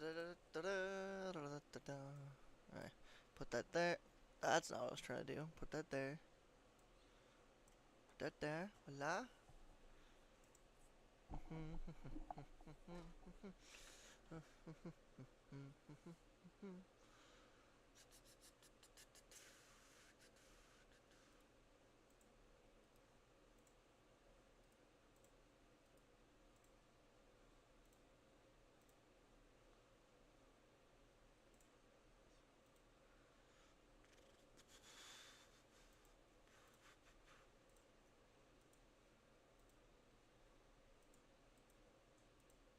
Alright, put that there. That's not what I was trying to do. Put that there. Put that there. Voila.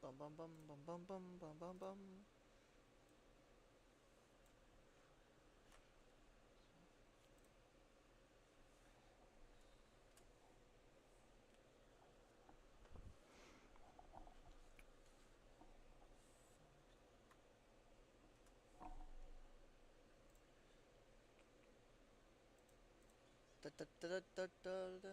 Bum bum bum bum bum bum bum bum bum. Da da da da da da da.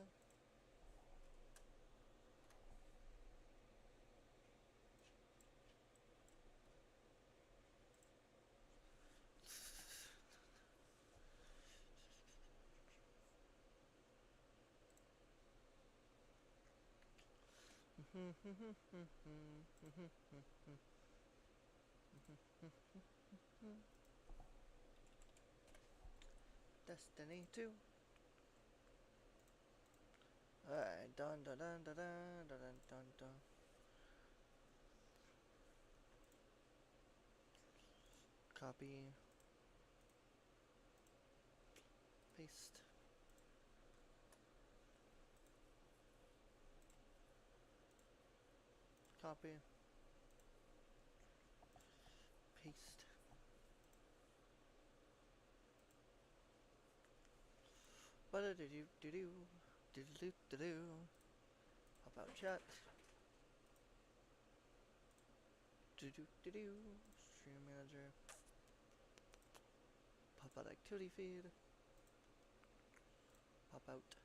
Destiny 2. Alright, dun dun dun dun dun dun dun dun. Copy. Paste. Copy. Paste. What did you do? Do do do do. Pop out chat. Do do do do. Stream manager. Pop out activity feed. Pop out chat.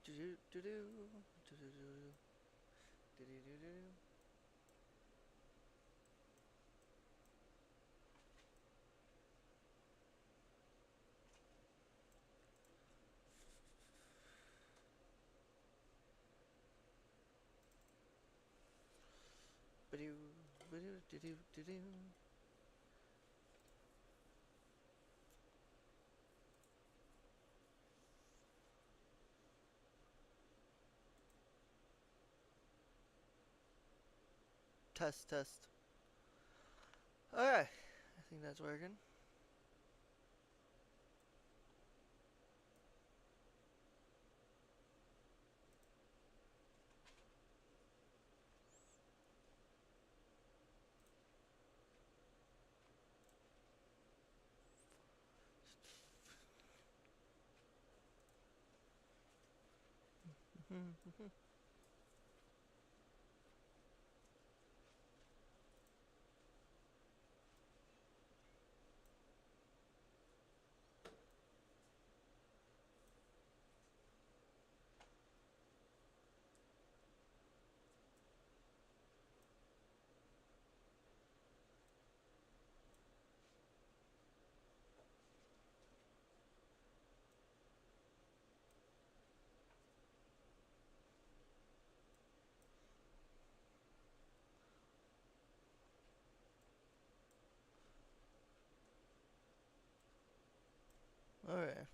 Do do do do. Do do do do. Do do do do. Ba do ba do do do do do. Test test. Alright. I think that's working. Alright.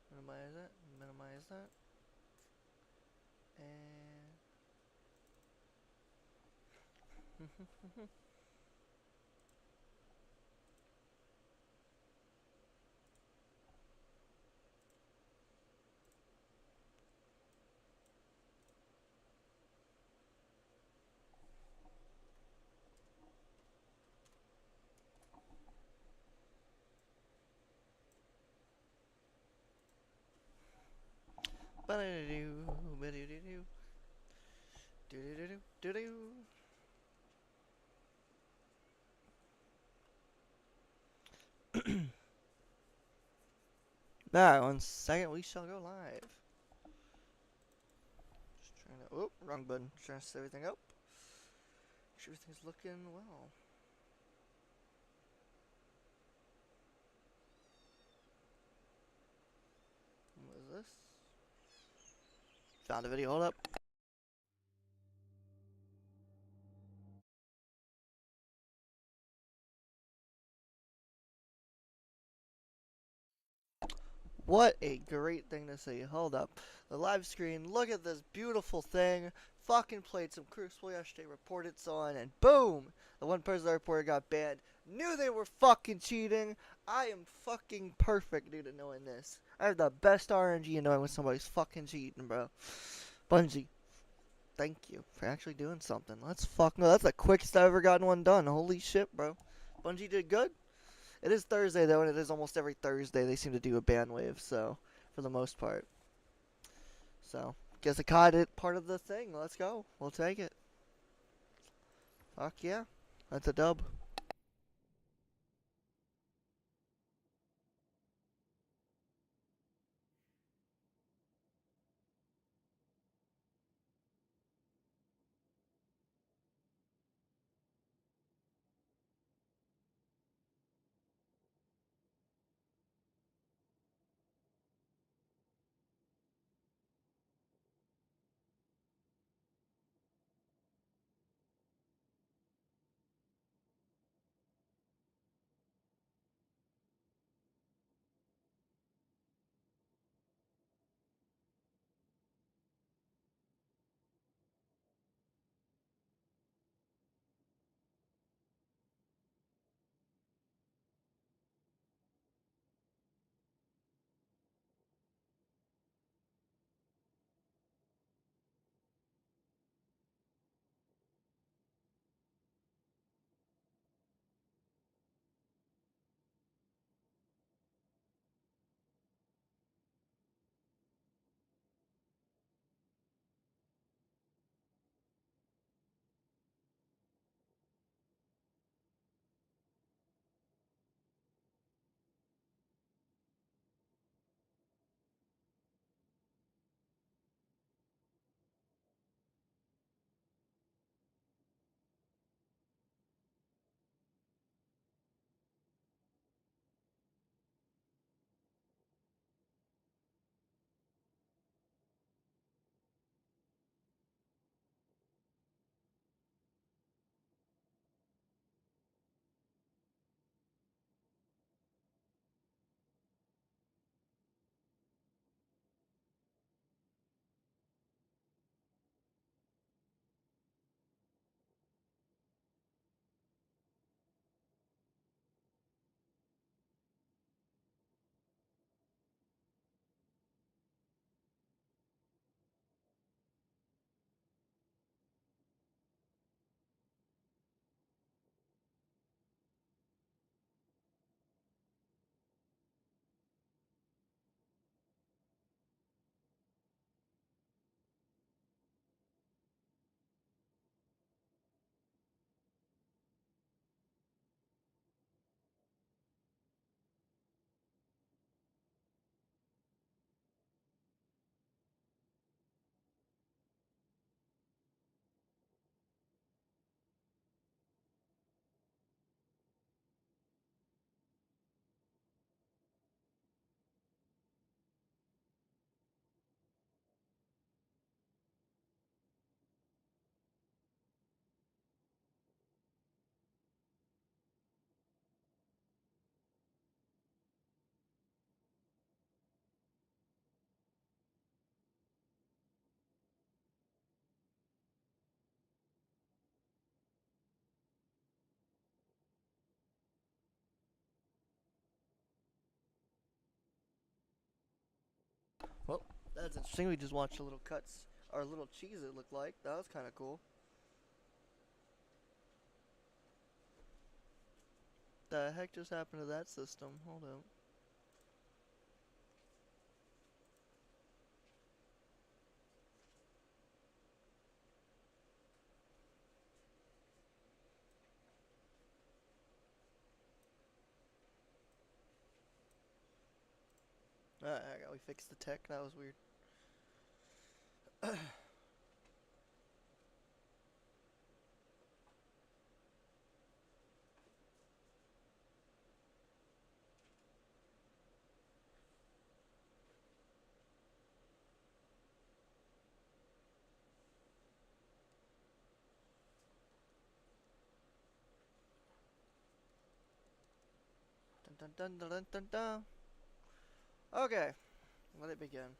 Minimize that. Minimize that. And Alright, 1 second, we shall go live. Just trying to. Oh, wrong button. Just trying to set everything up. Make sure everything's looking well. What is this? Found a video. Hold up. What a great thing to see. Hold up. The live screen. Look at this beautiful thing. Fucking played some Crucible yesterday. Reported on, and boom! The one person that reported got banned. Knew they were fucking cheating. I am fucking perfect, dude, at knowing this. I have the best RNG in knowing when somebody's fucking cheating, bro. Bungie, thank you for actually doing something. Let's fuck no. That's the quickest I've ever gotten one done. Holy shit, bro. Bungie did good. It is Thursday, though, and it is almost every Thursday they seem to do a ban wave, so, for the most part. So, guess I caught it part of the thing. Let's go. We'll take it. Fuck yeah. That's a dub. Well, that's interesting. We just watched a little cuts, or a little cheese it looked like. That was kind of cool. The heck just happened to that system? Hold up. There we go. We fixed the tech. That was weird. Dun dun dun dun dun dun. Okay, let it begin.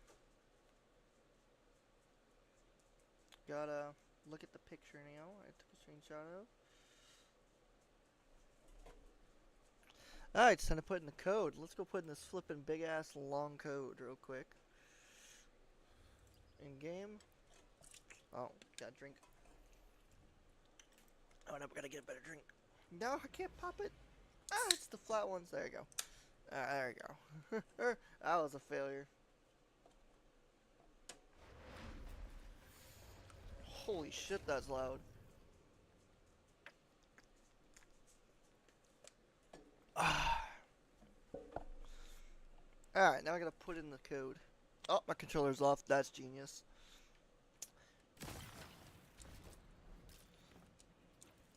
Gotta look at the picture now. I took a screenshot of. Alright, it's time to put in the code. Let's go put in this flippin' big ass long code real quick. In game. Oh, got a drink. Oh no, we gotta get a better drink. No, I can't pop it. Ah, it's the flat ones. There you go. There you go. That was a failure. Holy shit, that's loud. Alright, now I gotta put in the code. Oh, my controller's off. That's genius.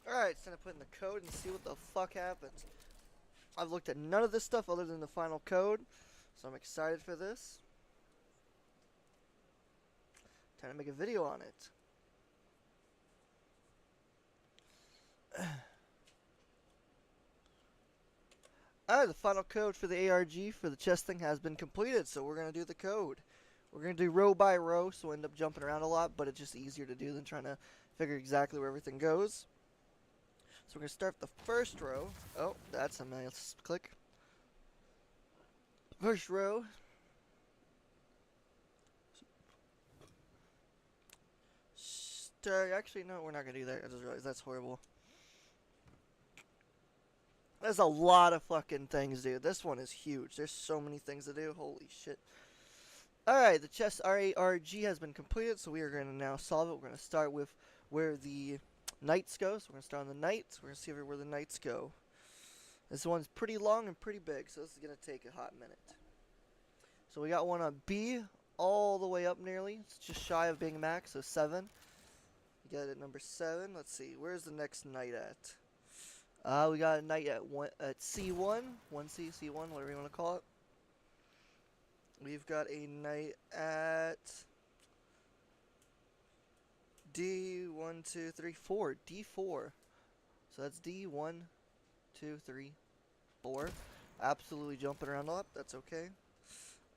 Alright, it's time to put in the code and see what the fuck happens. I've looked at none of this stuff other than the final code, so I'm excited for this. Time to make a video on it. Alright, the final code for the ARG for the chest thing has been completed, so we're going to do the code. We're going to do row by row, so we'll end up jumping around a lot, but it's just easier to do than trying to figure exactly where everything goes. So we're going to start the first row. Oh, that's a nice click. First row. Actually, no, we're not going to do that. I just realized that's horrible. There's a lot of fucking things, dude. This one is huge. There's so many things to do. Holy shit. Alright, the chest ARG has been completed, so we are going to now solve it. We're going to start with where the knights go. So we're going to start on the knights. We're going to see where the knights go. This one's pretty long and pretty big, so this is going to take a hot minute. So we got one on B all the way up nearly. It's just shy of being max, so 7. You got it at number 7. Let's see. Where's the next knight at? We got a knight at C1, 1C, C1, whatever you want to call it. We've got a knight at D1, 2, 3, 4, D4. So that's D1, 2, 3, 4. Absolutely jumping around a lot. That's okay.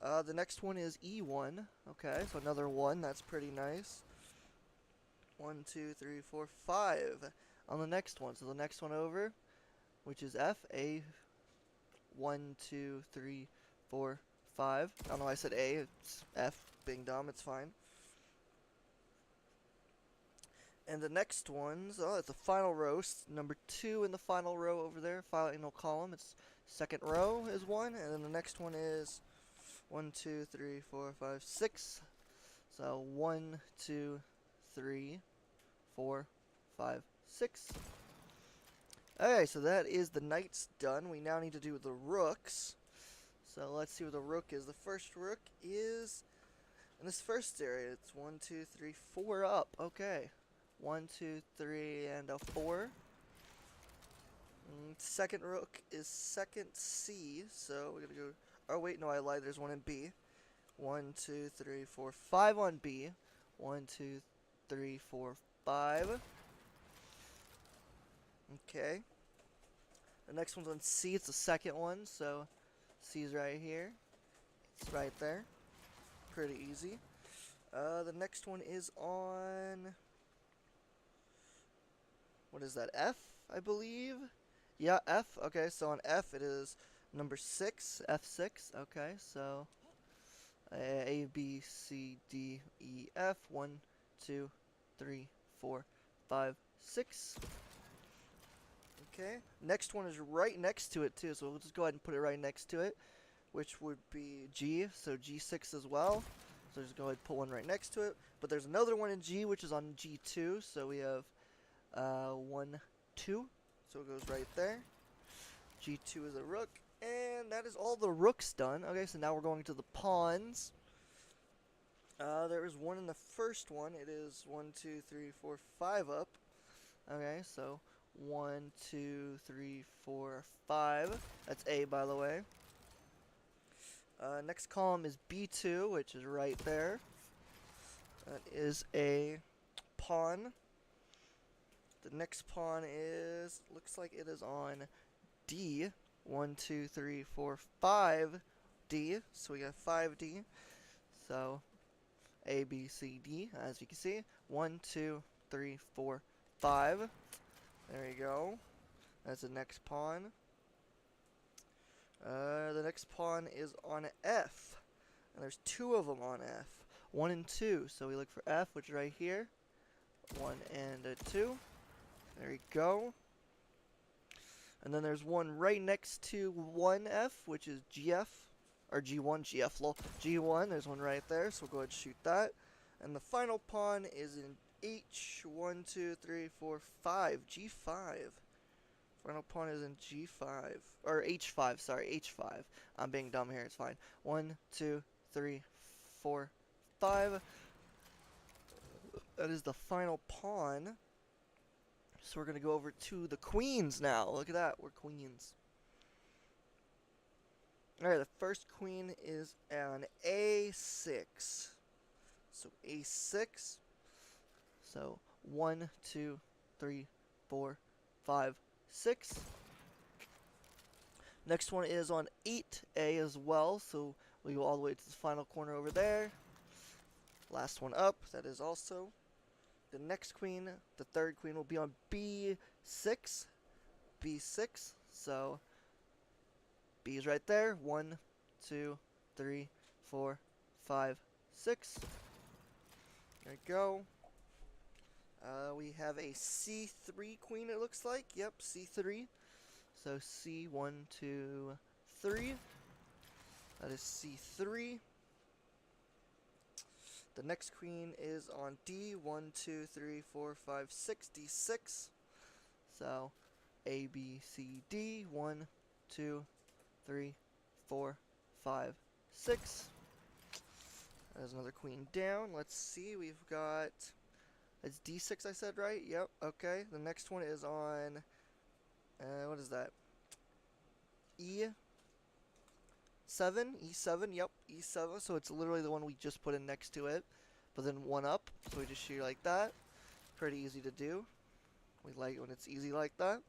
The next one is E1. Okay, so another 1. That's pretty nice. 1, 2, 3, 4, 5. On the next one. So the next one over, which is F, A, 1, 2, 3, 4, 5. I don't know why I said A, it's F, being dumb, it's fine. And the next one's, oh, it's the final row, number 2 in the final row over there, final column, it's second row is 1, and then the next one is 1, 2, 3, 4, 5, 6. So 1, 2, 3, 4, 5, 6. Okay, so that is the knights done. We now need to do the rooks. So let's see what the rook is. The first rook is in this first area. It's 1, 2, 3, 4 up. Okay. 1, 2, 3, and a 4. Second rook is second C. So we're going to go. Oh, wait, no, I lied. There's one in B. 1, 2, 3, 4, 5 on B. 1, 2, 3, 4, 5. Okay. The next one's on C. It's the second one, so C's right here. It's right there. Pretty easy. The next one is on... What is that? F, I believe? Yeah, F. Okay, so on F it is number 6. F6. Okay, so... A, B, C, D, E, F. 1, 2, 3, 4, 5, 6. Okay, next one is right next to it too, so we'll just go ahead and put it right next to it, which would be G, so G6 as well. So just go ahead and put one right next to it. But there's another one in G, which is on G2, so we have 1, 2, so it goes right there. G2 is a rook, And that is all the rooks done. Okay, so now we're going to the pawns. There is one in the first one. It is 1, 2, 3, 4, 5 up. Okay, so 1, 2, 3, 4, 5. That's A, by the way. Next column is B2, which is right there. That is a pawn. The next pawn is, looks like it is on D. 1, 2, 3, 4, 5 D. So we got 5D. So A, B, C, D, as you can see. 1, 2, 3, 4, 5. There you go. That's the next pawn. The next pawn is on F. And there's 2 of them on F. 1 and 2. So we look for F, which is right here. 1 and a 2. There you go. And then there's one right next to 1F, which is GF. Or G1, GF, lol. G1, there's one right there, so we'll go ahead and shoot that. And the final pawn is in H. 1, 2, 3, 4, 5. G5. Final pawn is in G5. Or H5, sorry, H5. I'm being dumb here, it's fine. 1, 2, 3, 4, 5. That is the final pawn. So we're going to go over to the queens now. Look at that, we're queens. Alright, the first queen is on A6. So A6. So 1, 2, 3, 4, 5, 6. Next one is on 8A as well. So we go all the way to the final corner over there. Last one up, that is also. The next queen, the third queen, will be on B6. B6. So B is right there. 1, 2, 3, 4, 5, 6. There we go. We have a C3 queen, it looks like. Yep, C3. So C, 1, 2, 3. That is C3. The next queen is on D. 1, 2, 3, 4, 5, 6. D6. So A, B, C, D. 1, 2, 3, 4, 5, 6. There's another queen down. Let's see. We've got. It's D6, I said, right? Yep. Okay. The next one is on. What is that? E7. E7. Yep. E7. So it's literally the one we just put in next to it, but then one up. So we just shoot like that. Pretty easy to do. We like it when it's easy like that.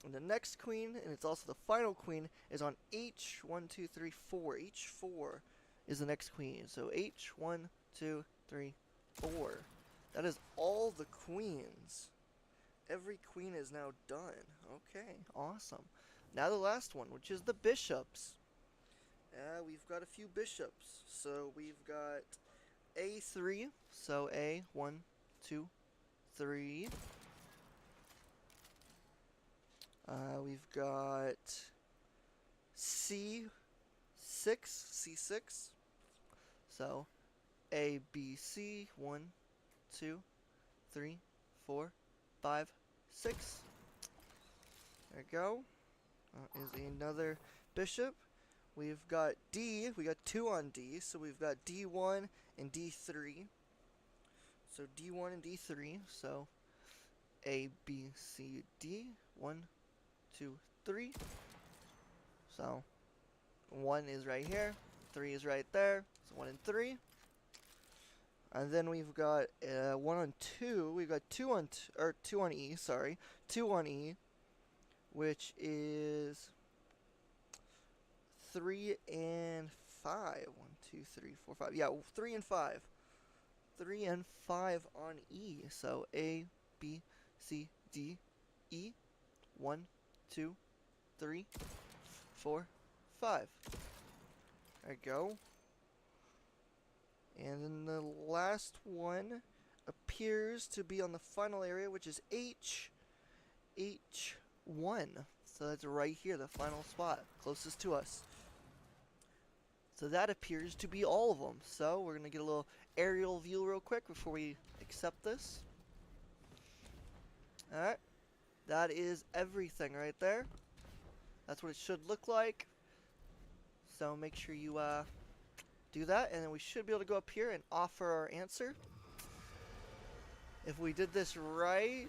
And the next queen, and it's also the final queen, is on H. 1, 2, 3, 4. H4 is the next queen. So H. 1, 2, 3, 4. That is all the queens. Every queen is now done. Okay, awesome. Now the last one, which is the bishops. We've got a few bishops. So we've got A3. So A, 1, 2, 3. We've got C6. C6. So A, B, C. 1, 2, 3, 4, 5, 6. There we go. Is another bishop. We've got D. We got 2 on D. So we've got D1 and D3. So D1 and D3. So A, B, C, D. 1, 2, 3. So 1 is right here. 3 is right there. So 1 and 3. And then we've got 1 on 2. We've got 2 on 2 on E. Sorry, 2 on E, which is 3 and 5. 1, 2, 3, 4, 5. Yeah, 3 and 5. 3 and 5 on E. So A, B, C, D, E. 1, 2, 3, 4, 5. There we go. And then the last one appears to be on the final area, which is H. H1. So that's right here, the final spot, closest to us. So that appears to be all of them. So we're going to get a little aerial view real quick before we accept this. Alright. That is everything right there. That's what it should look like. So make sure you do that, and then we should be able to go up here and offer our answer. If we did this right,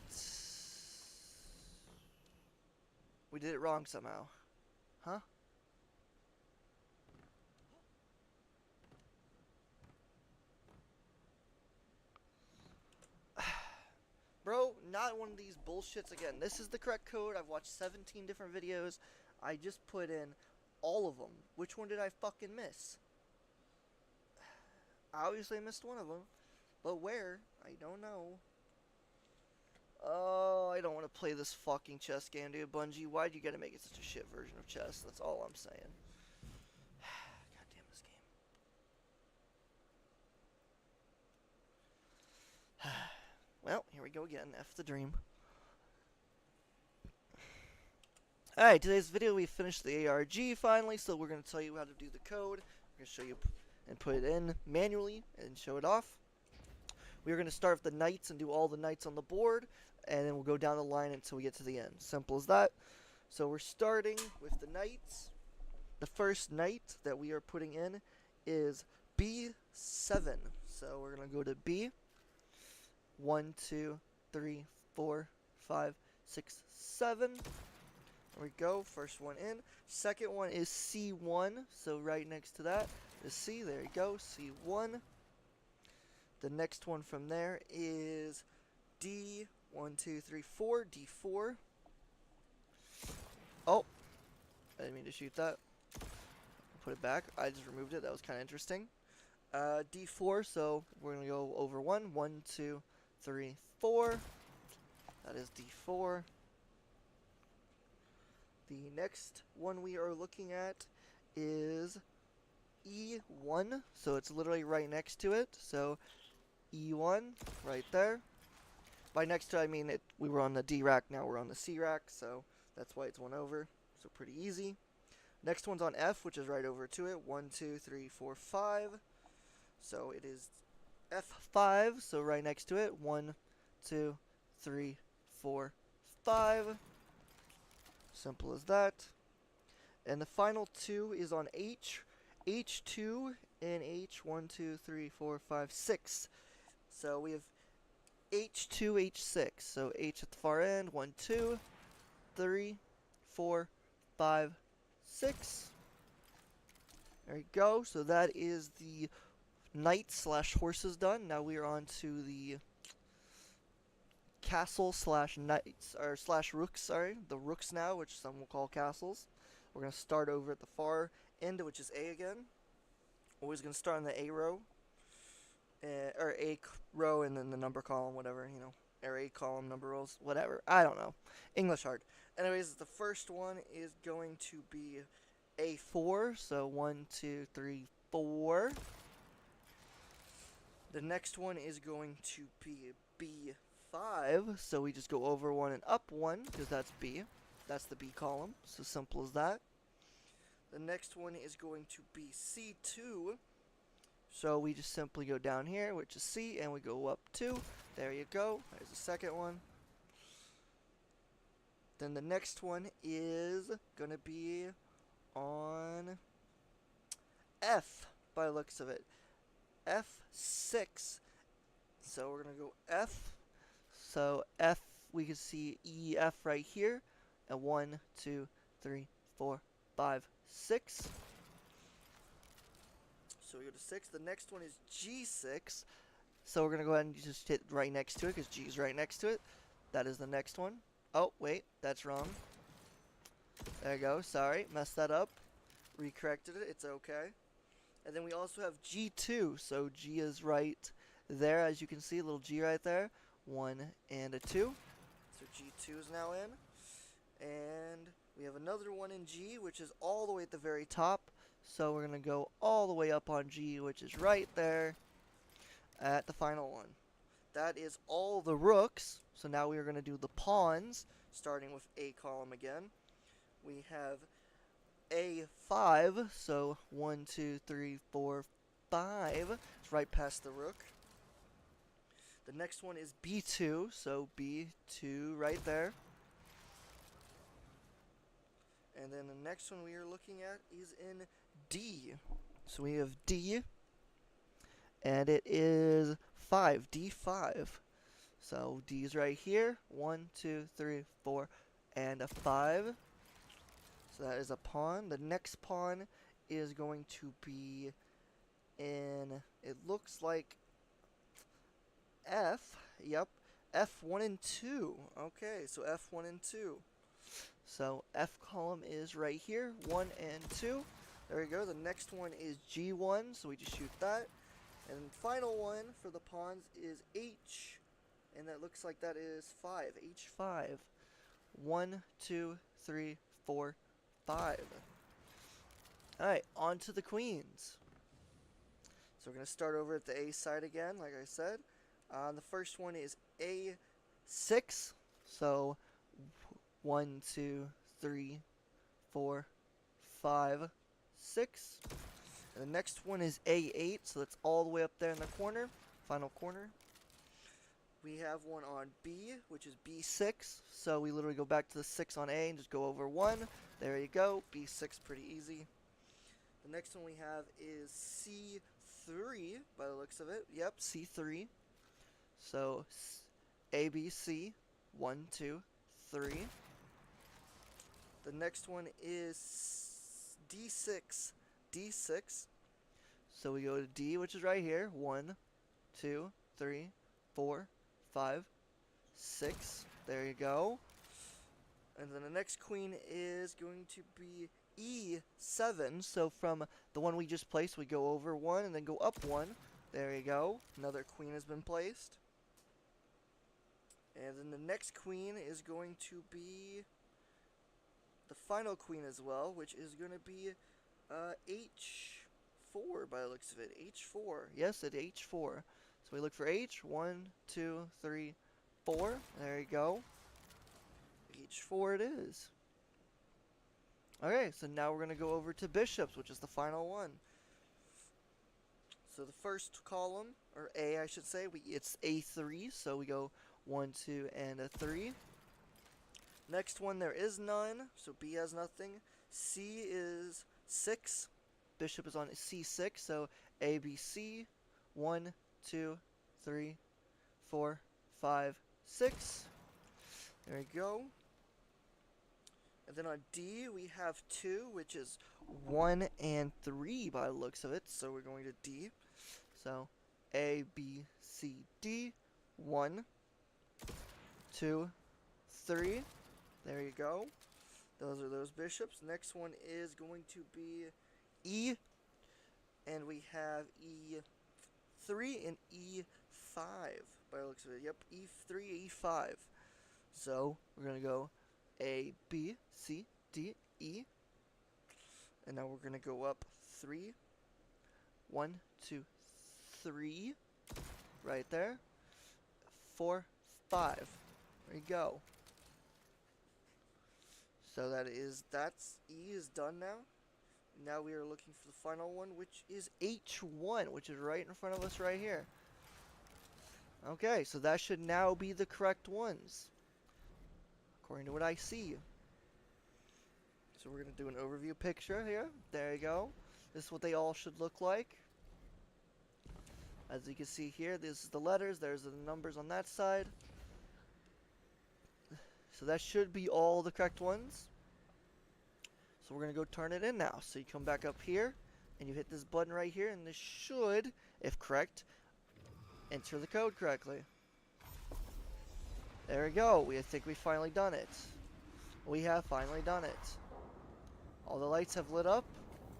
we did it wrong somehow. Huh? Bro, not one of these bullshits again. This is the correct code. I've watched 17 different videos. I just put in all of them. Which one did I fucking miss? I obviously missed one of them. But where? I don't know. Oh, I don't want to play this fucking chess game, dude. Bungie, why'd you gotta make it such a shit version of chess? That's all I'm saying. God damn this game. Well, here we go again. F the dream. Alright, today's video we finished the ARG finally, so we're going to tell you how to do the code. We're going to show you and put it in manually and show it off. We're going to start with the knights and do all the knights on the board, and then we'll go down the line until we get to the end. Simple as that. So we're starting with the knights. The first knight that we are putting in is B7. So we're going to go to B. 1, 2, 3, 4, 5, 6, 7. There we go. First one in. Second one is C1. So right next to that is C. There you go. C1. The next one from there is D. 1, 2, 3, 4. D4. Oh. I didn't mean to shoot that. Put it back. I just removed it. That was kind of interesting. D4. So we're going to go over 1. 1, 2, 3, 4. That is D4. The next one we are looking at is E1, so it's literally right next to it. So E1, right there. By next to, I mean we were on the D rack, now we're on the C rack, so that's why it's one over. So pretty easy. Next one's on F, which is right over to it. 1, 2, 3, 4, 5. So it is F5, so right next to it. 1, 2, 3, 4, 5. Simple as that. And the final two is on H. H2 and H. 1, 2, 3, 4, 5, 6. So we have H2, H6. So H at the far end. 1, 2, 3, 4, 5, 6. There you go. So that is the knight slash horses done. Now we are on to the castle slash knights, or slash rooks, sorry. The rooks now, which some will call castles. We're going to start over at the far end, which is A again. Always going to start on the A row. Or A row and then the number column, whatever, you know. Or A column, number rows, whatever. I don't know. English hard. Anyways, the first one is going to be A4. So 1, 2, 3, 4. The next one is going to be B5, so we just go over 1 and up 1, because that's B. That's the B column, so simple as that. The next one is going to be C2, so we just simply go down here, which is C, and we go up 2. There you go, there's the second one. Then the next one is going to be on F, by the looks of it. F6. So we're going to go F. So F, we can see E, F right here. And 1, 2, 3, 4, 5, 6. So we go to 6. The next one is G6. So we're going to go ahead and just hit right next to it because G is right next to it. That is the next one. Oh, wait, that's wrong. There you go. Sorry, messed that up. Recorrected it. It's okay. And then we also have G2. So G is right there, as you can see, a little G right there. 1 and a 2. So G2 is now in. And we have another one in G, which is all the way at the very top. So we're going to go all the way up on G, which is right there at the final one. That is all the rooks. So now we are going to do the pawns, starting with A column again. We have A5, so 1, 2, 3, 4, 5. It's right past the rook. The next one is B2, so B2 right there. And then the next one we are looking at is in D. So we have D, and it is 5, D5. So D's right here, 1, 2, 3, 4, and a 5. So that is a pawn. The next pawn is going to be in, it looks like F. Yep, F1 and 2. Okay, so F1 and 2. So F column is right here, 1 and 2. There we go. The next one is G1, so we just shoot that. And the final one for the pawns is H, and that looks like that is 5, H5. 1, 2, 3, 4, 5. Alright, on to the queens. So we're going to start over at the A side again, like I said. The first one is A6. So 1, 2, 3, 4, 5, 6. And the next one is A8, so that's all the way up there in the corner, final corner. We have one on B, which is B6. So we literally go back to the 6 on A and just go over 1. There you go, B6, pretty easy. The next one we have is C3, by the looks of it. Yep, C3. So A, B, C, 1, 2, 3. The next one is D6, D6. So we go to D, which is right here. 1, 2, 3, 4, 5, 6. There you go. And then the next queen is going to be E7. So from the one we just placed, we go over 1 and then go up 1. There you go. Another queen has been placed. And then the next queen is going to be the final queen as well, which is going to be H4 by the looks of it. H4. Yes, it's H4. So we look for H. 1, 2, 3, 4. There you go. H4 it is. Okay, so now we're going to go over to bishops, which is the final one. So the first column, or A I should say, it's A3, so we go 1, 2, and a 3. Next one, there is none, so B has nothing. C is 6. Bishop is on C6, so A, B, C. 1, 2, 3, 4, 5, 6. There we go. And then on D, we have 2, which is 1 and 3 by the looks of it. So we're going to D. So A, B, C, D. 1, 2, 3. There you go. Those are those bishops. Next one is going to be E. And we have E3 and E5 by the looks of it. Yep, E3, E5. So we're going to go A, B, C, D, E. And now we're going to go up 3. 1, 2, 3. Right there. 4, 5. There you go. So that's E is done now. Now we are looking for the final one, which is H1, which is right in front of us right here. Okay, so that should now be the correct ones, according to what I see. So we're going to do an overview picture here. There you go. This is what they all should look like. As you can see here, this is the letters. There's the numbers on that side. So that should be all the correct ones. So we're going to go turn it in now. So you come back up here, and you hit this button right here, and this should, if correct, enter the code correctly. There we go. We think we finally done it. We have finally done it. All the lights have lit up.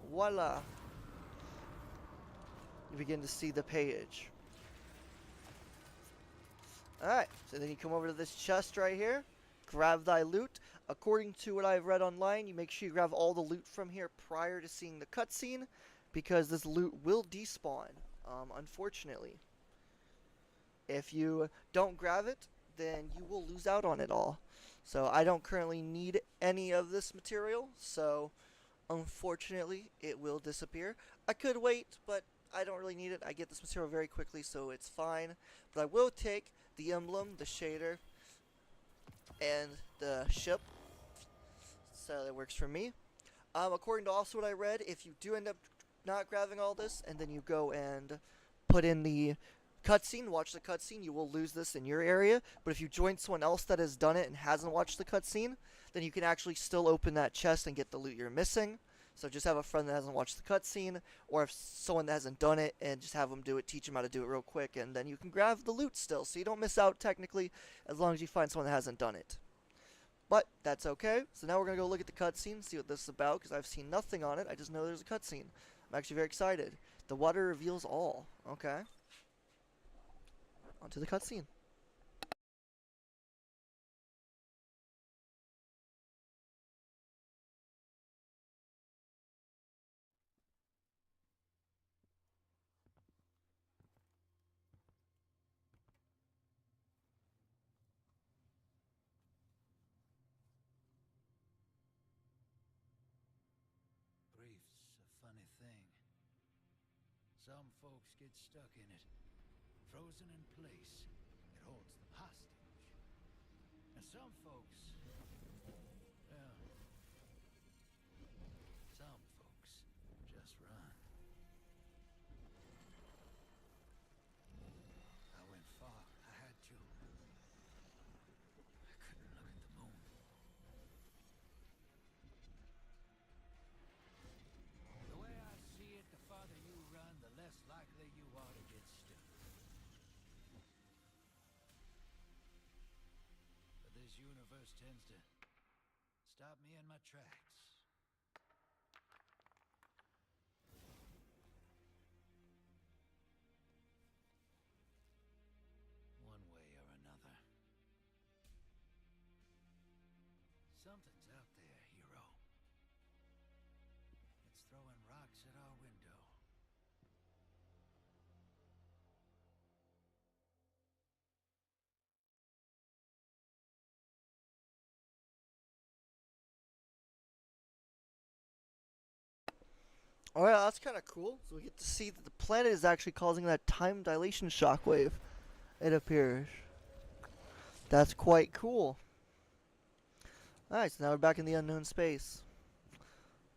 Voila. You begin to see the page. Alright, so then you come over to this chest right here. Grab thy loot. According to what I've read online, you make sure you grab all the loot from here prior to seeing the cutscene, because this loot will despawn, unfortunately. If you don't grab it, then you will lose out on it all. So I don't currently need any of this material, so unfortunately it will disappear. I could wait, but I don't really need it. I get this material very quickly, so it's fine. But I will take the emblem, the shader, and the ship. so that works for me. According to also what I read, if you do end up not grabbing all this, and then you go and put in the cutscene, watch the cutscene, you will lose this in your area. But if you join someone else that has done it and hasn't watched the cutscene, then you can actually still open that chest and get the loot you're missing. So just have a friend that hasn't watched the cutscene, or if someone that hasn't done it, and just have them do it, teach them how to do it real quick, and then you can grab the loot still. So you don't miss out technically, as long as you find someone that hasn't done it. But that's okay. So now we're going to go look at the cutscene, see what this is about, because I've seen nothing on it. I just know there's a cutscene. I'm actually very excited. The water reveals all. Okay. On to the cutscene. Grief's a funny thing. Some folks get stuck in it, frozen in place. It holds them hostage. And some folks, well, some folks just run. I went far. I had to. I couldn't look at the moon. The way I see it, the farther you run, the less likely you are to get stuck. But this universe tends to stop me in my tracks. One way or another. Something's out there, hero. It's throwing rocks at our window. Alright, that's kind of cool. So we get to see that the planet is actually causing that time dilation shockwave, it appears. That's quite cool. Alright, so now we're back in the unknown space.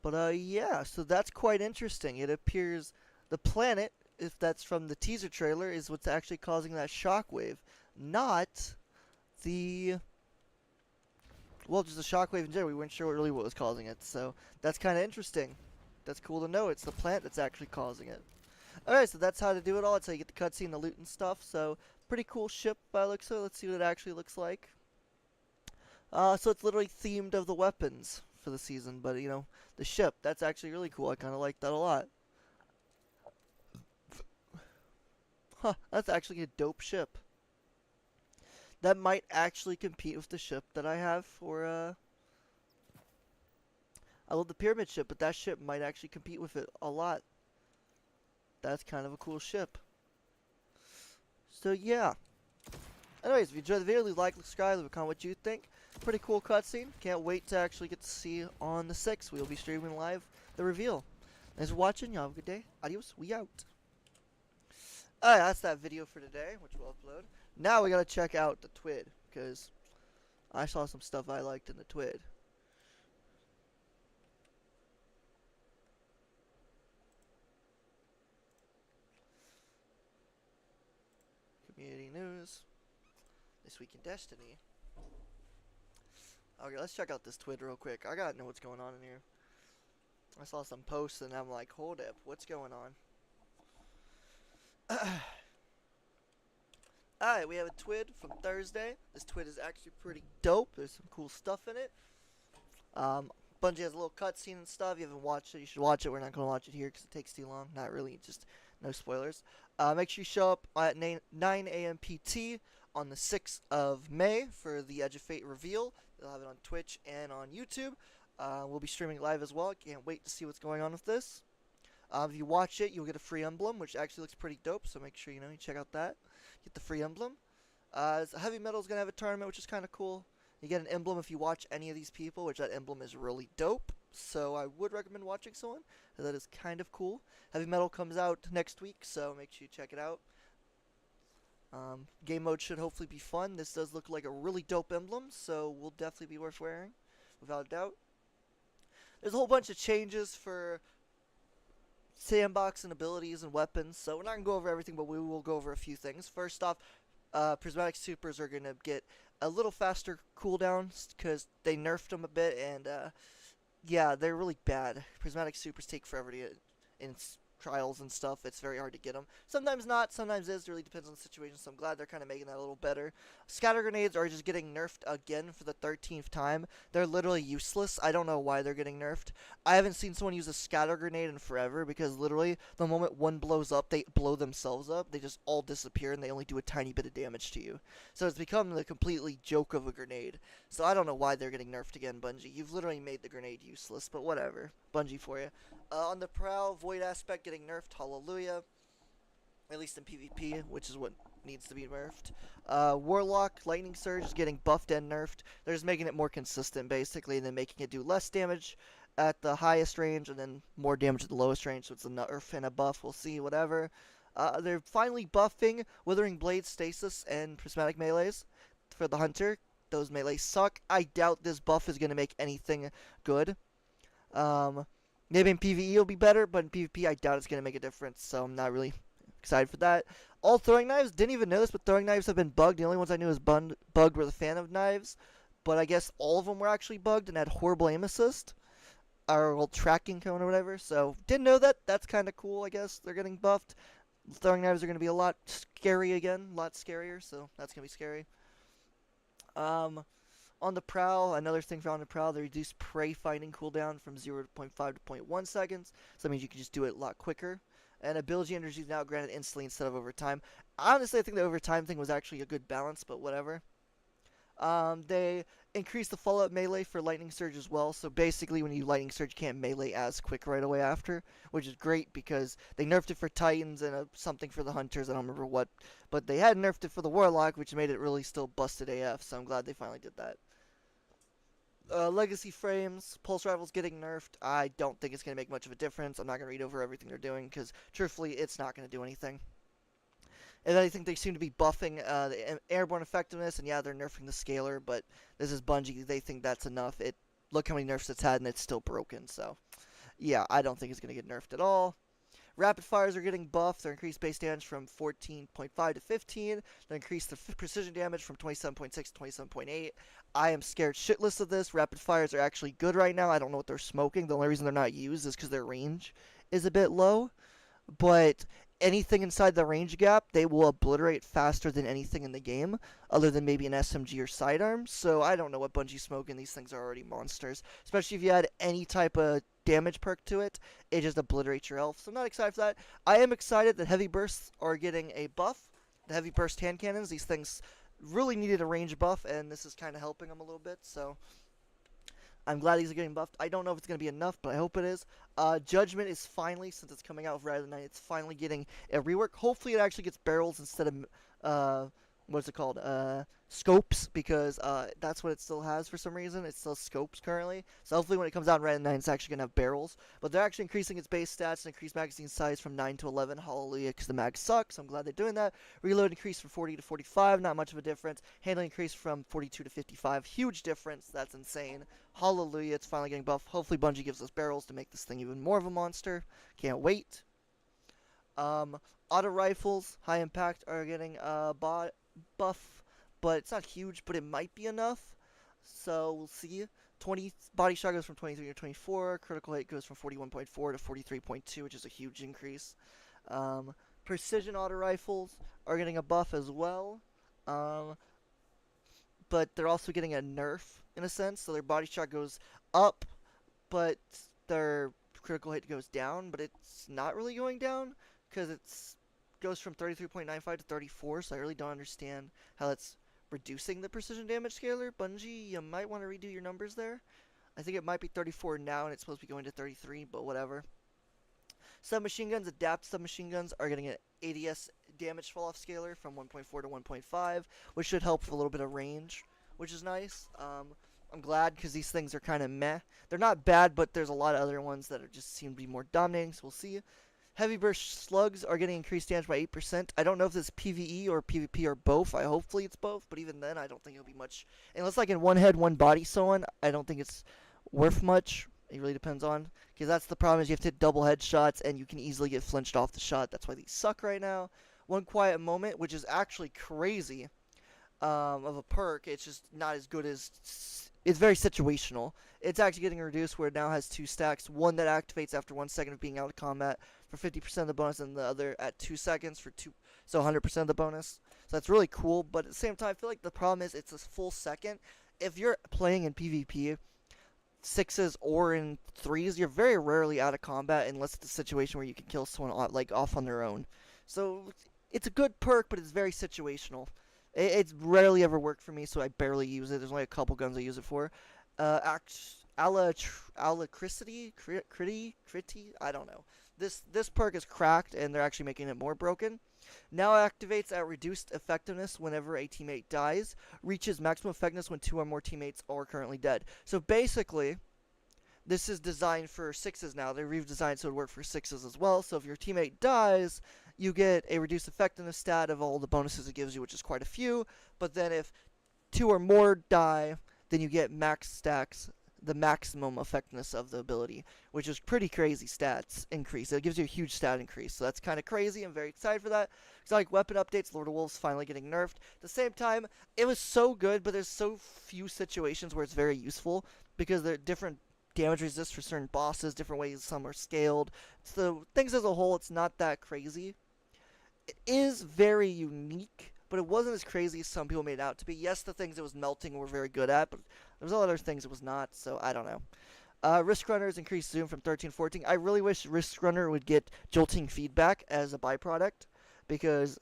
But, yeah, so that's quite interesting. It appears the planet, if that's from the teaser trailer, is what's actually causing that shockwave. Not the... Well, just the shockwave in general. We weren't sure really what was causing it, so that's kind of interesting. That's cool to know. It's the plant that's actually causing it. Alright, so that's how to do it all. That's how you get the cutscene, the loot and stuff. So, pretty cool ship by the looks of it. Let's see what it actually looks like. So it's literally themed of the weapons for the season. But, you know, the ship, that's actually really cool. I kind of like that a lot. Huh, that's actually a dope ship. That might actually compete with the ship that I have for, I love the pyramid ship, but that ship might actually compete with it a lot. That's kind of a cool ship. So yeah. Anyways, if you enjoyed the video, leave a like, subscribe, leave a comment what you think. Pretty cool cutscene. Can't wait to actually get to see on the 6th. We'll be streaming live the reveal. Thanks for watching. Y'all have a good day. Adios. We out. Alright, that's that video for today, which we'll upload. Now we gotta check out the twid, because I saw some stuff I liked in the twid. Community news. This week in Destiny. Okay, let's check out this twid real quick. I gotta know what's going on in here. I saw some posts and I'm like, hold up, what's going on? Alright, we have a twid from Thursday. This twid is actually pretty dope. There's some cool stuff in it. Bungie has a little cutscene and stuff. If you haven't watched it, you should watch it. We're not going to watch it here because it takes too long. Not really, just no spoilers. Make sure you show up at 9 a.m. PT on the 6th of May for the Edge of Fate reveal. They'll have it on Twitch and on YouTube. We'll be streaming live as well. Can't wait to see what's going on with this. If you watch it, you'll get a free emblem, which actually looks pretty dope. So make sure you check out that. Get the free emblem. Heavy Metal is gonna have a tournament, which is kind of cool. You get an emblem if you watch any of these people, which that emblem is really dope. So I would recommend watching someone. That is kind of cool. Heavy Metal comes out next week, so make sure you check it out. Game mode should hopefully be fun. This does look like a really dope emblem, so will definitely be worth wearing, without a doubt. There's a whole bunch of changes for sandbox and abilities and weapons, so we're not going to go over everything, but we will go over a few things. First off, prismatic supers are going to get a little faster cooldowns because they nerfed them a bit, and yeah, they're really bad. Prismatic supers take forever to get in trials and stuff. It's very hard to get them. Sometimes not, sometimes is. It really depends on the situation, so I'm glad they're kind of making that a little better. Scatter grenades are just getting nerfed again for the 13th time. They're literally useless. I don't know why they're getting nerfed. I haven't seen someone use a scatter grenade in forever because literally the moment one blows up, they blow themselves up. They just all disappear and they only do a tiny bit of damage to you. So it's become the completely joke of a grenade. So I don't know why they're getting nerfed again, Bungie. You've literally made the grenade useless, but whatever. Bungie for you. On the Prowl, Void Aspect getting nerfed, hallelujah. At least in PvP, which is what needs to be nerfed. Warlock, Lightning Surge is getting buffed and nerfed. They're just making it more consistent, basically, and then making it do less damage at the highest range and then more damage at the lowest range, so it's a nerf and a buff, we'll see, whatever. They're finally buffing Withering Blade, Stasis, and Prismatic Melees for the Hunter. Those melees suck. I doubt this buff is going to make anything good. Maybe in PvE it'll be better, but in PvP I doubt it's going to make a difference, so I'm not really excited for that. All throwing knives, didn't even know this, but throwing knives have been bugged. The only ones I knew was bugged were the Phantom knives, but I guess all of them were actually bugged and had horrible aim assist, or tracking cone or whatever, so didn't know that. That's kind of cool, I guess. They're getting buffed. Throwing knives are going to be a lot scary again, a lot scarier, so that's going to be scary. On the Prowl, another thing for on the Prowl, they reduced prey finding cooldown from 0.5 to zero point 0.1 seconds. So that means you can just do it a lot quicker. And ability energy is now granted instantly instead of over time. Honestly, I think the over time thing was actually a good balance, but whatever. They increased the follow-up melee for Lightning Surge as well. So basically, when you Lightning Surge, you can't melee as quick right away after, which is great because they nerfed it for Titans and something for the Hunters. I don't remember what, but they had nerfed it for the Warlock, which made it really still busted AF. So I'm glad they finally did that. Legacy frames, Pulse Rifle's getting nerfed. I don't think it's going to make much of a difference. I'm not going to read over everything they're doing because, truthfully, it's not going to do anything. And I think they seem to be buffing the airborne effectiveness, and yeah, they're nerfing the scaler, but this is Bungie. They think that's enough. Look how many nerfs it's had, and it's still broken. So, yeah, I don't think it's going to get nerfed at all. Rapid fires are getting buffed. They're increased base damage from 14.5 to 15. They increased the precision damage from 27.6 to 27.8. I am scared shitless of this. Rapid fires are actually good right now. I don't know what they're smoking. The only reason they're not used is because their range is a bit low. But anything inside the range gap, they will obliterate faster than anything in the game, other than maybe an SMG or sidearm. So I don't know what Bungie's smoking. These things are already monsters. Especially if you add any type of damage perk to it, it just obliterates your health. So I'm not excited for that. I am excited that heavy bursts are getting a buff. The heavy burst hand cannons, these things really needed a range buff, and this is kind of helping them a little bit. So I'm glad these are getting buffed. I don't know if it's going to be enough, but I hope it is. Judgment is finally, since it's coming out Friday night, it's finally getting a rework. Hopefully it actually gets barrels instead of, what's it called? Scopes, because that's what it still has for some reason. It still has scopes currently. So hopefully when it comes out in Friday night, it's actually going to have barrels. But they're actually increasing its base stats and increased magazine size from 9 to 11. Hallelujah, because the mag sucks. I'm glad they're doing that. Reload increased from 40 to 45. Not much of a difference. Handling increased from 42 to 55. Huge difference. That's insane. Hallelujah, it's finally getting buffed. Hopefully Bungie gives us barrels to make this thing even more of a monster. Can't wait. Auto rifles, high impact, are getting buff, but it's not huge, but it might be enough. So we'll see. 20 body shot goes from 23 to 24. Critical hit goes from 41.4 to 43.2, which is a huge increase. Precision auto rifles are getting a buff as well. But they're also getting a nerf in a sense. So their body shot goes up, but their critical hit goes down. But it's not really going down because it's goes from 33.95 to 34. So I really don't understand how that's reducing the precision damage scaler. Bungie, you might want to redo your numbers there. I think it might be 34 now, and it's supposed to be going to 33, but whatever. Submachine guns, adapt submachine guns are getting an ADS damage fall-off scaler from 1.4 to 1.5, which should help with a little bit of range, which is nice. I'm glad because these things are kind of meh. They're not bad, but there's a lot of other ones that just seem to be more dominating, so we'll see. Heavy burst slugs are getting increased damage by 8%. I don't know if this is PvE or PvP or both. Hopefully it's both, but even then I don't think it'll be much. Unless like in one head, one body so on, I don't think it's worth much. It really depends on, because that's the problem is you have to hit double headshots and you can easily get flinched off the shot. That's why these suck right now. One quiet moment, which is actually crazy, of a perk. It's just not as good as. It's very situational. It's actually getting reduced where it now has two stacks. One that activates after 1 second of being out of combat for 50% of the bonus, and the other at 2 seconds for two, so 100% of the bonus. So that's really cool. But at the same time, I feel like the problem is it's a full second. If you're playing in PvP, sixes or in threes, you're very rarely out of combat unless it's a situation where you can kill someone off on their own. So it's a good perk, but it's very situational. It's rarely ever worked for me, so I barely use it. There's only a couple guns I use it for. Alacrity, Critty, I don't know. This perk is cracked, and they're actually making it more broken. Now activates at reduced effectiveness whenever a teammate dies. Reaches maximum effectiveness when two or more teammates are currently dead. So basically, this is designed for sixes now. They redesigned so it would work for sixes as well. So if your teammate dies, you get a reduced effectiveness stat of all the bonuses it gives you, which is quite a few. But then if two or more die, then you get max stacks, the maximum effectiveness of the ability, which is pretty crazy stats increase. It gives you a huge stat increase, so that's kind of crazy. I'm very excited for that. Exotic weapon updates, Lord of Wolves finally getting nerfed. At the same time, it was so good, but there's so few situations where it's very useful because there are different damage resist for certain bosses, different ways some are scaled. So things as a whole, it's not that crazy. It is very unique, but it wasn't as crazy as some people made it out to be. Yes, the things it was melting were very good at, but there's other things it was not, so I don't know. Risk Runners increased zoom from 13 to 14. I really wish Risk Runner would get jolting feedback as a byproduct, because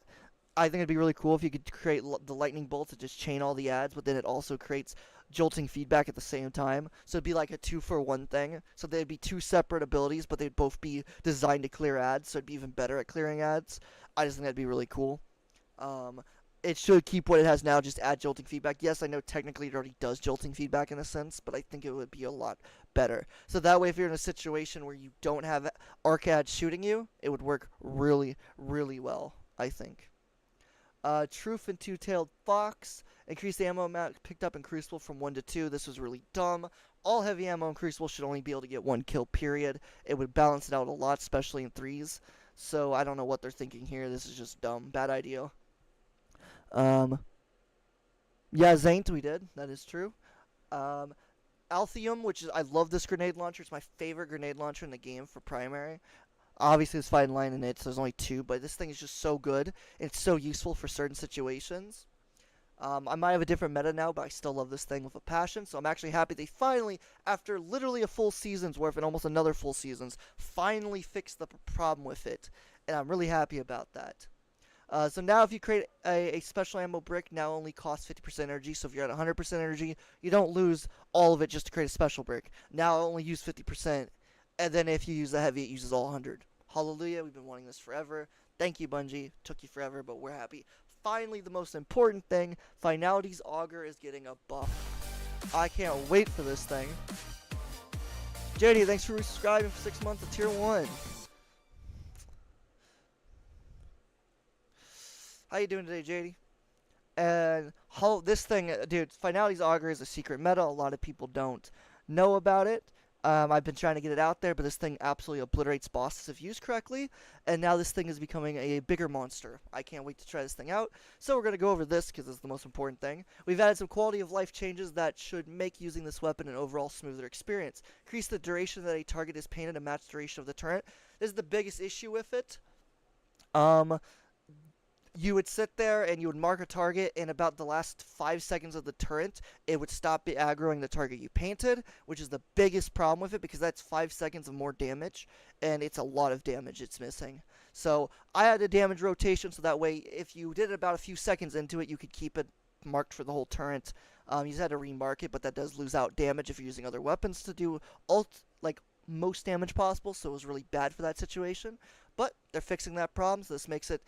I think it'd be really cool if you could create the lightning bolts that just chain all the ads, but then it also creates jolting feedback at the same time. So it'd be like a 2-for-1 thing. So they'd be two separate abilities, but they'd both be designed to clear ads, so it'd be even better at clearing ads. I just think that'd be really cool. It should keep what it has now, just add jolting feedback. Yes, I know technically it already does jolting feedback in a sense, but I think it would be a lot better. So that way, if you're in a situation where you don't have arcads shooting you, it would work really, really well, I think. Truth and Two-Tailed Fox. Increased the ammo amount picked up in Crucible from 1 to 2. This was really dumb. All heavy ammo in Crucible should only be able to get 1 kill, period. It would balance it out a lot, especially in threes. So I don't know what they're thinking here. This is just dumb. Bad idea. Yeah, Zaint, we did. That is true. Altheum, which is, I love this grenade launcher. It's my favorite grenade launcher in the game for primary. Obviously, there's Fighting Line in it, so there's only 2, but this thing is just so good. And it's so useful for certain situations. I might have a different meta now, but I still love this thing with a passion. So I'm actually happy they finally, after literally a full season's worth and almost another full season's, finally fixed the problem with it. And I'm really happy about that. So now if you create a special ammo brick, now only costs 50% energy. So if you're at 100% energy, you don't lose all of it just to create a special brick. Now only use 50%. And then if you use the heavy, it uses all 100. Hallelujah, we've been wanting this forever. Thank you, Bungie. Took you forever, but we're happy. Finally, the most important thing, Finality's Augur is getting a buff. I can't wait for this thing. JD, thanks for subscribing for 6 months of Tier 1. How you doing today, JD? And how this thing, dude, Finality's Augur is a secret meta. A lot of people don't know about it. I've been trying to get it out there, but this thing absolutely obliterates bosses if used correctly. And now this thing is becoming a bigger monster. I can't wait to try this thing out. So we're going to go over this because it's the most important thing. We've added some quality of life changes that should make using this weapon an overall smoother experience. Increase the duration that a target is painted to match the duration of the turret. This is the biggest issue with it. You would sit there and you would mark a target, and about the last 5 seconds of the turret, it would stop aggroing the target you painted, which is the biggest problem with it because that's 5 seconds of more damage, and it's a lot of damage it's missing. So I had a damage rotation, so that way if you did it about a few seconds into it, you could keep it marked for the whole turret. You just had to remark it, but that does lose out damage if you're using other weapons to do most damage possible, so it was really bad for that situation. But they're fixing that problem, so this makes it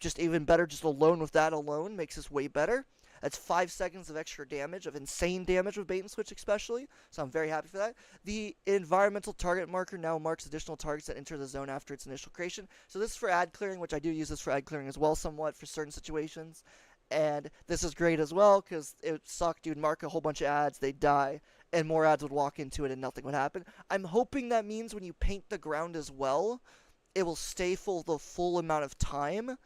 just even better. Just alone with that alone makes this way better. That's 5 seconds of extra damage, of insane damage with bait and switch especially, so I'm very happy for that. The environmental target marker now marks additional targets that enter the zone after its initial creation. So this is for ad clearing, which I do use this for ad clearing as well somewhat for certain situations. And this is great as well because it would suck, dude, mark a whole bunch of ads, they die, and more ads would walk into it and nothing would happen. I'm hoping that means when you paint the ground as well, it will stay full the full amount of time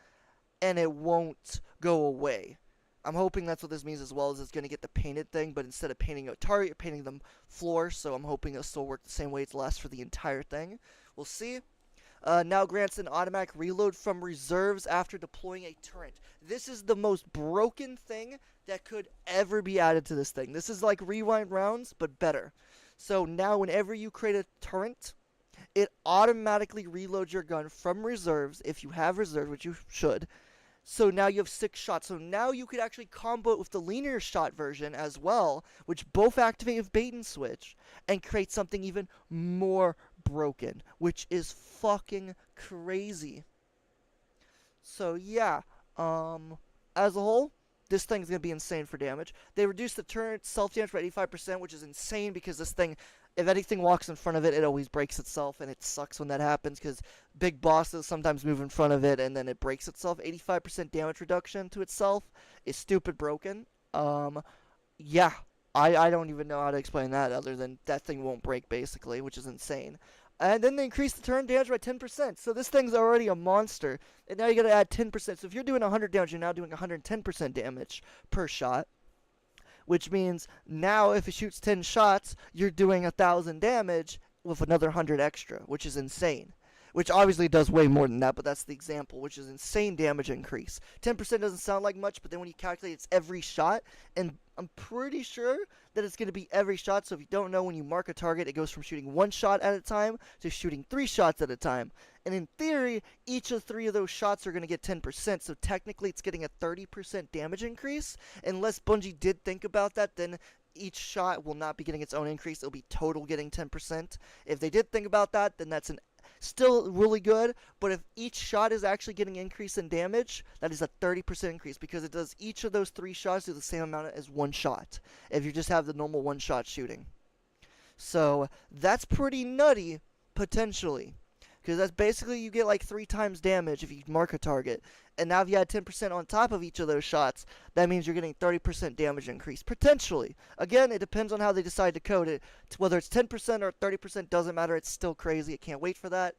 and it won't go away. I'm hoping that's what this means as well, as it's going to get the painted thing, but instead of painting a target, you're painting the floor, so I'm hoping it'll still work the same way it lasts for the entire thing. We'll see. Now grants an automatic reload from reserves after deploying a turret. This is the most broken thing that could ever be added to this thing. This is like rewind rounds, but better. So now whenever you create a turret, it automatically reloads your gun from reserves, if you have reserves, which you should. So now you have 6 shots. So now you could actually combo it with the linear shot version as well, which both activate with bait and switch, and create something even more broken, which is fucking crazy. So yeah, as a whole, this thing's gonna be insane for damage. They reduced the turret self damage by 85%, which is insane because this thing, if anything walks in front of it, it always breaks itself, and it sucks when that happens because big bosses sometimes move in front of it and then it breaks itself. 85% damage reduction to itself is stupid broken. Yeah, I don't even know how to explain that other than that thing won't break basically, which is insane. And then they increased the turn damage by 10%. So this thing's already a monster. And now you gotta add 10%. So if you're doing 100 damage, you're now doing 110% damage per shot. Which means now if it shoots 10 shots, you're doing 1,000 damage with another 100 extra, which is insane. Which obviously does way more than that, but that's the example, which is insane damage increase. 10% doesn't sound like much, but then when you calculate it's every shot, and I'm pretty sure that it's going to be every shot, so if you don't know, when you mark a target, it goes from shooting 1 shot at a time to shooting 3 shots at a time. And in theory, each of 3 of those shots are going to get 10%, so technically it's getting a 30% damage increase. Unless Bungie did think about that, then each shot will not be getting its own increase, it'll be total getting 10%. If they did think about that, then that's still really good, but if each shot is actually getting increase in damage, that is a 30% increase because it does each of those 3 shots do the same amount as 1 shot if you just have the normal 1 shot shooting. So that's pretty nutty, potentially, because that's basically you get like 3 times damage if you mark a target. And now if you add 10% on top of each of those shots, that means you're getting 30% damage increase, potentially. Again, it depends on how they decide to code it. Whether it's 10% or 30% doesn't matter, it's still crazy. I can't wait for that.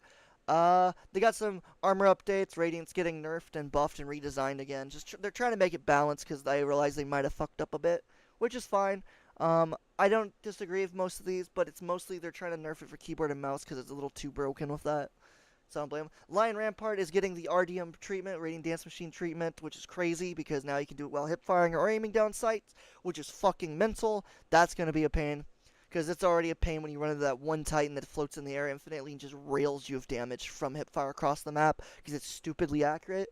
They got some armor updates, Radiant's getting nerfed and buffed and redesigned again. They're trying to make it balanced because they realize they might have fucked up a bit, which is fine. I don't disagree with most of these, but it's mostly they're trying to nerf it for keyboard and mouse because it's a little too broken with that. So I don't blame him. Lion Rampart is getting the RDM treatment, Radiant Dance Machine treatment, which is crazy because now you can do it while hip firing or aiming down sights, which is fucking mental. That's going to be a pain because it's already a pain when you run into that one Titan that floats in the air infinitely and just rails you of damage from hip fire across the map because it's stupidly accurate.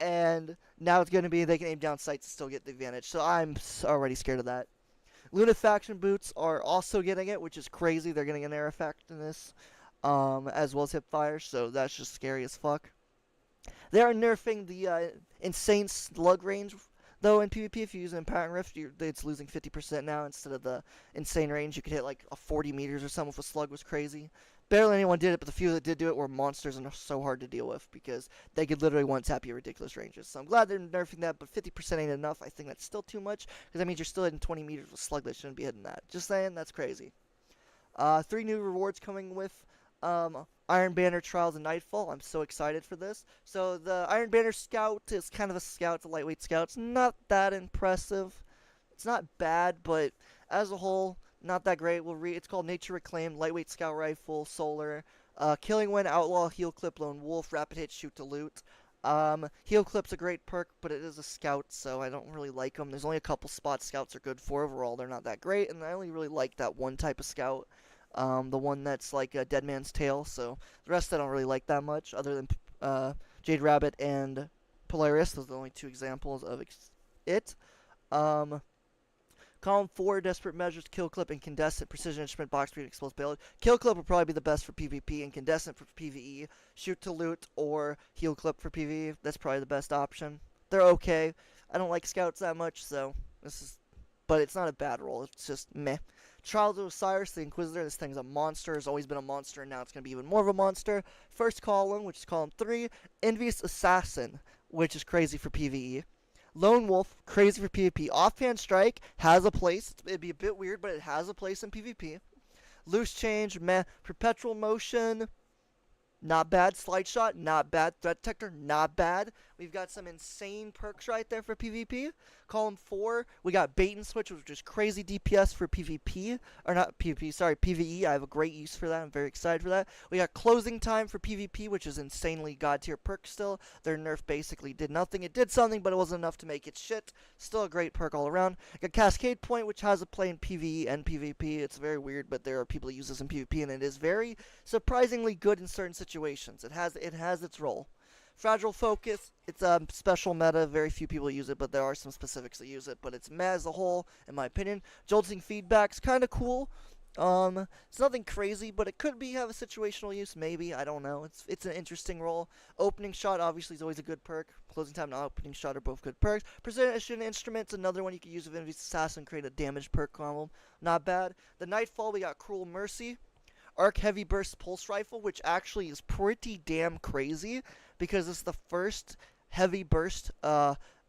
And now it's going to be they can aim down sights and still get the advantage. So I'm already scared of that. Lunafaction boots are also getting it, which is crazy. They're getting an air effect in this. As well as hip fire, so that's just scary as fuck. They are nerfing the insane slug range, though in PvP if you use an Empowering Rift, it's losing 50% now instead of the insane range. You could hit like a 40 meters or something if a slug was crazy. Barely anyone did it, but the few that did do it were monsters and are so hard to deal with because they could literally one-tap you ridiculous ranges. So I'm glad they're nerfing that, but 50% ain't enough. I think that's still too much because that means you're still hitting 20 meters with slug that shouldn't be hitting that. Just saying, that's crazy. 3 new rewards coming with Iron Banner Trials and Nightfall. I'm so excited for this. So the Iron Banner Scout is kind of a scout, it's a lightweight scout. It's not that impressive. It's not bad, but as a whole, not that great. It's called Nature Reclaimed, lightweight scout rifle, solar, Killing Wind, Outlaw, Heal Clip, Lone Wolf, Rapid Hit, Shoot to Loot. Heal Clip's a great perk, but it is a scout, so I don't really like them. There's only a couple spots scouts are good for. Overall, they're not that great, and I only really like that one type of scout. The one that's like a Dead Man's Tail, so the rest I don't really like that much, other than Jade Rabbit and Polaris. Those are the only 2 examples of it. Column 4, Desperate Measures, Kill Clip, Incandescent, Precision Instrument, Box Speed, Explosibility. Kill Clip will probably be the best for PvP, Incandescent for PvE, Shoot to Loot, or Heal Clip for PvE. That's probably the best option. They're okay. I don't like scouts that much, so but it's not a bad roll. It's just meh. Trials of Osiris, the Inquisitor. This thing's a monster. Has always been a monster, and now it's going to be even more of a monster. First column, which is column 3, Envious Assassin, which is crazy for PvE. Lone Wolf, crazy for PvP. Offhand Strike has a place. It'd be a bit weird, but it has a place in PvP. Loose Change, meh. Perpetual Motion, not bad. Slide Shot, not bad. Threat Detector, not bad. We've got some insane perks right there for PvP. Column 4, we got Bait and Switch, which is crazy DPS for PvP. Or not PvP, sorry, PvE. I have a great use for that. I'm very excited for that. We got Closing Time for PvP, which is insanely god tier perk still. Their nerf basically did nothing. It did something, but it wasn't enough to make it shit. Still a great perk all around. Got Cascade Point, which has a play in PvE and PvP. It's very weird, but there are people who use this in PvP, and it is very surprisingly good in certain situations. It has its role. Fragile Focus, it's a special meta. Very few people use it, but there are some specifics that use it. But it's meh as a whole, in my opinion. Jolting Feedback's kind of cool. It's nothing crazy, but it could have a situational use, maybe. I don't know. It's an interesting role. Opening Shot obviously is always a good perk. Closing Time and Opening Shot are both good perks. Precision Instrument's another one you could use with Envy's Assassin, create a damage perk combo. Not bad. The Nightfall, we got Cruel Mercy. Arc Heavy Burst Pulse Rifle, which actually is pretty damn crazy because it's the first heavy burst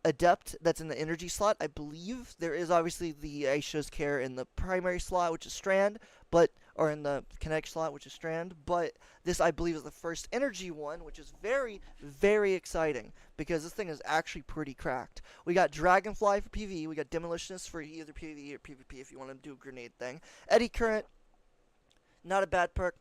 adept that's in the energy slot. I believe there is obviously the Aisha's Care in the primary slot, which is Strand, or in the Connect slot, which is Strand, but this I believe is the first energy one, which is very, very exciting because this thing is actually pretty cracked. We got Dragonfly for PvE, we got Demolitionist for either PvE or PvP if you want to do a grenade thing. Eddy Current, not a bad perk,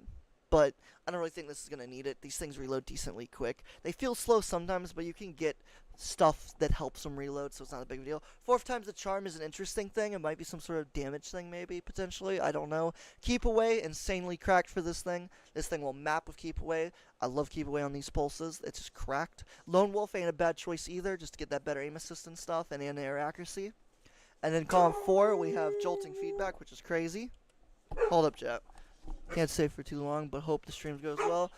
but I don't really think this is going to need it. These things reload decently quick. They feel slow sometimes, but you can get stuff that helps them reload, so it's not a big deal. Fourth Time's the Charm is an interesting thing. It might be some sort of damage thing, maybe, potentially. I don't know. Keep Away, insanely cracked for this thing. This thing will map with Keep Away. I love Keep Away on these pulses. It's just cracked. Lone Wolf ain't a bad choice either, just to get that better aim assist and stuff, and in-air accuracy. And then column 4, we have Jolting Feedback, which is crazy. Hold up, chat. Can't stay for too long, but hope the stream goes well.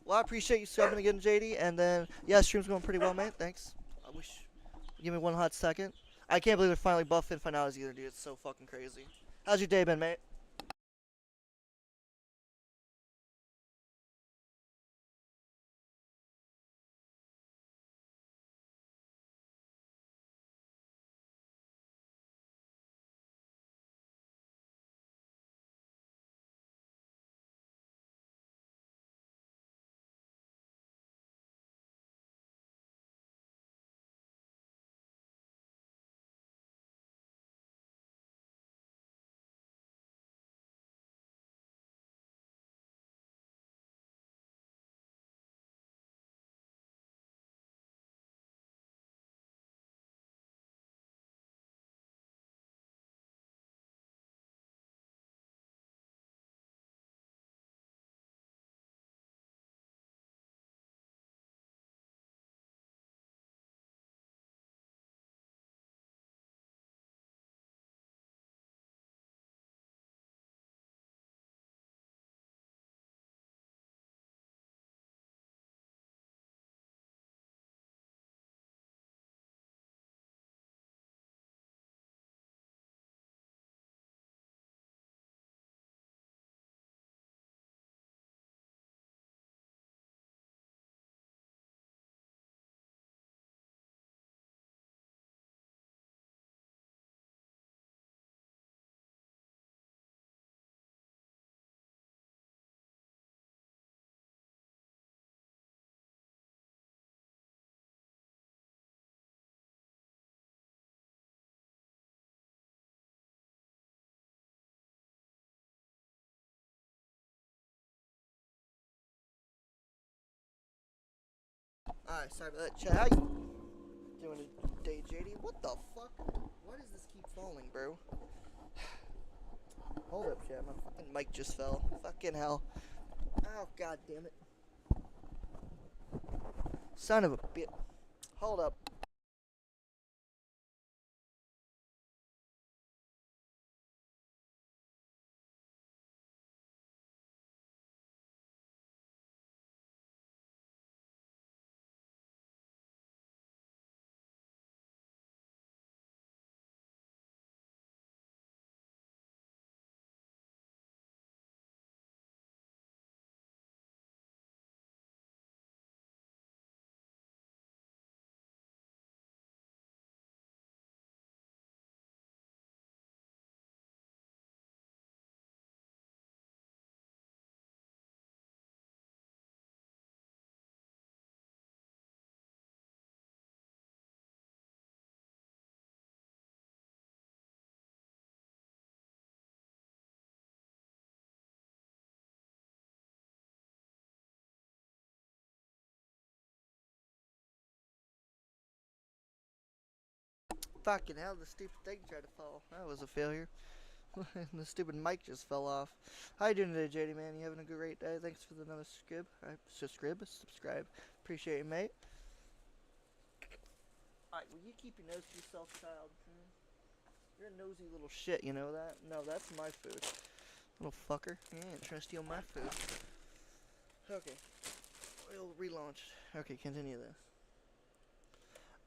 Well, I appreciate you subbing again, JD. And then, yeah, stream's going pretty well, mate. Thanks. I wish. Give me one hot second. I can't believe they're finally buffing finales either, dude. It's so fucking crazy. How's your day been, mate? Alright, sorry about that, chat. How you doing today, JD? What the fuck? Why does this keep falling, bro? Hold up, chat. My fucking mic just fell. Fucking hell. Oh, god damn it. Son of a bitch. Hold up. Fucking hell, the stupid thing tried to fall. That was a failure. The stupid mic just fell off. How you doing today, JD, man? You having a great day? Thanks for the another subscribe. Appreciate it, mate. Alright, will you keep your nose to yourself, child? You're a nosy little shit, you know that? No, that's my food. Little fucker. You ain't trying to steal my food. Okay. We'll relaunch. Okay, continue this.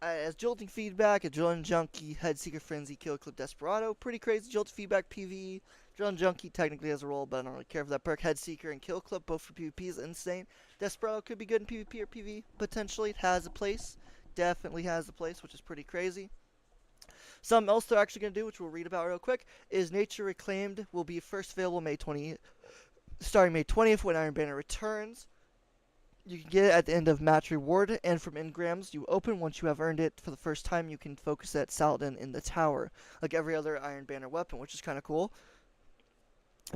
As jolting feedback, Adrenaline Junkie, Head Seeker Frenzy, Kill Clip Desperado. Pretty crazy jolting feedback PvE. Adrenaline Junkie technically has a role, but I don't really care for that perk. Head Seeker and Kill Clip, both for PvP, is insane. Desperado could be good in PvP or PvE. Potentially, it has a place. Definitely has a place, which is pretty crazy. Something else they're actually going to do, which we'll read about real quick, is Nature Reclaimed will be first available May 20th when Iron Banner returns. You can get it at the end of match reward, and from engrams you open once you have earned it for the first time. You can focus at Saladin in the tower, like every other Iron Banner weapon, which is kind of cool.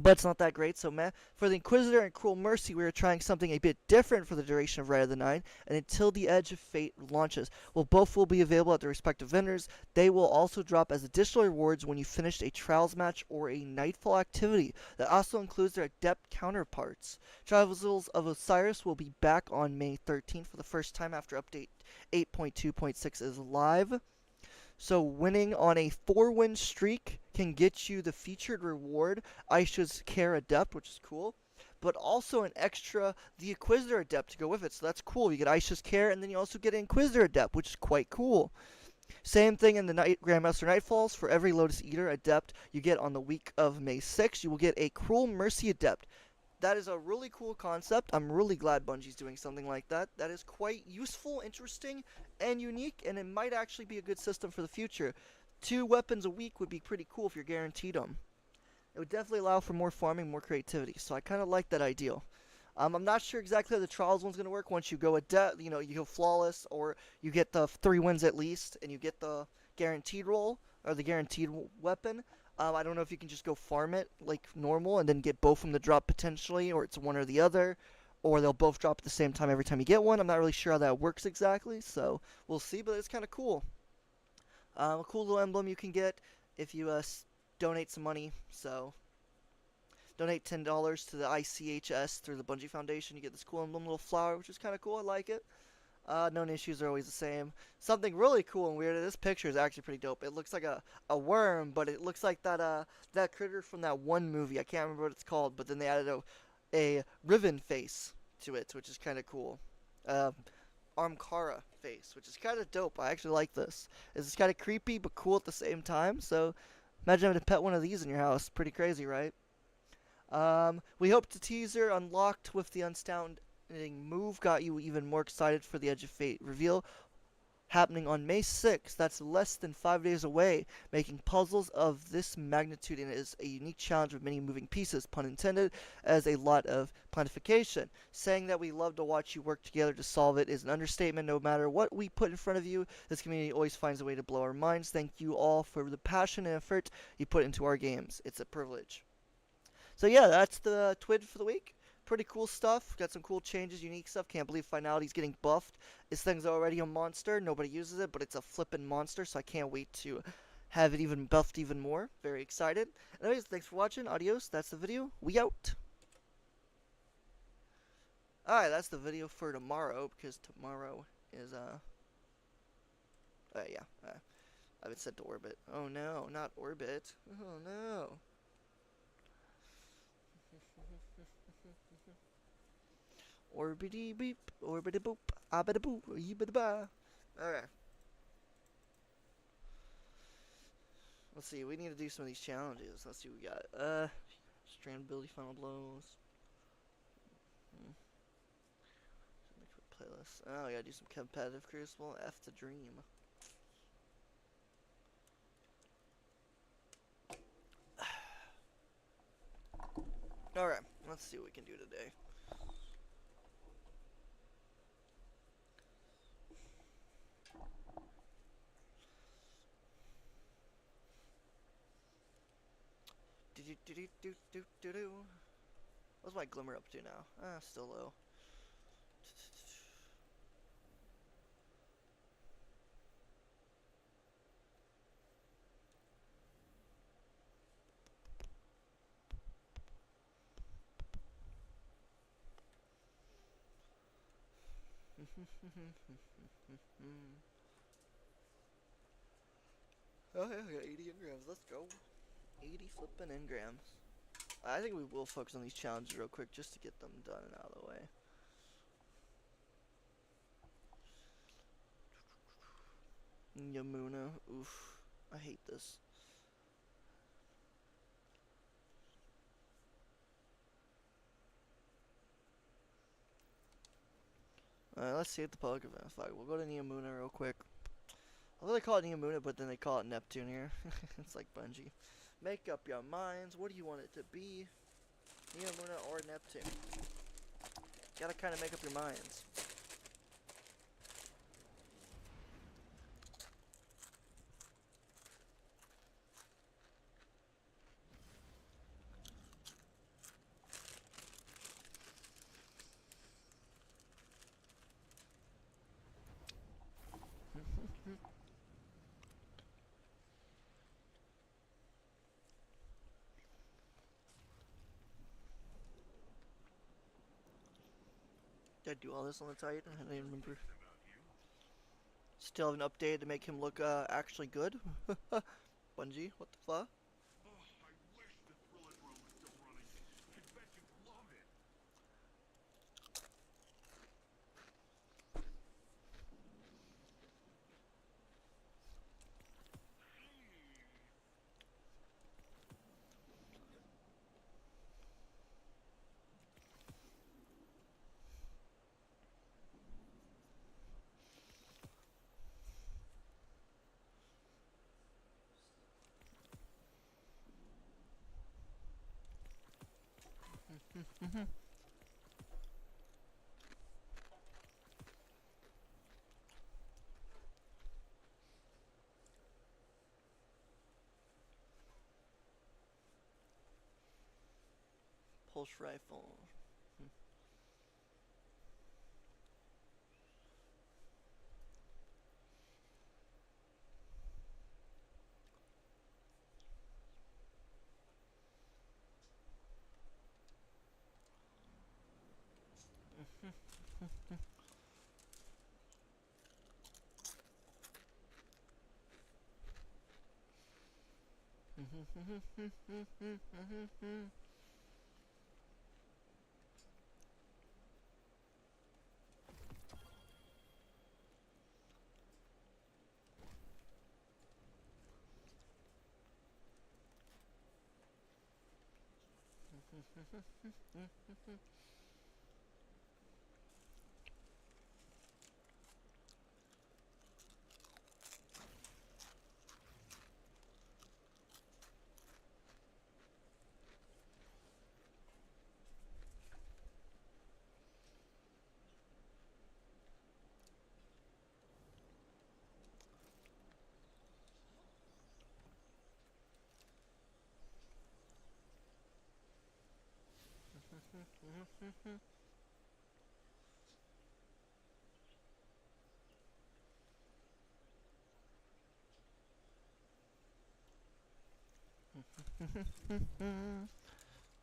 But it's not that great, so meh. For the Inquisitor and Cruel Mercy, we are trying something a bit different for the duration of Rite of the Nine, and until the Edge of Fate launches. Well, both will be available at their respective vendors. They will also drop as additional rewards when you finish a Trials match or a Nightfall activity. That also includes their Adept counterparts. Trials of Osiris will be back on May 13th for the first time after update 8.2.6 is live. So winning on a 4-win streak can get you the featured reward, Aisha's Care Adept, which is cool. But also an extra, the Inquisitor Adept to go with it. So that's cool. You get Aisha's Care, and then you also get an Inquisitor Adept, which is quite cool. Same thing in the Grandmaster Nightfalls. For every Lotus Eater Adept you get on the week of May 6th, you will get a Cruel Mercy Adept. That is a really cool concept. I'm really glad Bungie's doing something like that. That is quite useful, interesting, and unique, and it might actually be a good system for the future. 2 weapons a week would be pretty cool if you're guaranteed them. It would definitely allow for more farming, more creativity, so I kind of like that ideal. I'm not sure exactly how the Trials one's going to work. Once you go you go Flawless, or you get the 3 wins at least, and you get the guaranteed roll, or the guaranteed weapon. I don't know if you can just go farm it like normal and then get both from the drop potentially, or it's one or the other, or they'll both drop at the same time every time you get one. I'm not really sure how that works exactly, so we'll see, but it's kind of cool. A cool little emblem you can get if you donate some money, so donate $10 to the ICHS through the Bungie Foundation. You get this cool emblem little flower, which is kind of cool. I like it. Known issues are always the same. Something really cool and weird. This picture is actually pretty dope. It looks like a worm, but it looks like that critter from that one movie. I can't remember what it's called, but then they added a Riven face to it, which is kind of cool. Armkara face, which is kind of dope. I actually like this. It's kind of creepy but cool at the same time. So imagine having to pet one of these in your house. Pretty crazy, right? We hope the teaser unlocked with the Unstound move got you even more excited for the Edge of Fate reveal happening on May 6th. That's less than 5 days away. Making puzzles of this magnitude is a unique challenge with many moving pieces, pun intended, as a lot of planification. Saying that we love to watch you work together to solve it is an understatement. No matter what we put in front of you, this community always finds a way to blow our minds. Thank you all for the passion and effort you put into our games. It's a privilege. So yeah, that's the twid for the week. Pretty cool stuff. Got some cool changes, unique stuff. Can't believe Finality's getting buffed. This thing's already a monster. Nobody uses it, but it's a flippin' monster, so I can't wait to have it even buffed even more. Very excited. Anyways, thanks for watching. Adios. That's the video. We out. Alright, that's the video for tomorrow, because tomorrow is, yeah. I've been sent to orbit. Oh no, not orbit. Oh no. Orbity beep, orbity boop, abada boop, yibada ba. Alright. Let's see, we need to do some of these challenges. Let's see what we got. Strand ability, final blows. Playlist. Oh, we gotta do some competitive Crucible. F the dream. Alright, let's see what we can do today. What's my glimmer up to now? Still low. Let's Oh yeah, I got 80 engrams. Let's go. 80 flippin' engrams. I think we will focus on these challenges real quick just to get them done and out of the way. Yamuna. Oof. I hate this. Alright, let's see if the public event flag. We'll go to Niamuna real quick. I thought they call it Niamuna, but then they call it Neptune here. It's like Bungie. Make up your minds. What do you want it to be? Niamuna or Neptune? Gotta kind of make up your minds. Did I do all this on the Titan? I don't even remember. Still haven't updated to make him look actually good. Bungie, what the fuck? Pulse rifle.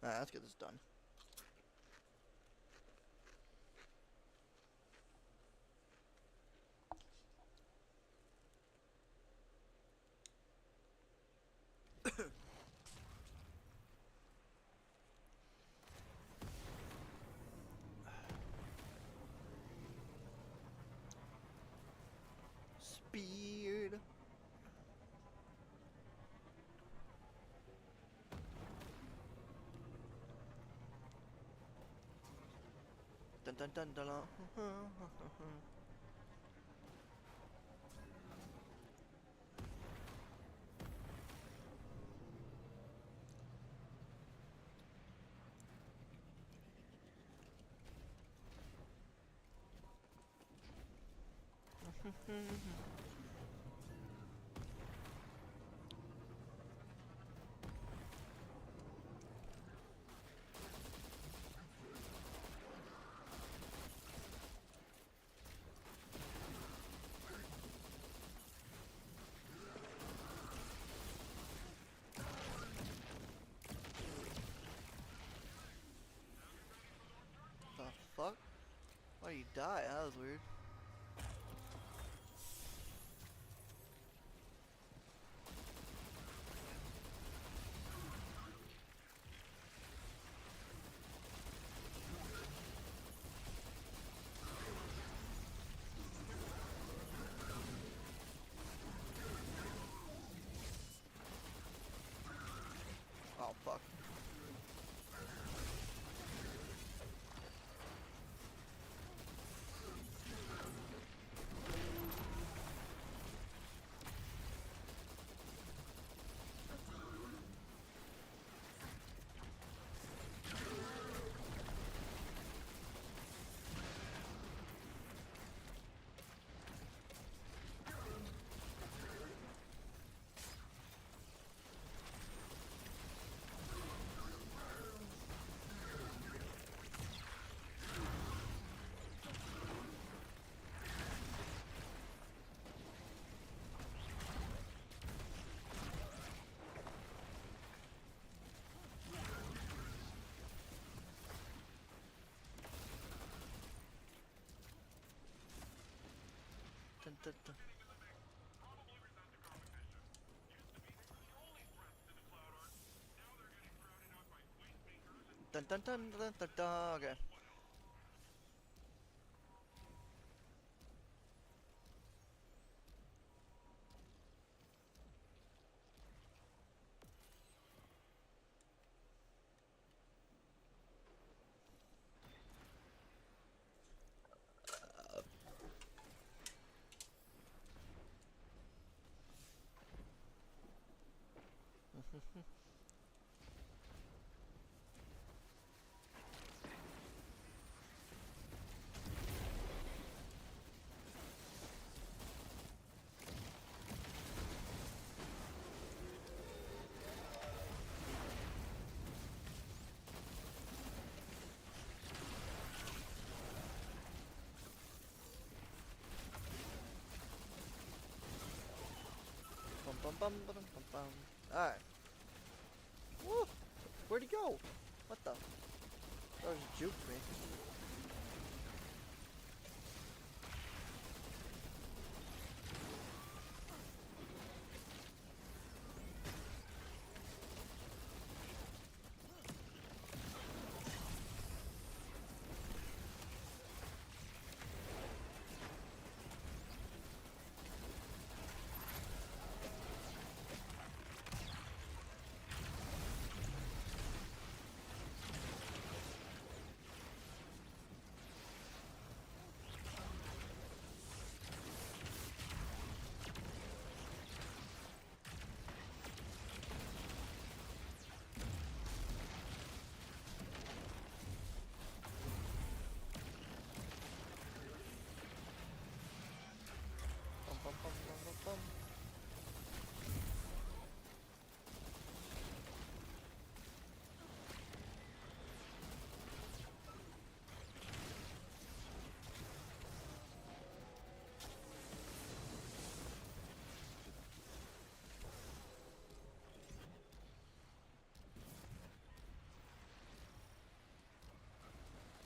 Alright, let's get this done. Speed. Dun dun dun dun. The fuck? Why did you die? That was weird. dun, dun. Dun dun dun dun dun dun. Okay. Bum bum bum bum bum bum. Alright. Woo! Where'd he go? What the? That was juked me. Bum bum bum bum bum bum.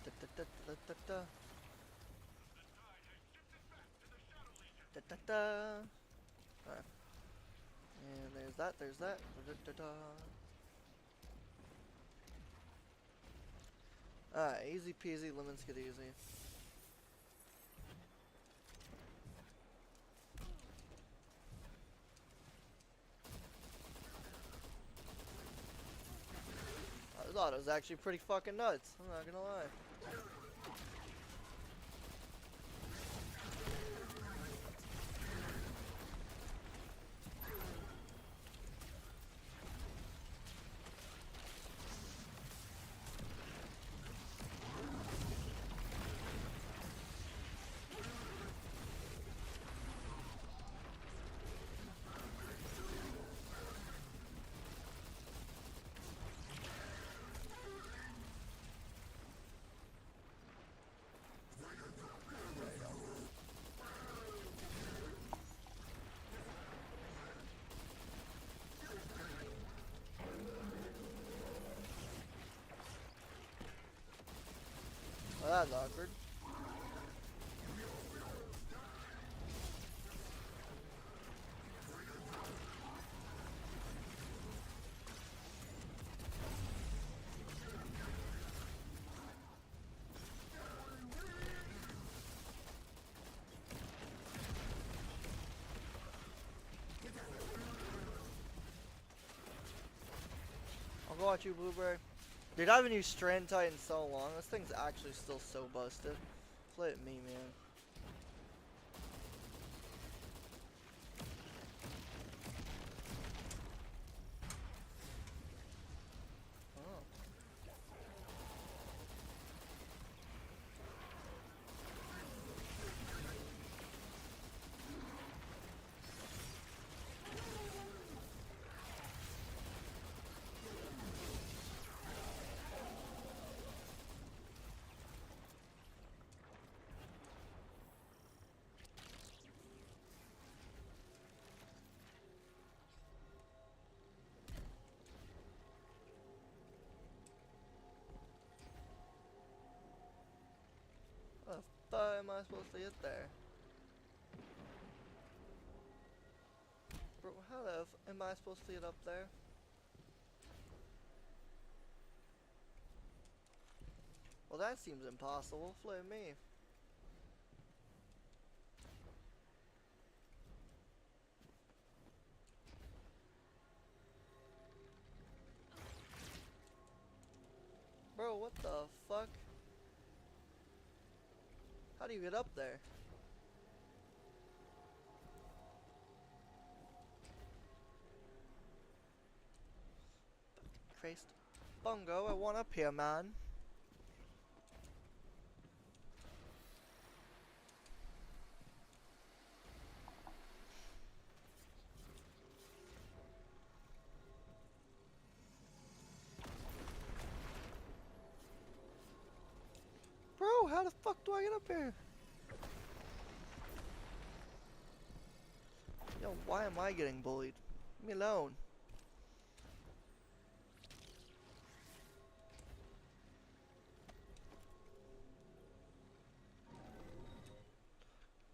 Da da da da da da. Da da da. Alright. And there's that, there's that. Da da da da. Alright, easy peasy, lemon skid easy. I thought it was actually pretty fucking nuts. I'm not gonna lie. Well, that's awkward. I'll go watch you, Blueberry. Dude, I haven't used Strand Tight in so long. This thing's actually still so busted. Play it me, man. Oh. How the fuck am I supposed to get there? Bro, how the am I supposed to get up there? Well, that seems impossible. Flip me. Bro, what the fuck? How do you get up there? Christ. Bungo, I want up here, man. Bro, how the fuck do I get up here? Yo, why am I getting bullied? Leave me alone.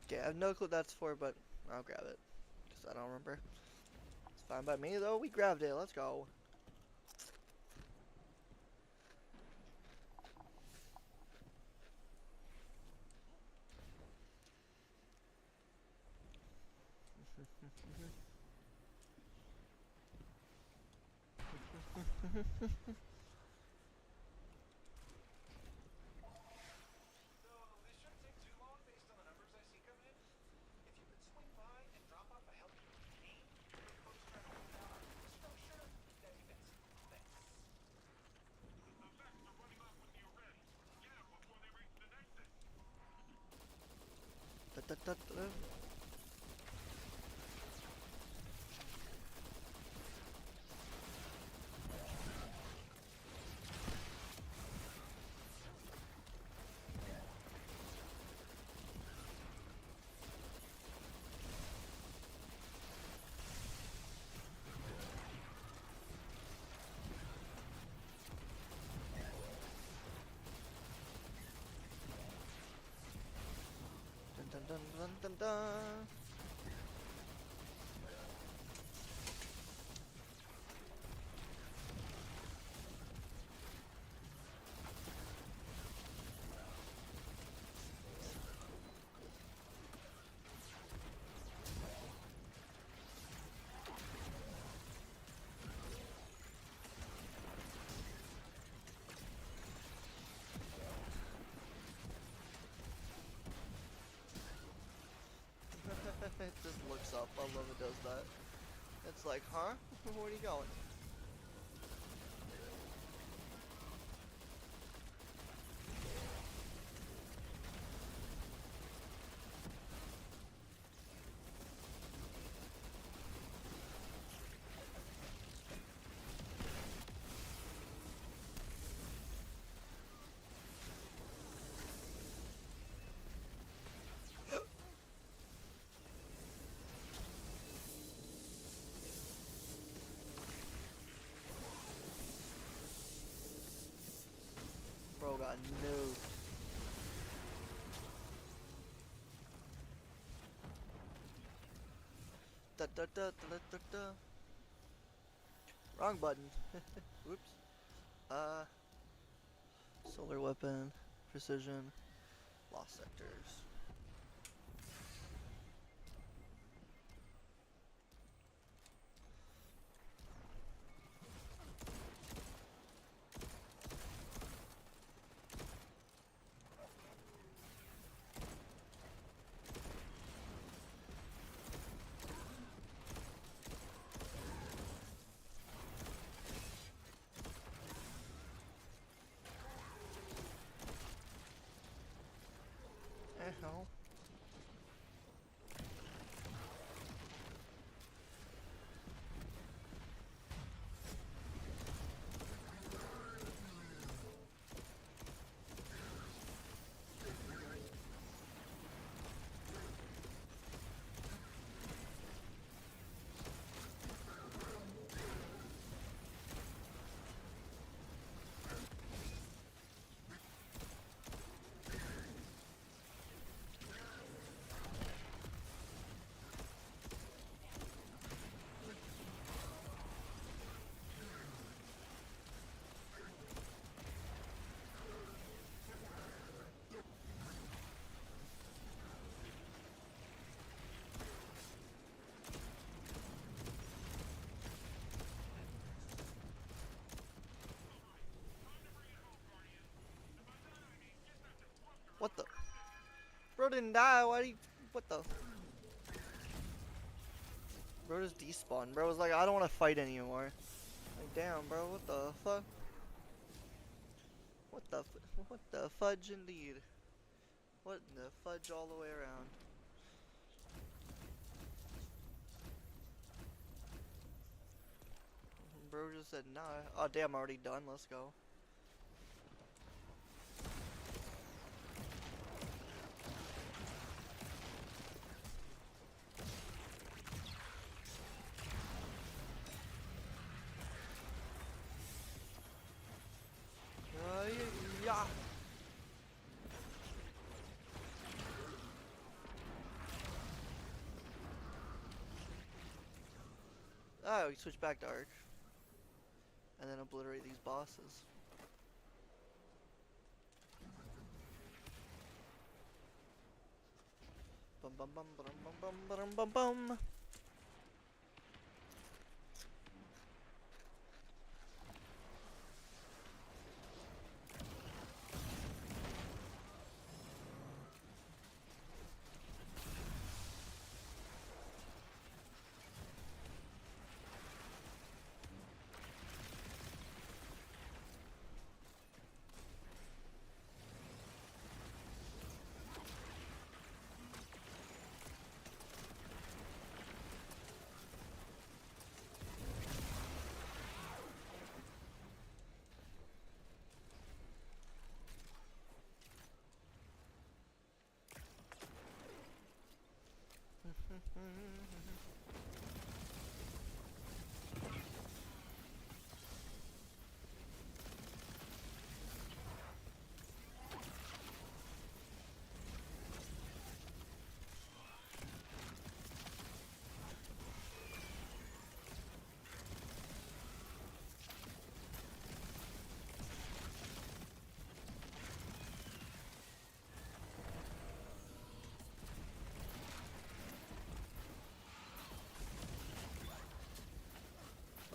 Okay, I have no clue what that's for, but I'll grab it. Because I don't remember. It's fine by me, though. We grabbed it. Let's go. Da, da, da, da. Dun, dun, dun, dun, dun. It just looks up. I love it does that. It's like, huh? Where are you going? Bro got nuked. Da da da da da da. Wrong button. Whoops. Solar weapon, precision, lost sectors. Hell. What the? Bro didn't die. Why do you? What the? Bro just despawned. Bro was like, I don't want to fight anymore. Like, damn, bro. What the fuck? What the fudge indeed? What in the fudge all the way around? Bro just said nah. Oh damn, I'm already done. Let's go. Yeah. Oh, we switch back to Arc. And then obliterate these bosses. Bum bum bum bum bum bum bum bum bum.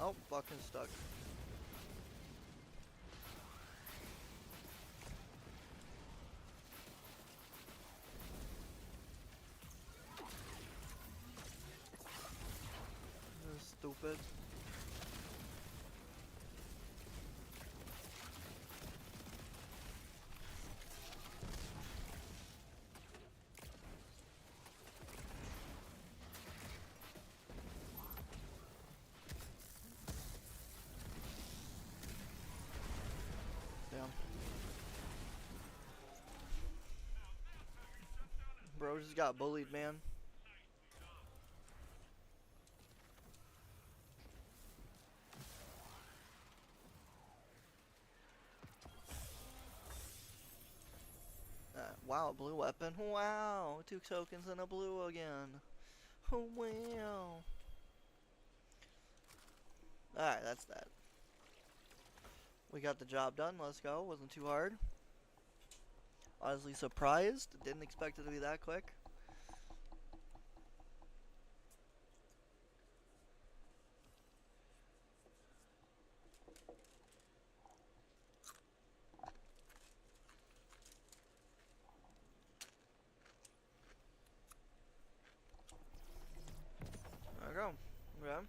Oh, fucking stuck. This is stupid. Damn. Bro just got bullied, man. Wow, blue weapon. Wow, 2 tokens and a blue again. Wow. Alright, that's that. We got the job done. Let's go. Wasn't too hard. Honestly surprised. Didn't expect it to be that quick. There we go. Okay.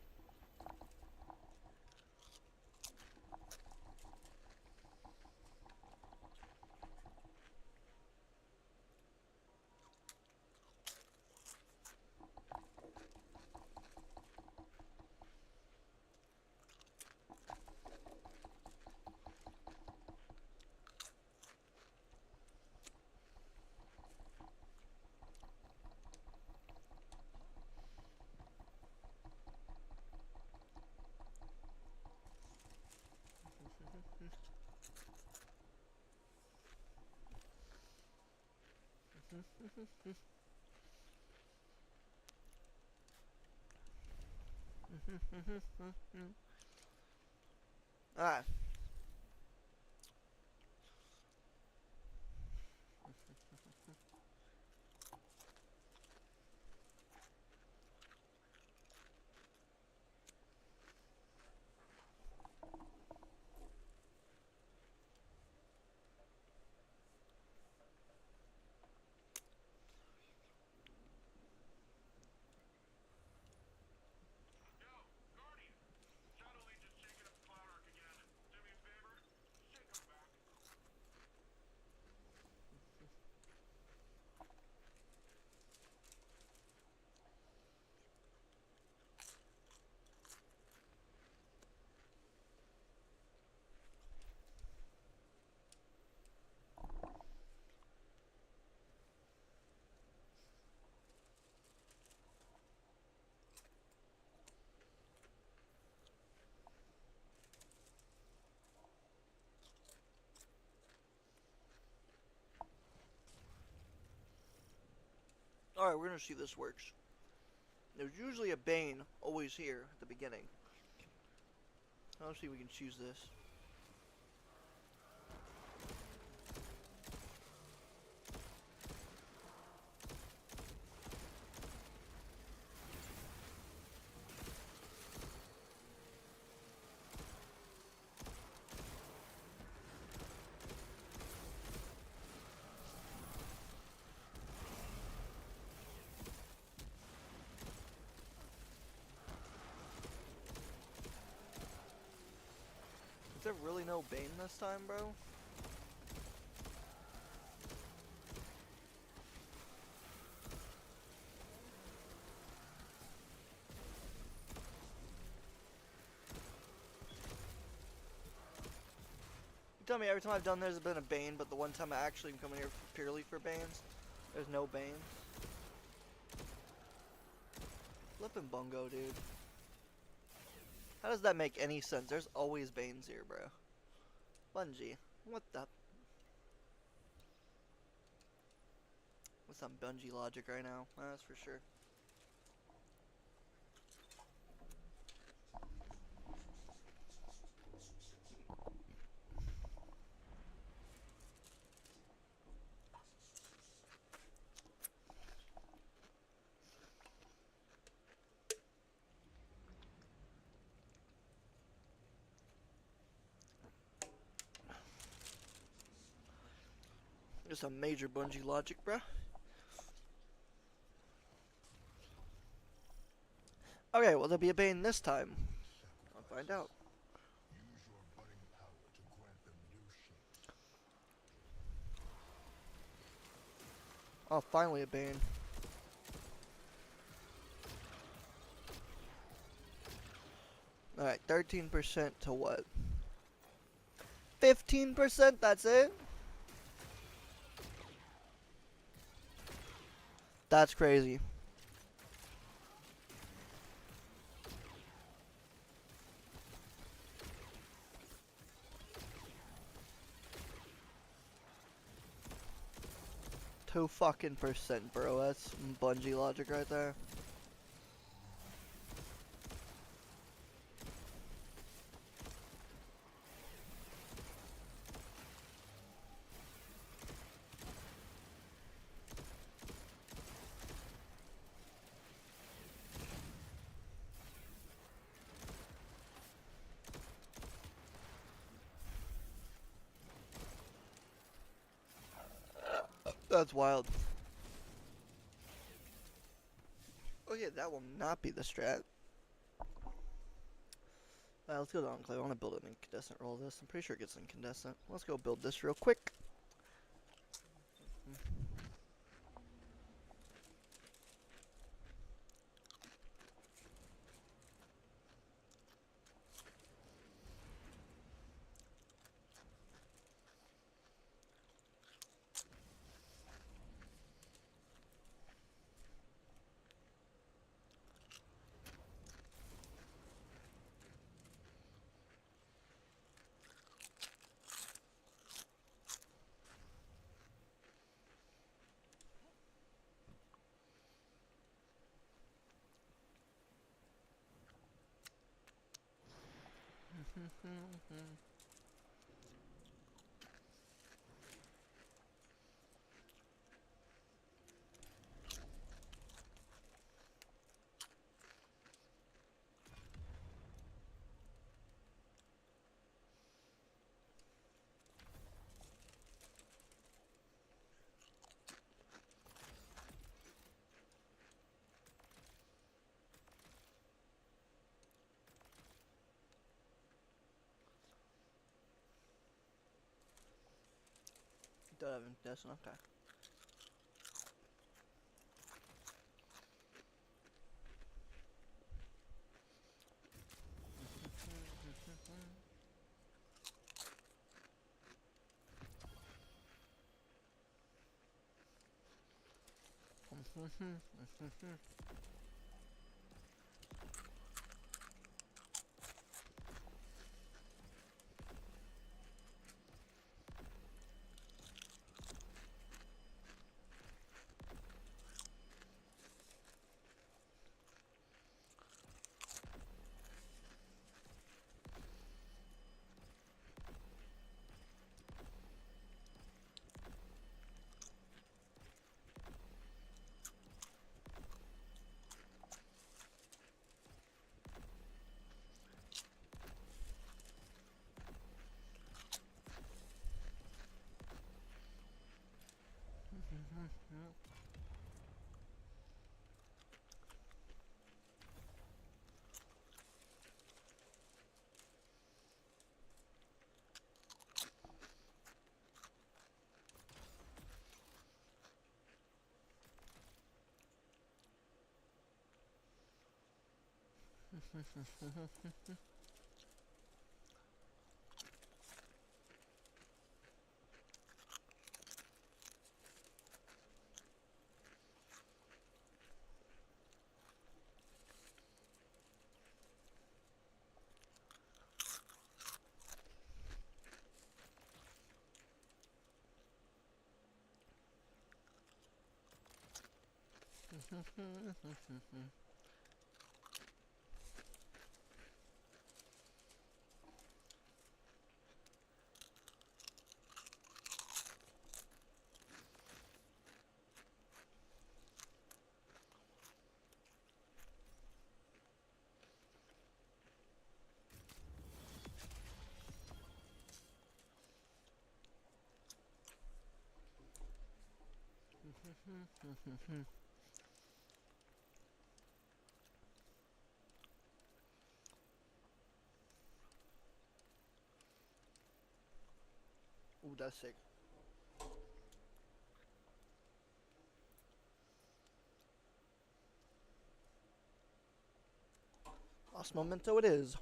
Alright. Alright, we're gonna see if this works. There's usually a Bane always here at the beginning. Let's see if we can choose this. Is there really no Bane this time, bro? You tell me every time I've done there's been a Bane, but the one time I actually am coming here purely for Banes, there's no Banes. Flippin' bungo, dude. How does that make any sense? There's always Banes here, bro. Bungie. What the? What's some Bungie logic right now? That's for sure. There's some major Bungie logic, bro. Okay, will there be a Bane this time? I'll find out. Use your budding power to grant them new shape. Oh, finally a Bane. Alright, 13% to what? 15%? That's it? That's crazy. Two fucking percent, bro. That's Bungie logic right there. That's wild. Okay, that will not be the strat. Let's go to Enclave. I want to build an incandescent roll of this. I'm pretty sure it gets incandescent. Let's go build this real quick. Don't have incandescent, okay. Ooh, that's sick. Lost memento it is.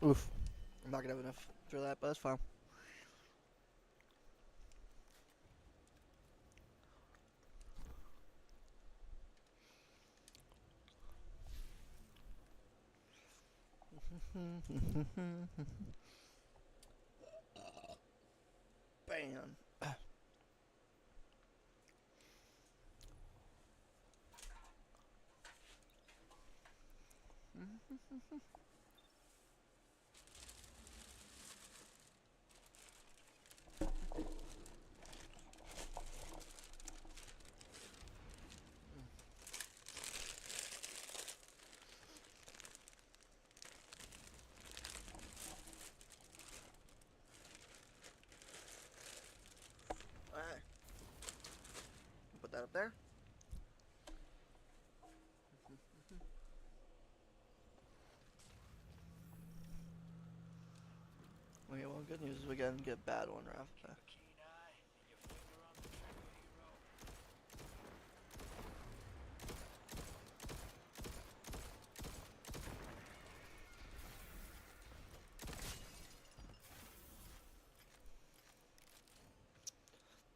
Oof. I'm not gonna have enough for that, but that's fine. Bam. Alright. Put that up there. Okay, well, good news is we can get a bad one right after that. Keen eye and your finger on the trigger, hero.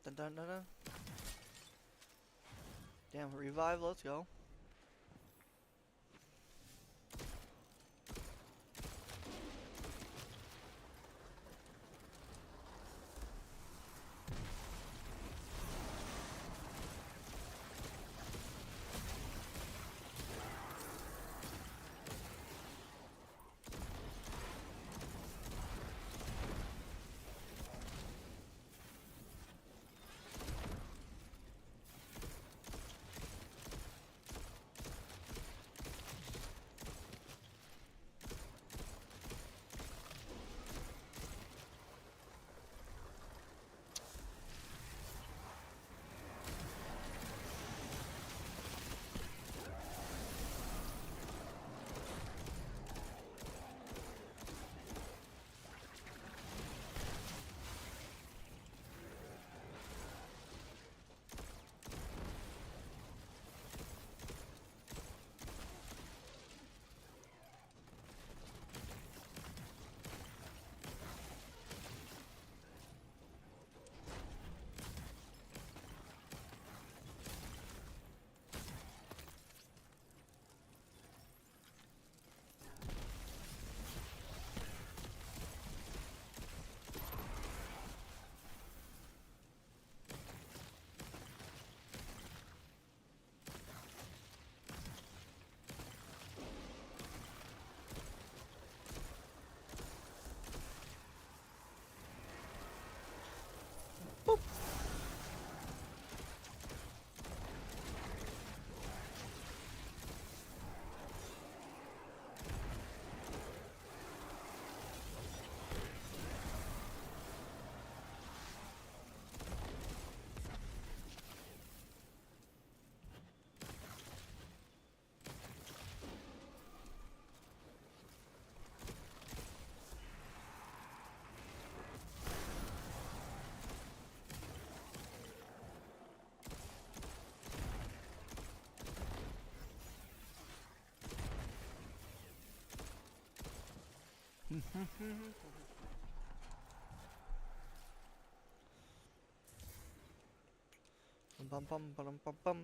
Dun dun dun dun. Damn, revive, let's go. Bum bum bum bum bum.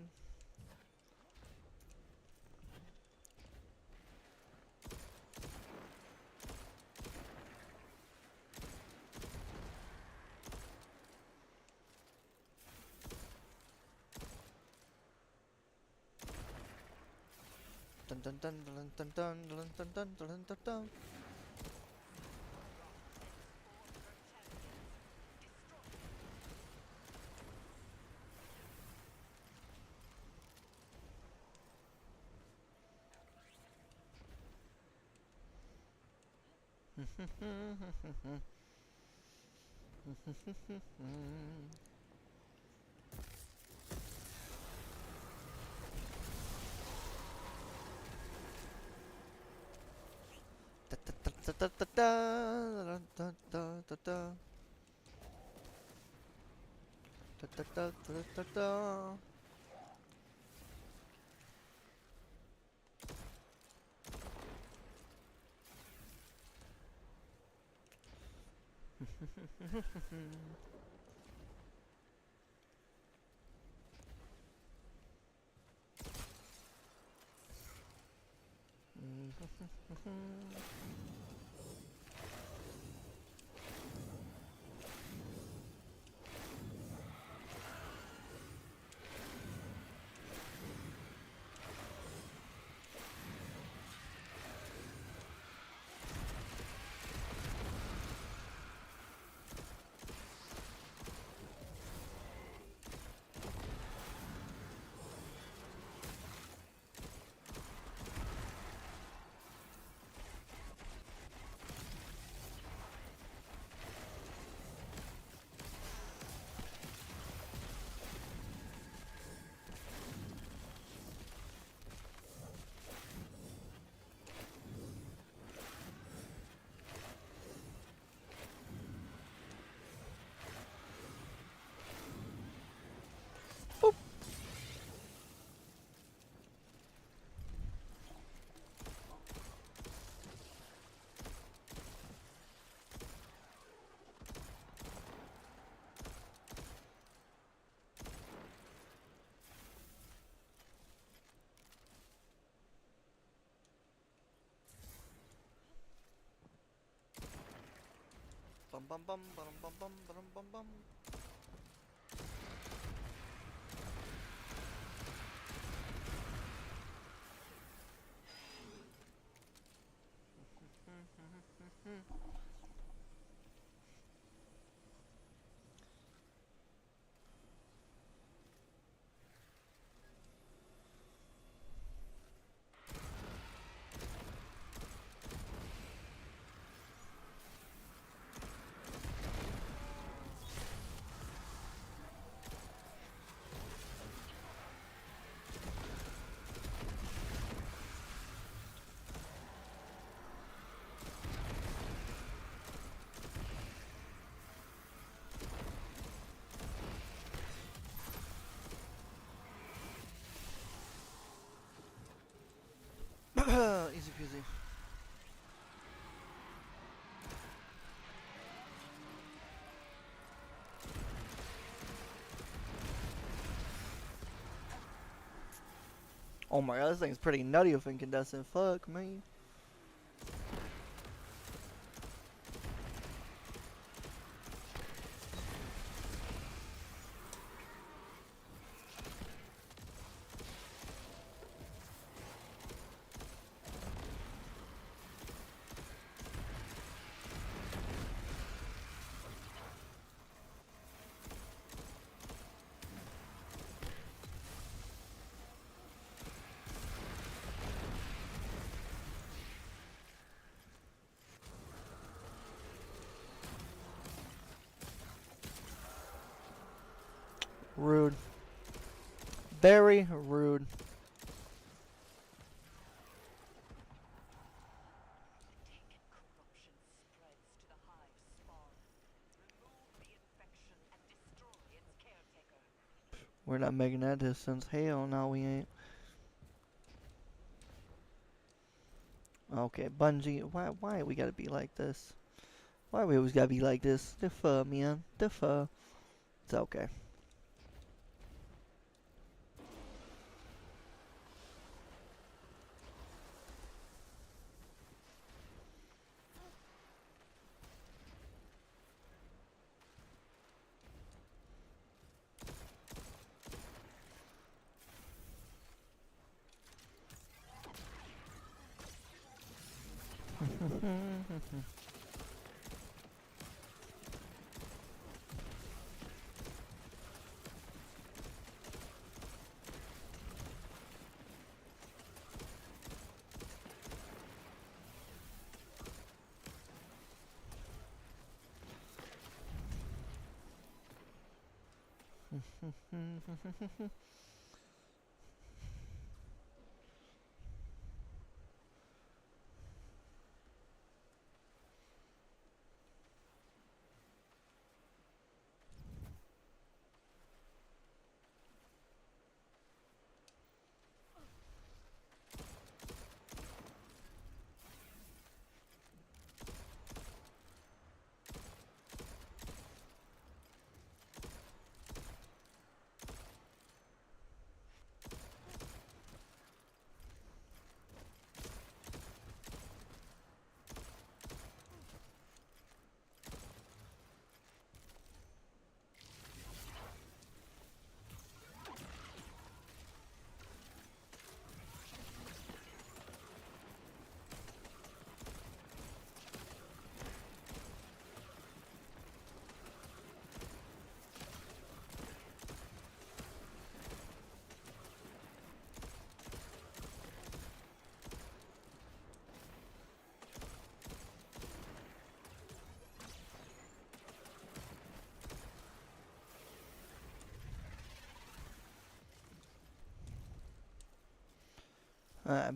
Dun dun dun dun dun dun dun dun dun dun dun dun. Bum bum bum bum bum bum bum bum bum. Easy peasy. Oh my god, this thing's pretty nutty with incandescent. Fuck me. Rude. Very rude. We're not making that distance. Hell no, we ain't. Okay, Bungie, why we gotta be like this? Why we always gotta be like this? Defer, man. Defer. It's okay.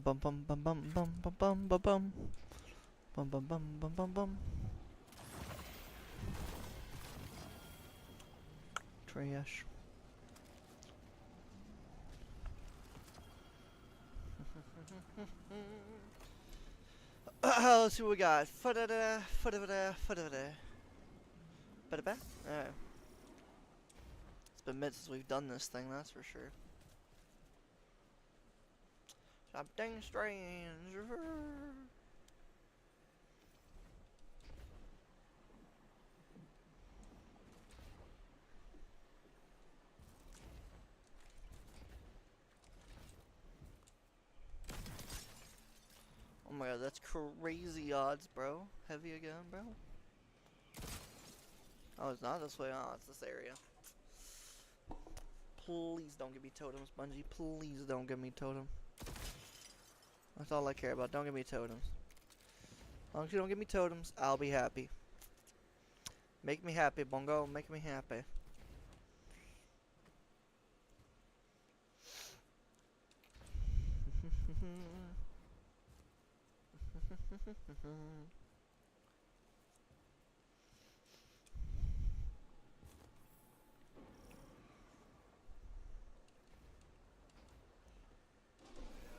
Bum bum bum bum bum bum bum bum bum bum bum bum bum bum bum. Trash. Let's see what we got. Fudda-da, fudda-da, fudda-da. Ba-da-ba? Alright. It's been minutes since we've done this thing, that's for sure. Something strange. Oh my god, that's crazy odds, bro. Heavy again, bro. Oh, it's not this way. Oh, it's this area. Please don't give me totems, Bungie. Please don't give me totems. That's all I care about. Don't give me totems. As long as you don't give me totems, I'll be happy. Make me happy, Bongo. Make me happy.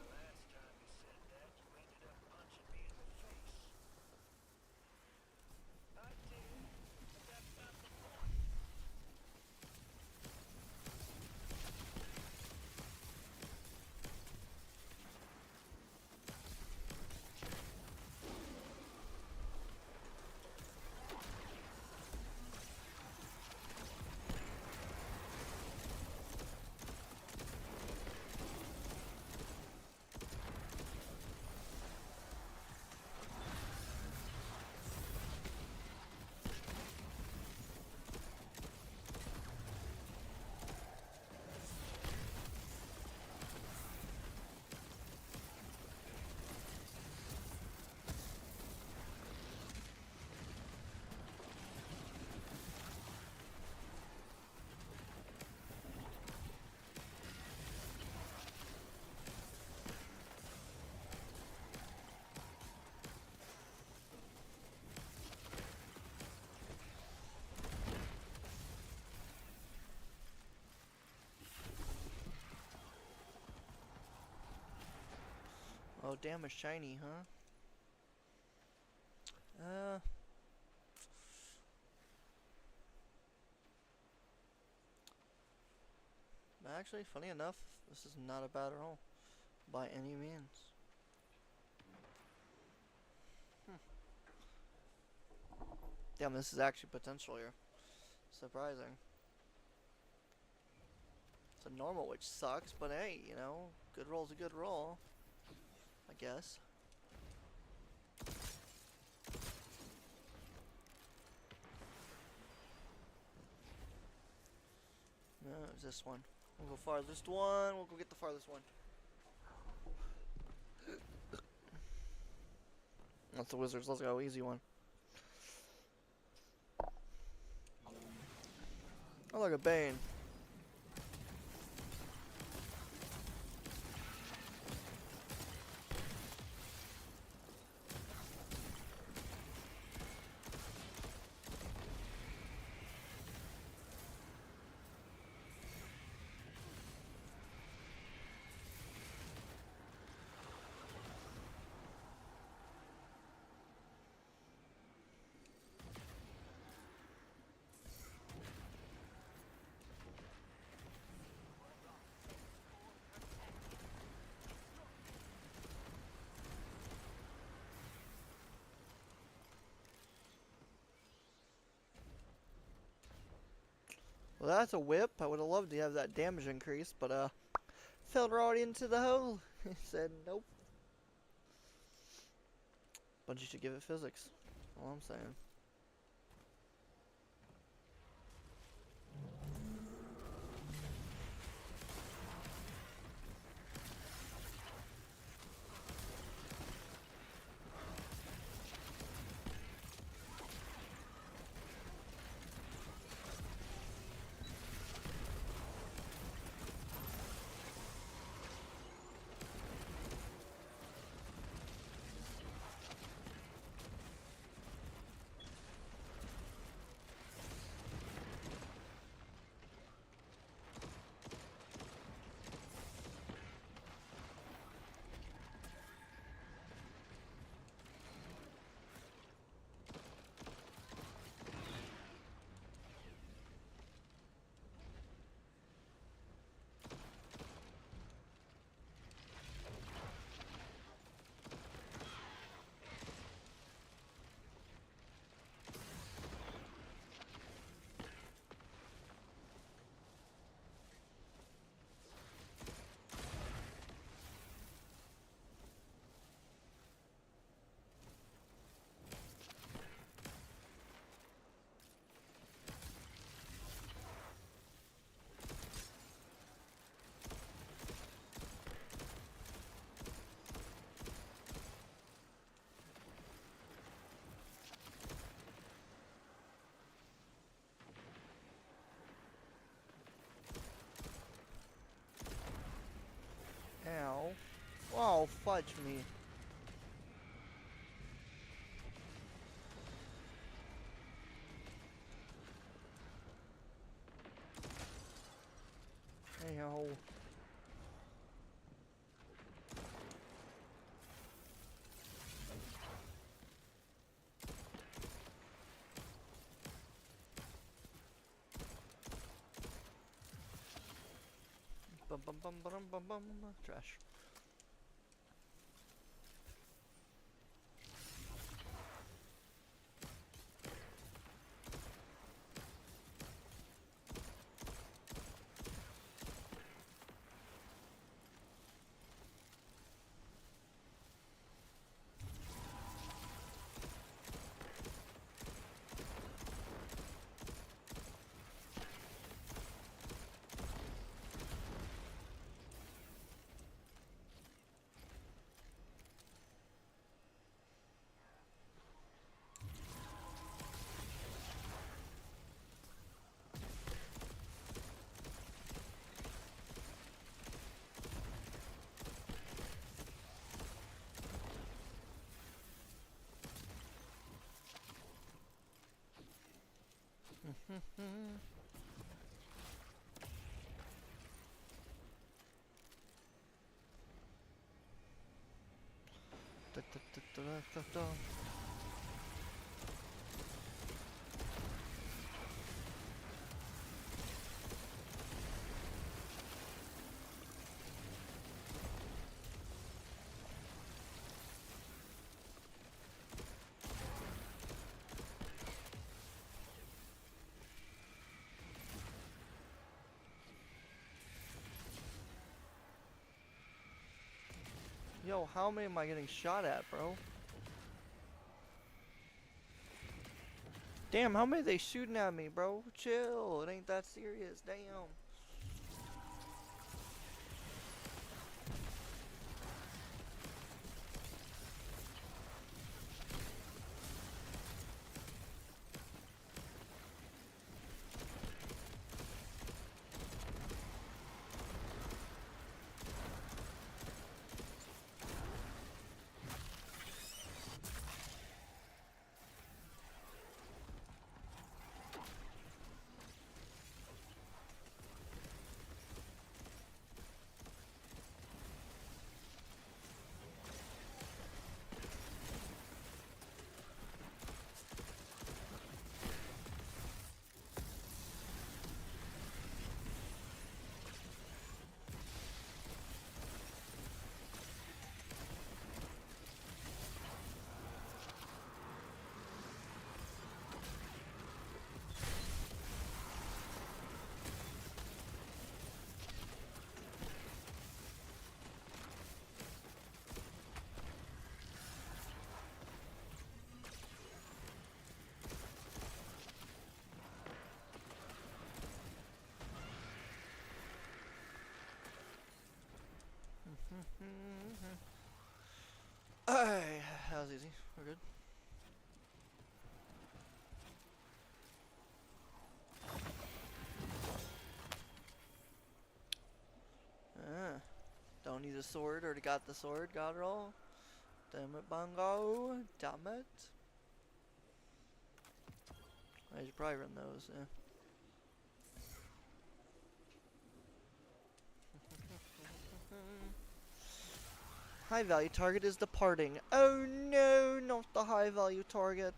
Last time you said that, you ended up punching me in the face. I did, but that's not the point. Oh, damn, it's shiny, huh? Uh, actually, funny enough, this is not a bad roll by any means. Damn, this is actually potential here. Surprising. It's a normal, which sucks, but hey, you know, good roll's a good roll, I guess. No, it's this one. We'll go farthest one. We'll go get the farthest one. That's the wizards. Let's go. Easy one. Oh, look, a Bane. Well, that's a whip. I would have loved to have that damage increase, but fell right into the hole. He said nope. But you should give it physics. All I'm saying. Ow. Oh, fudge me. Ow. Bum bum bum bum bum bum. Trash. Da, da, da, da, da, da. Yo, how many am I getting shot at, bro? Damn, how many they shooting at me, bro? Chill, it ain't that serious, damn. Alright, that was easy. We're good. Don't need a sword. Already got the sword. Got it all. Damn it, Bongo. Damn it. I should probably run those, yeah. High value target is departing. Oh no, not the high value target.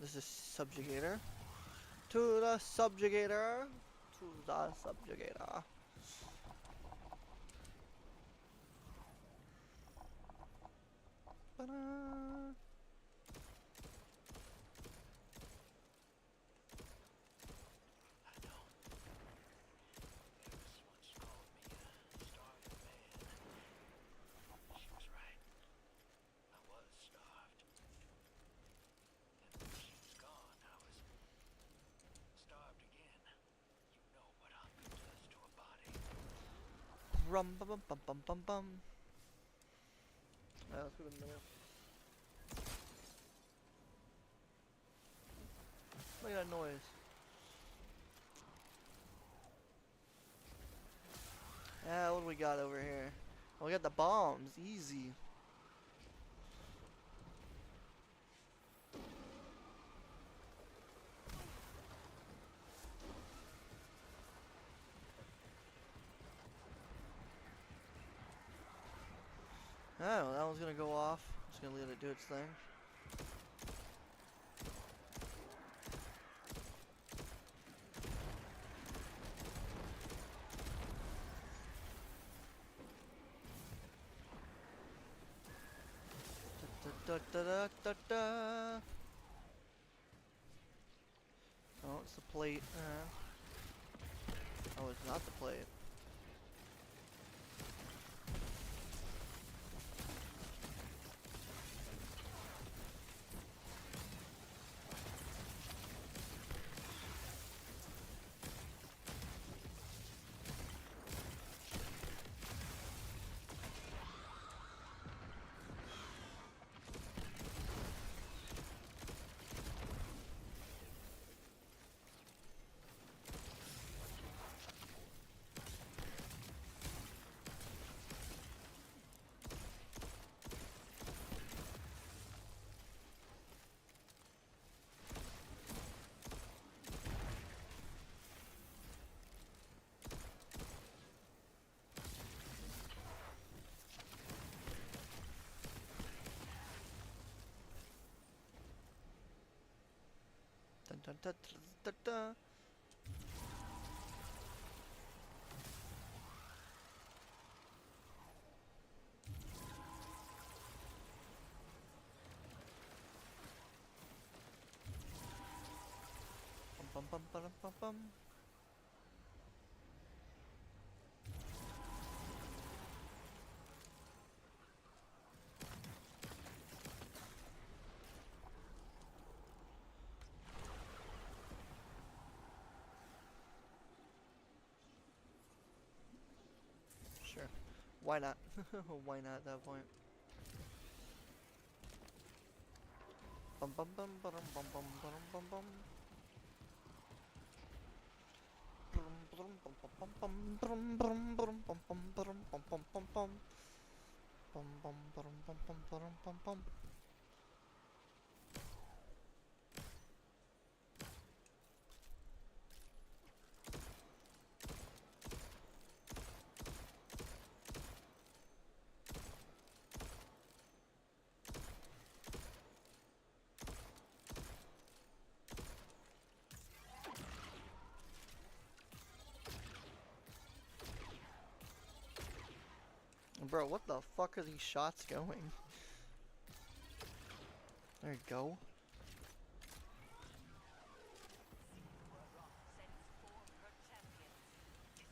This is subjugator. To the subjugator. To the subjugator. Ta-da. Rum bum bum bum bum bum bum. Let's go in there. Look at that noise. Yeah, what do we got over here? Oh, we got the bombs. Easy. Oh, that one's gonna go off. Just gonna let it do its thing. Da, da, da, da, da. Oh, it's the plate. Oh, it's not the plate. Dun, dun, dun, dun, dun, dun. bum bum bum bum bum. Sure. Why not? Why not at that point? Bum bum bum bum bum bum bum bum bum. Bro, what the fuck are these shots going? There you go.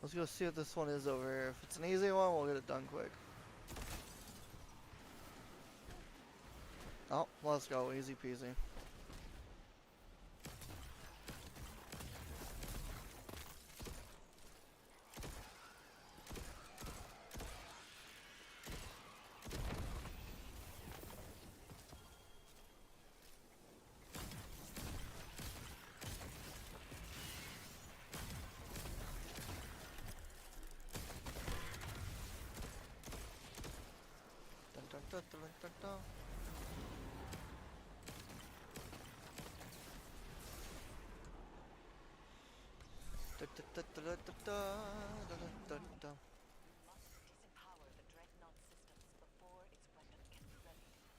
Let's go see what this one is over here. If it's an easy one, we'll get it done quick. Oh, let's go. Easy peasy. Dun, dun, dun, dun, dun, dun. Dun, dun, dun, dun, dun, dun, dun, dun, dun. Must disempower the dreadnought systems before its weapon can be readied.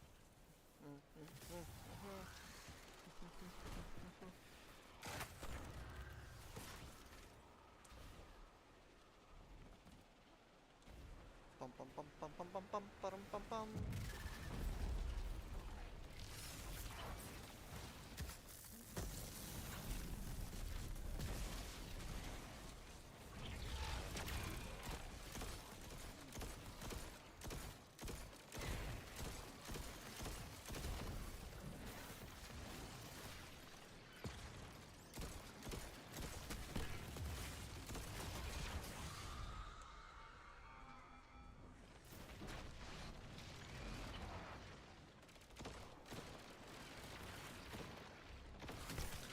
Bum bum bum bum bum bum bum bum bum bum.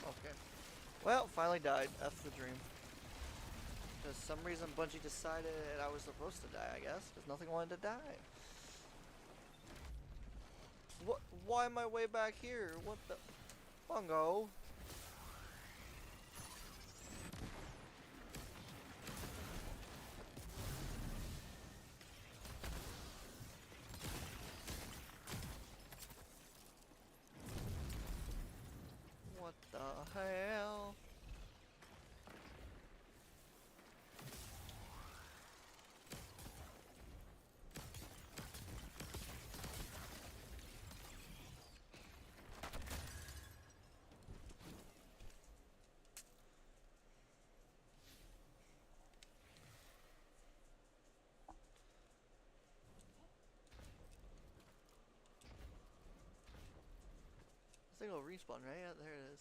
Okay. Well, finally died. F the dream. Because some reason Bungie decided I was supposed to die, I guess. Because nothing wanted to die. What? Why am I way back here? What the? Bungo. What the hell? This thing will respawn, right? Yeah, there it is.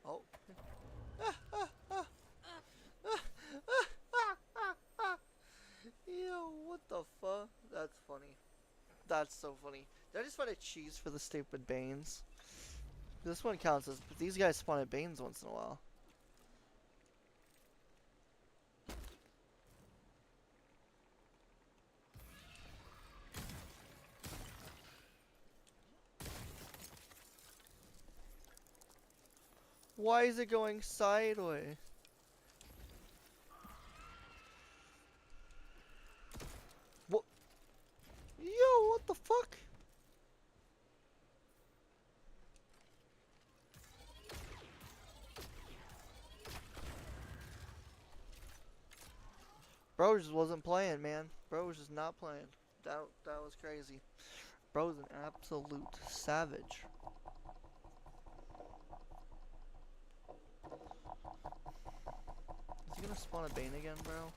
Oh. Yo, what the fuck? That's funny. That's so funny. Did I just find a cheese for the stupid Banes? This one counts as, but these guys spawn at Banes once in a while. Why is it going sideways? What? Yo, what the fuck? Bro just wasn't playing, man. Bro was just not playing. That was crazy. Bro's an absolute savage. Is he gonna spawn a Bane again, bro?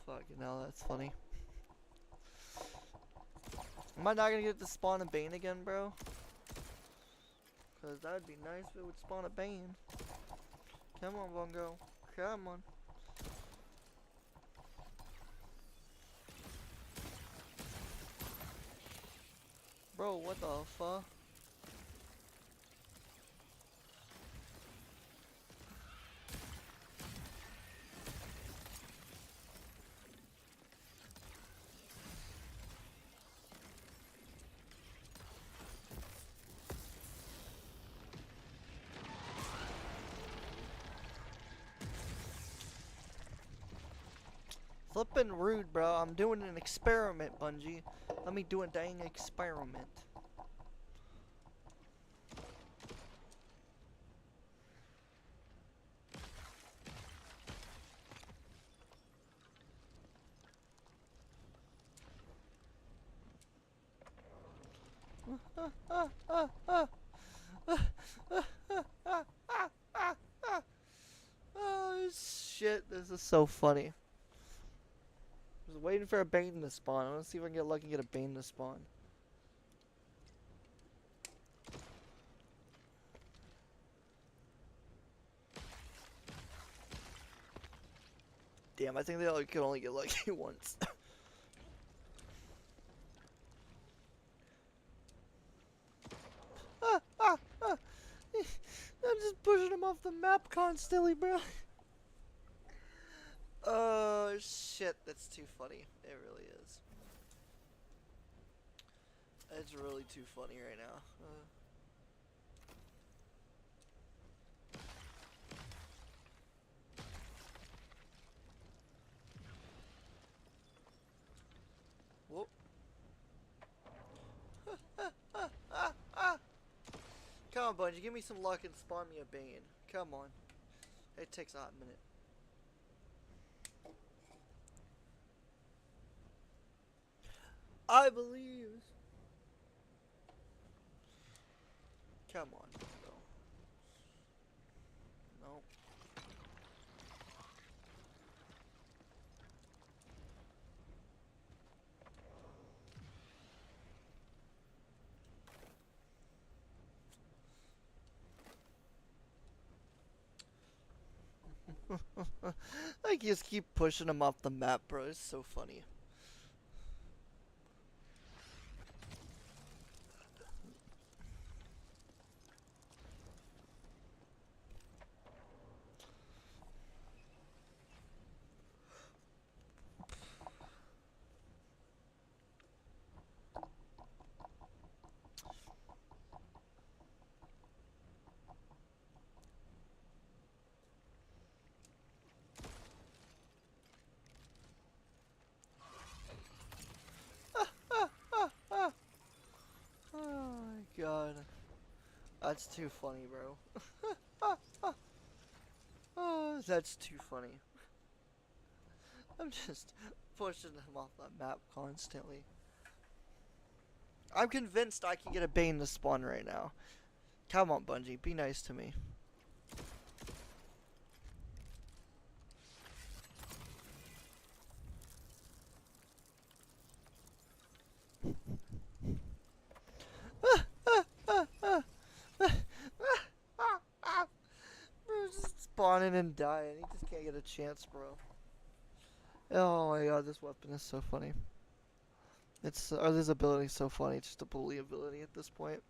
Fucking hell, that's funny. Am I not gonna get to spawn a Bane again, bro? Cause that'd be nice if it would spawn a Bane. Come on, Bongo. Come on. Bro, what the fuck? Flippin' rude, bro. I'm doing an experiment, Bungie. Let me do a dang experiment. Oh shit, this is so funny. I was waiting for a Bane to spawn. I want to see if I can get lucky and get a Bane to spawn. Damn, I think they can only get lucky once. I'm just pushing him off the map constantly, bro. Oh shit, that's too funny. It really is. It's really too funny right now. Whoop. Come on, Bungie, give me some luck and spawn me a Bane. Come on. It takes a hot minute. I believe. Come on, bro. No. I just keep pushing him off the map, bro. It's so funny. Oh my god. That's too funny, bro. Oh, that's too funny. I'm just pushing him off the map constantly. I'm convinced I can get a Bane to spawn right now. Come on, Bungie, be nice to me. Bro's just spawning and dying. He just can't get a chance, bro. Oh my god, this weapon is so funny. It's or this ability is so funny. It's just a bully ability at this point.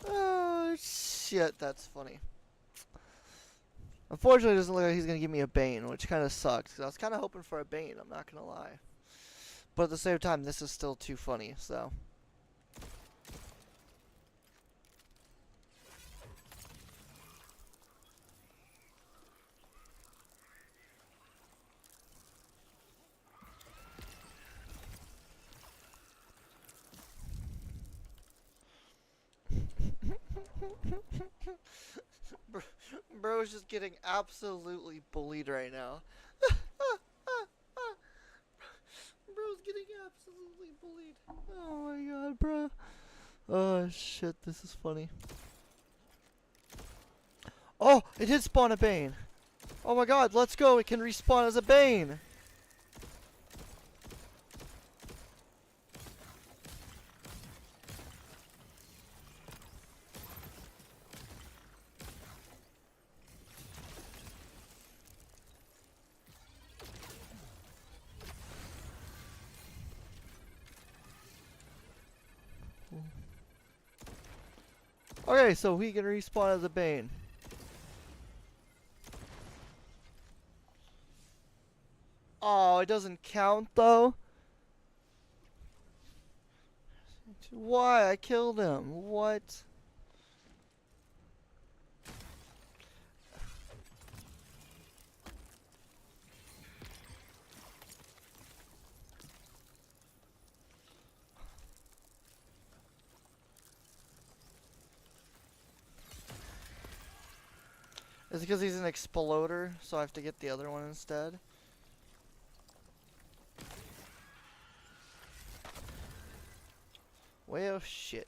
Oh shit, that's funny. Unfortunately, it doesn't look like he's gonna give me a Bane, which kind of sucks. 'Cause I was kind of hoping for a Bane. I'm not gonna lie. But at the same time, this is still too funny, so. Bro's just getting absolutely bullied right now. Bro's getting absolutely bullied. Oh my god, bro. Oh shit, this is funny. Oh, it did spawn a Bane. Oh my god, let's go. It can respawn as a Bane. Okay, so he can respawn as a Bane. Oh, it doesn't count though? Why? I killed him. What? Is it because he's an exploder, so I have to get the other one instead? Well, shit.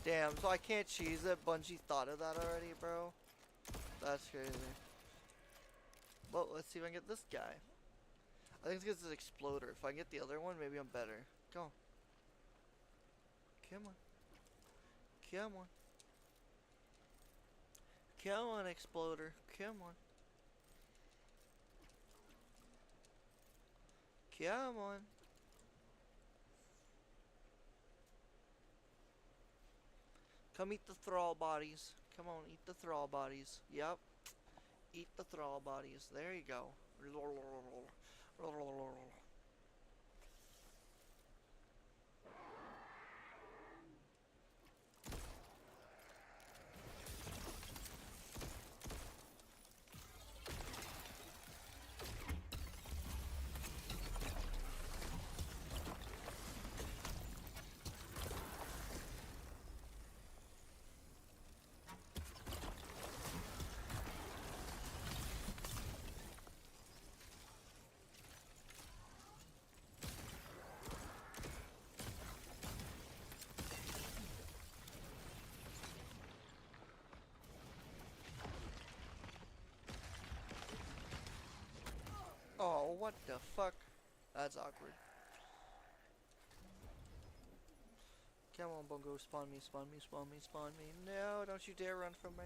Damn, so I can't cheese it? Bungie thought of that already, bro? That's crazy. Well, let's see if I can get this guy. I think it's because it's an exploder. If I can get the other one, maybe I'm better. Go. Come on. Come on. Come on, exploder. Come on. Come on. Come eat the thrall bodies. Come on, eat the thrall bodies. Yep. Eat the thrall bodies. There you go. Oh, what the fuck? That's awkward. Come on, Bungo, spawn me, spawn me, spawn me, spawn me. No, don't you dare run from me.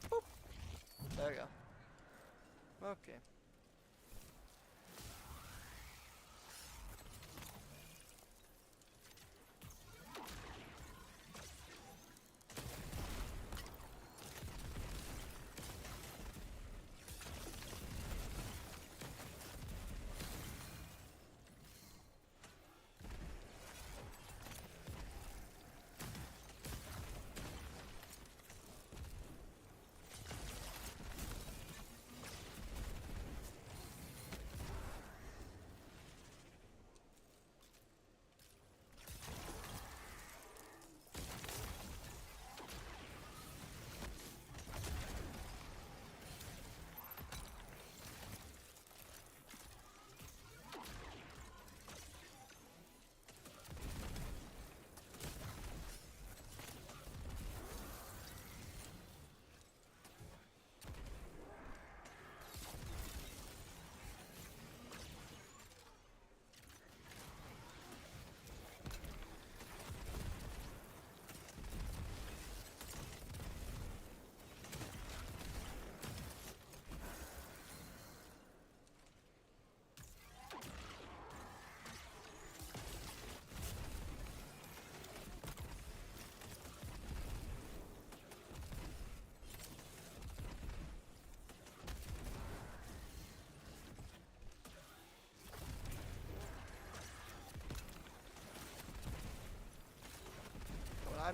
Boop. There you go. Okay.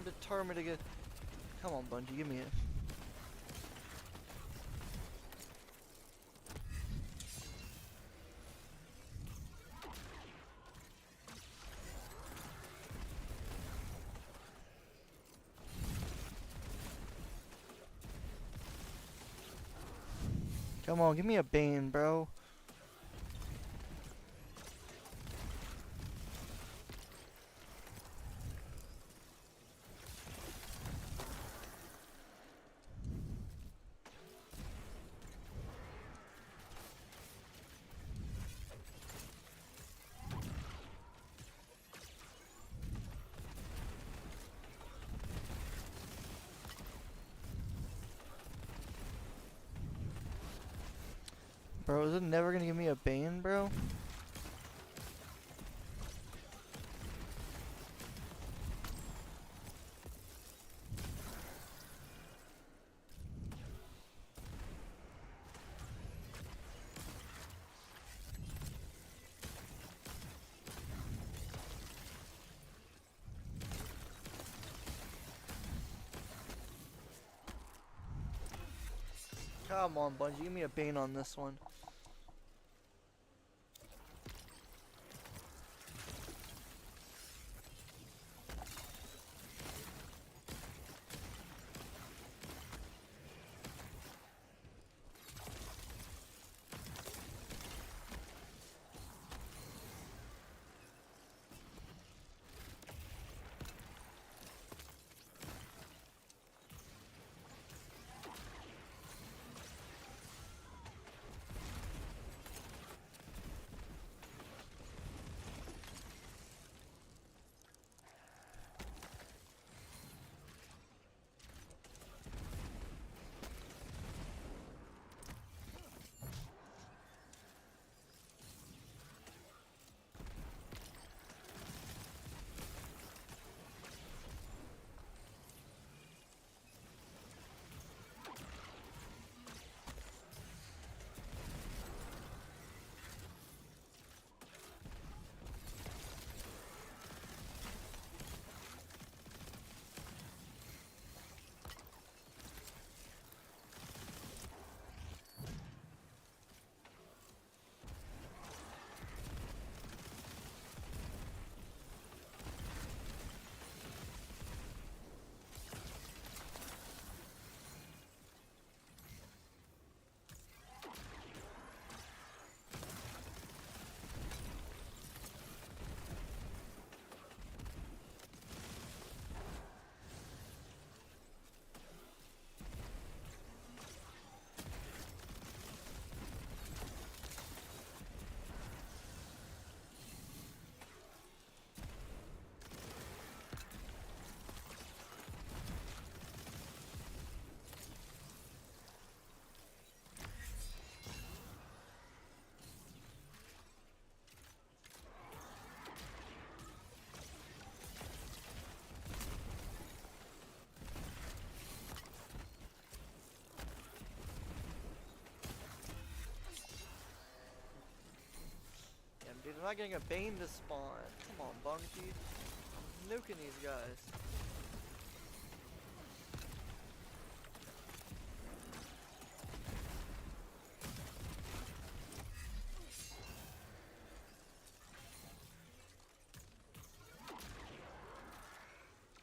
determined to get. Come on, Bungie, give me it. Come on, give me a Bane, bro. Bro, is it never gonna give me a Bane, bro? Come on, Bungie, give me a Bane on this one. Damn, dude, I'm not getting a Bane to spawn. Come on, Bungie. I'm nuking these guys.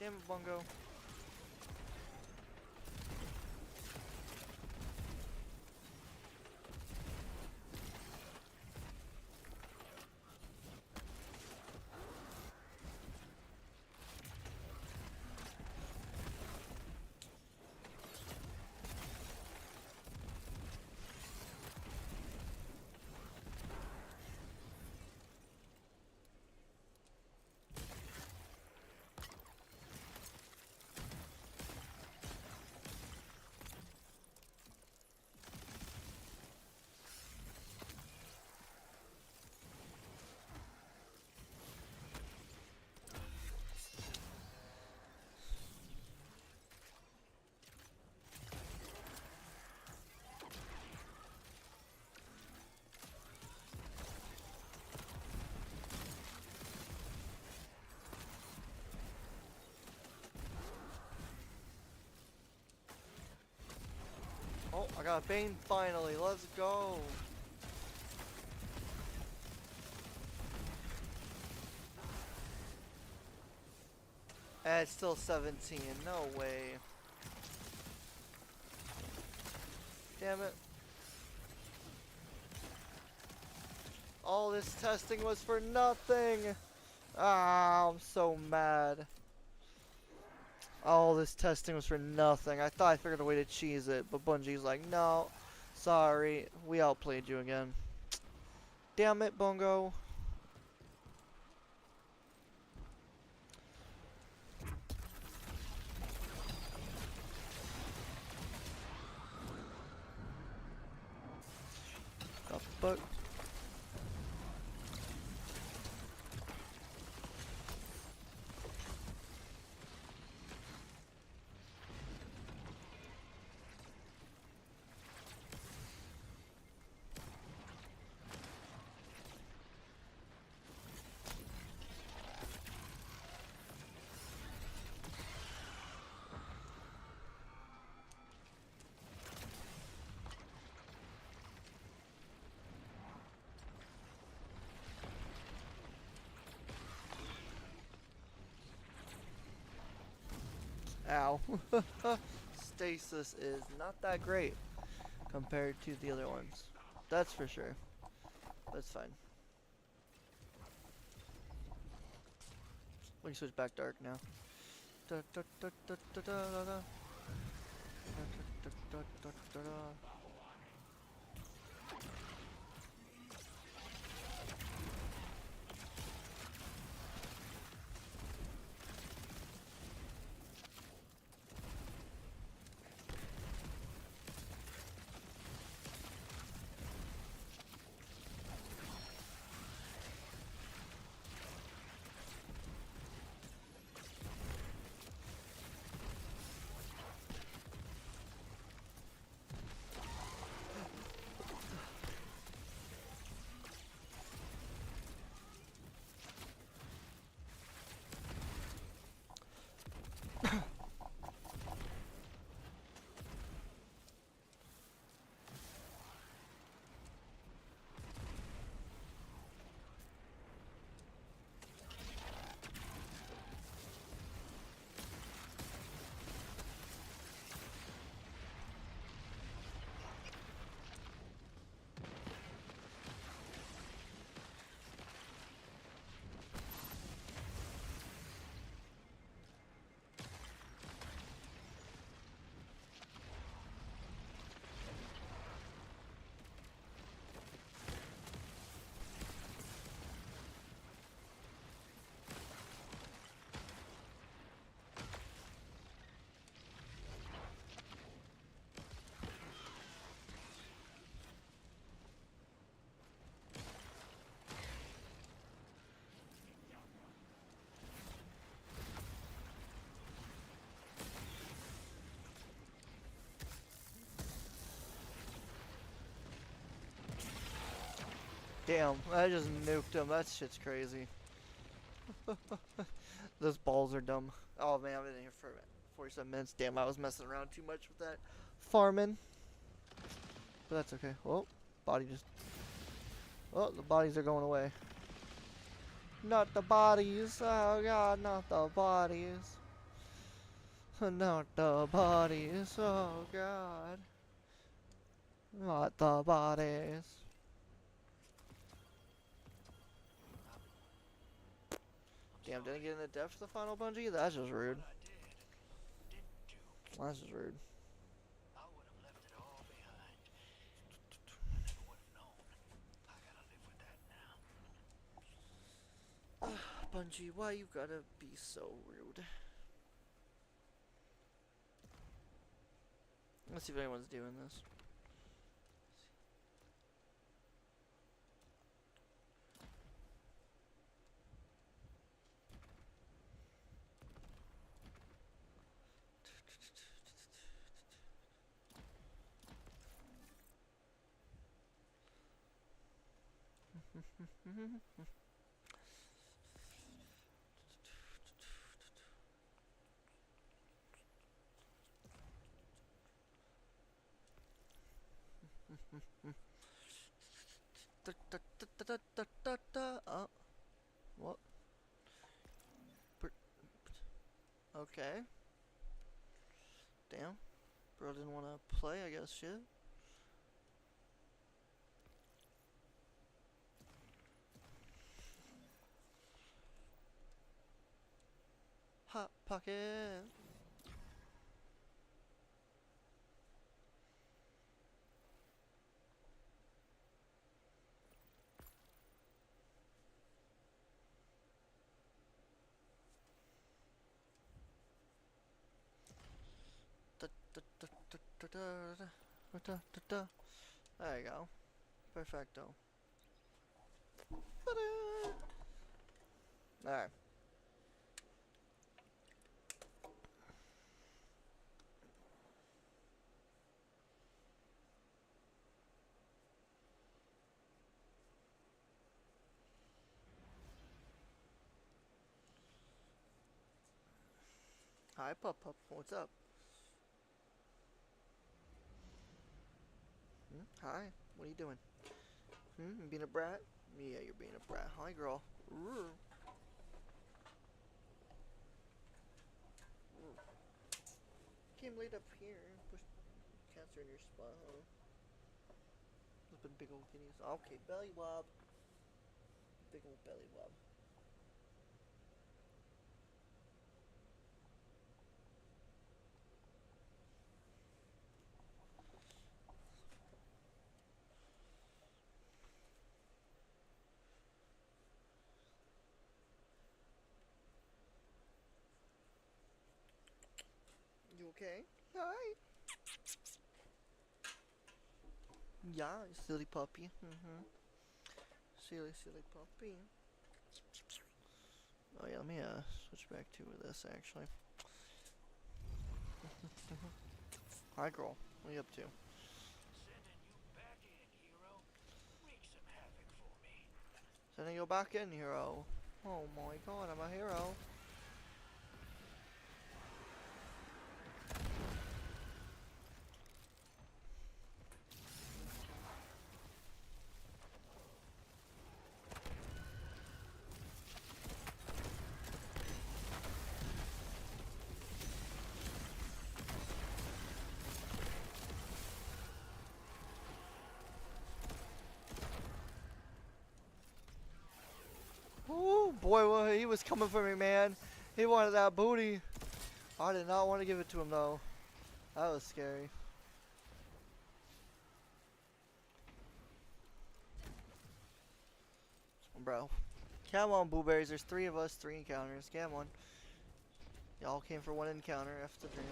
Damn it, Bungo. Oh, I got a Bane finally. Let's go. And it's still 17. No way. Damn it. All this testing was for nothing. Ah, I'm so mad. All this testing was for nothing. I thought I figured a way to cheese it, but Bungie's like, no, sorry, we outplayed you again. Damn it, Bungo. The fuck? Ow. Stasis is not that great compared to the other ones. That's for sure. That's fine. We can switch back dark now. Da, da, da, da, da, da, da, da. Da, da, da, da, da, da. Damn, I just nuked him. That shit's crazy. Those balls are dumb. Oh man, I've been in here for 47 minutes. Damn, I was messing around too much with that farming. But that's okay. Oh, body just... Oh, the bodies are going away. Not the bodies. Oh god, not the bodies. Not the bodies. Oh god. Not the bodies. Damn, didn't get into depth the final Bungie? That's just rude. That's just rude. I would have left it all behind. I never would have known. I gotta live with that now. Bungie, why you gotta be so rude? Let's see if anyone's doing this. Oh, what? Okay. Damn. Bro didn't want to play, I guess, shit. Hot pocket. There you go. Perfecto. Alright. Hi, Pup Pup. What's up? Hi. What are you doing? You being a brat? Yeah, you're being a brat. Hi, girl. Came laid up here. Push cancer in your spot, huh? Those been big old guineas. Okay, belly wob. Big old belly wob. You okay? Hi. Yeah, silly puppy. Silly puppy. Oh yeah, let me switch back to this actually. Hi, girl. What are you up to? Sending you back in, hero. Wreak some havoc for me. Sending you back in, hero. Oh my god, I'm a hero. Oh boy, well, he was coming for me, man. He wanted that booty. I did not want to give it to him though. That was scary. Bro. Come on, blueberries. There's 3 of us, 3 encounters. Come on. Y'all came for 1 encounter. F the dream.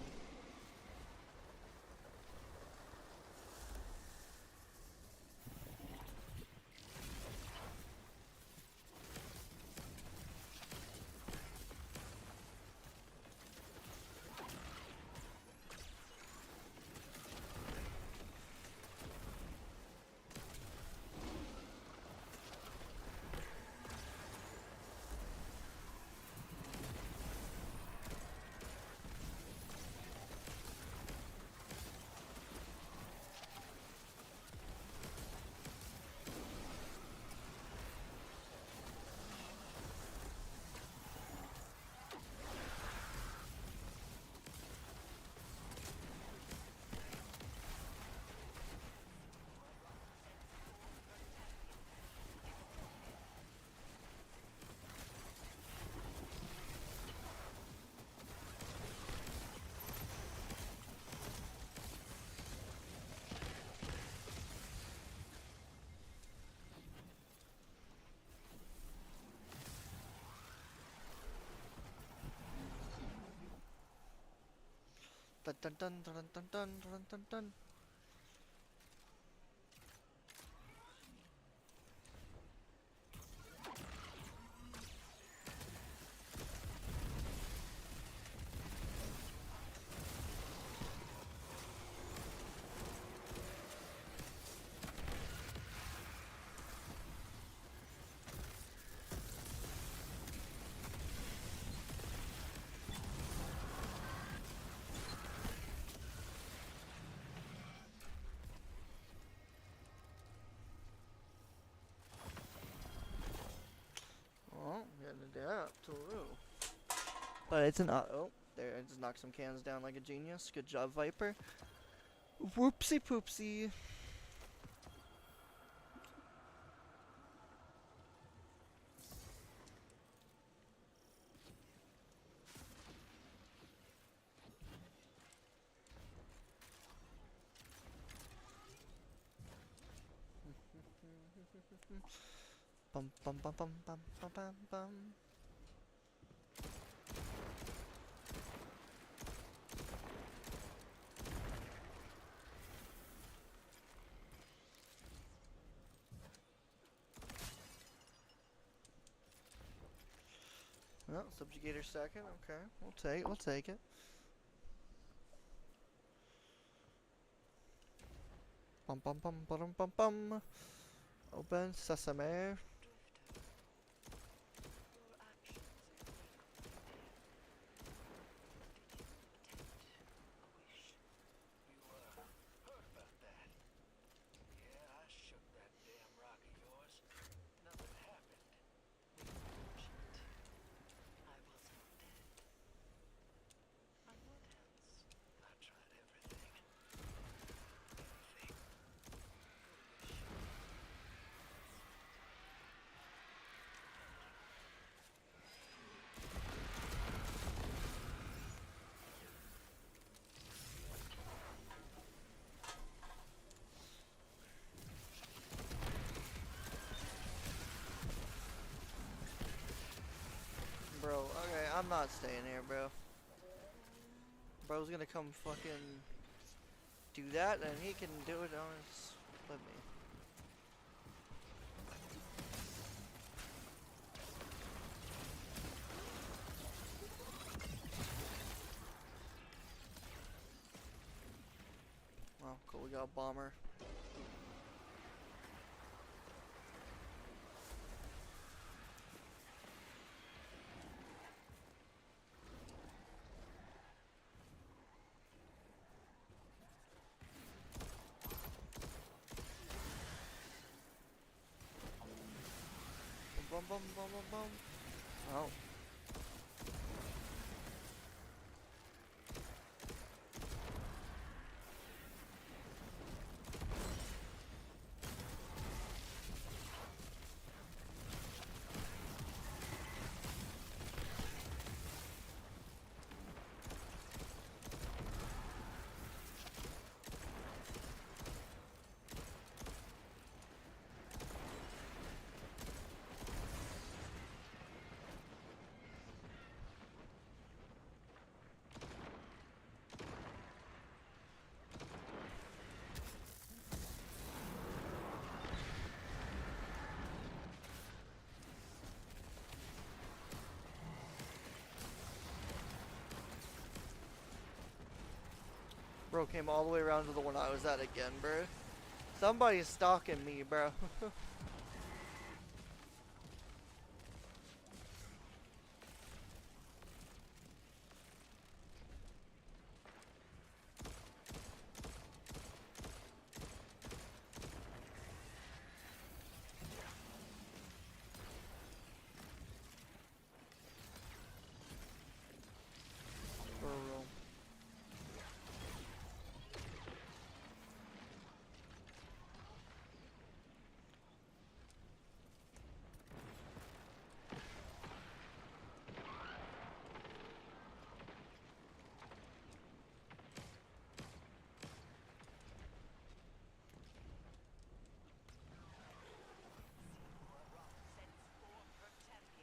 Dun dun dun dun dun dun dun dun dun. But it's an oh, there, I just knocked some cans down like a genius. Good job, Viper. Whoopsie poopsie. Bum bum bum bum bum bum bum bum. Well, subjugator second. Okay, we'll take it. Bum bum bum bum bum bum. Open sesame. Heard about that. Yeah, I shook that damn rock of yours. Nothing happened. I wasn't dead. And what else? I tried everything. Everything. Bro, okay, I'm not staying here, bro. Bro's gonna come fucking do that, and he can do it on his with me. Well, cool, we got a bomber. Bum bum bum bum bum. Oh. Bro came all the way around to the one I was at again, bro. Somebody's stalking me, bro. Bro.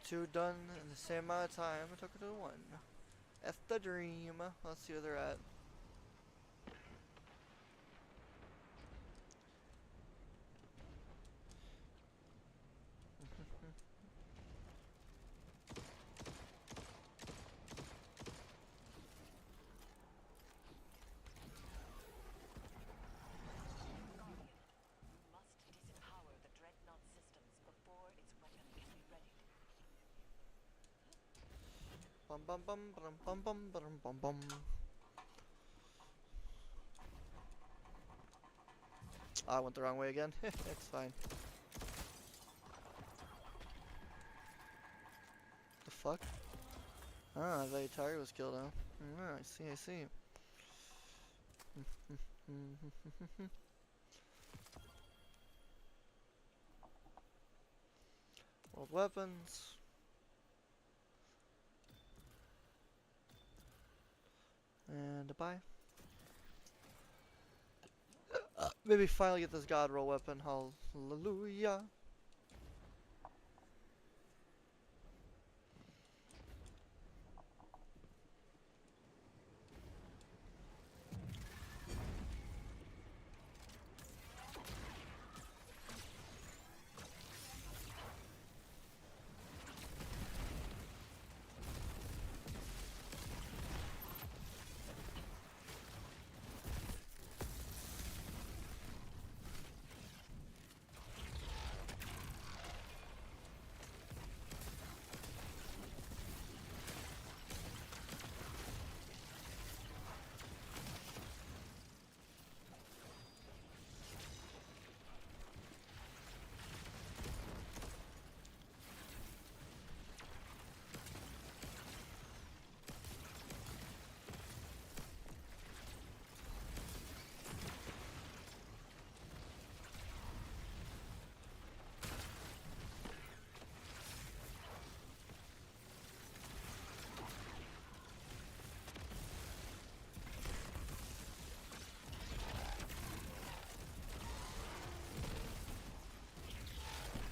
Two done in the same amount of time. I took it to one. That's the dream. Let's see where they're at. You must disempower the dreadnought systems before its weapon can be readied. Bum bum bum bum bum bum bum bum bum. I went the wrong way again. It's fine. The fuck? Ah, I thought your target was killed, huh? Ah, I see, I see. Old weapons. And a buy. Maybe finally get this god roll weapon. Hallelujah.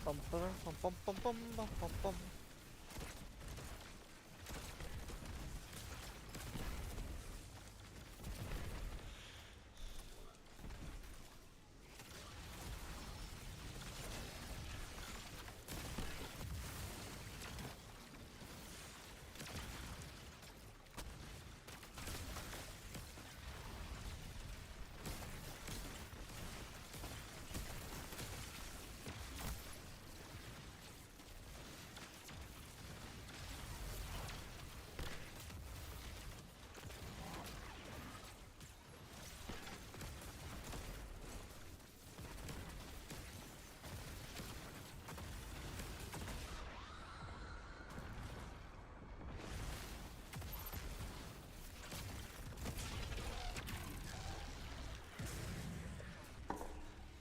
Bum bum bum bum bum bum bum bum bum.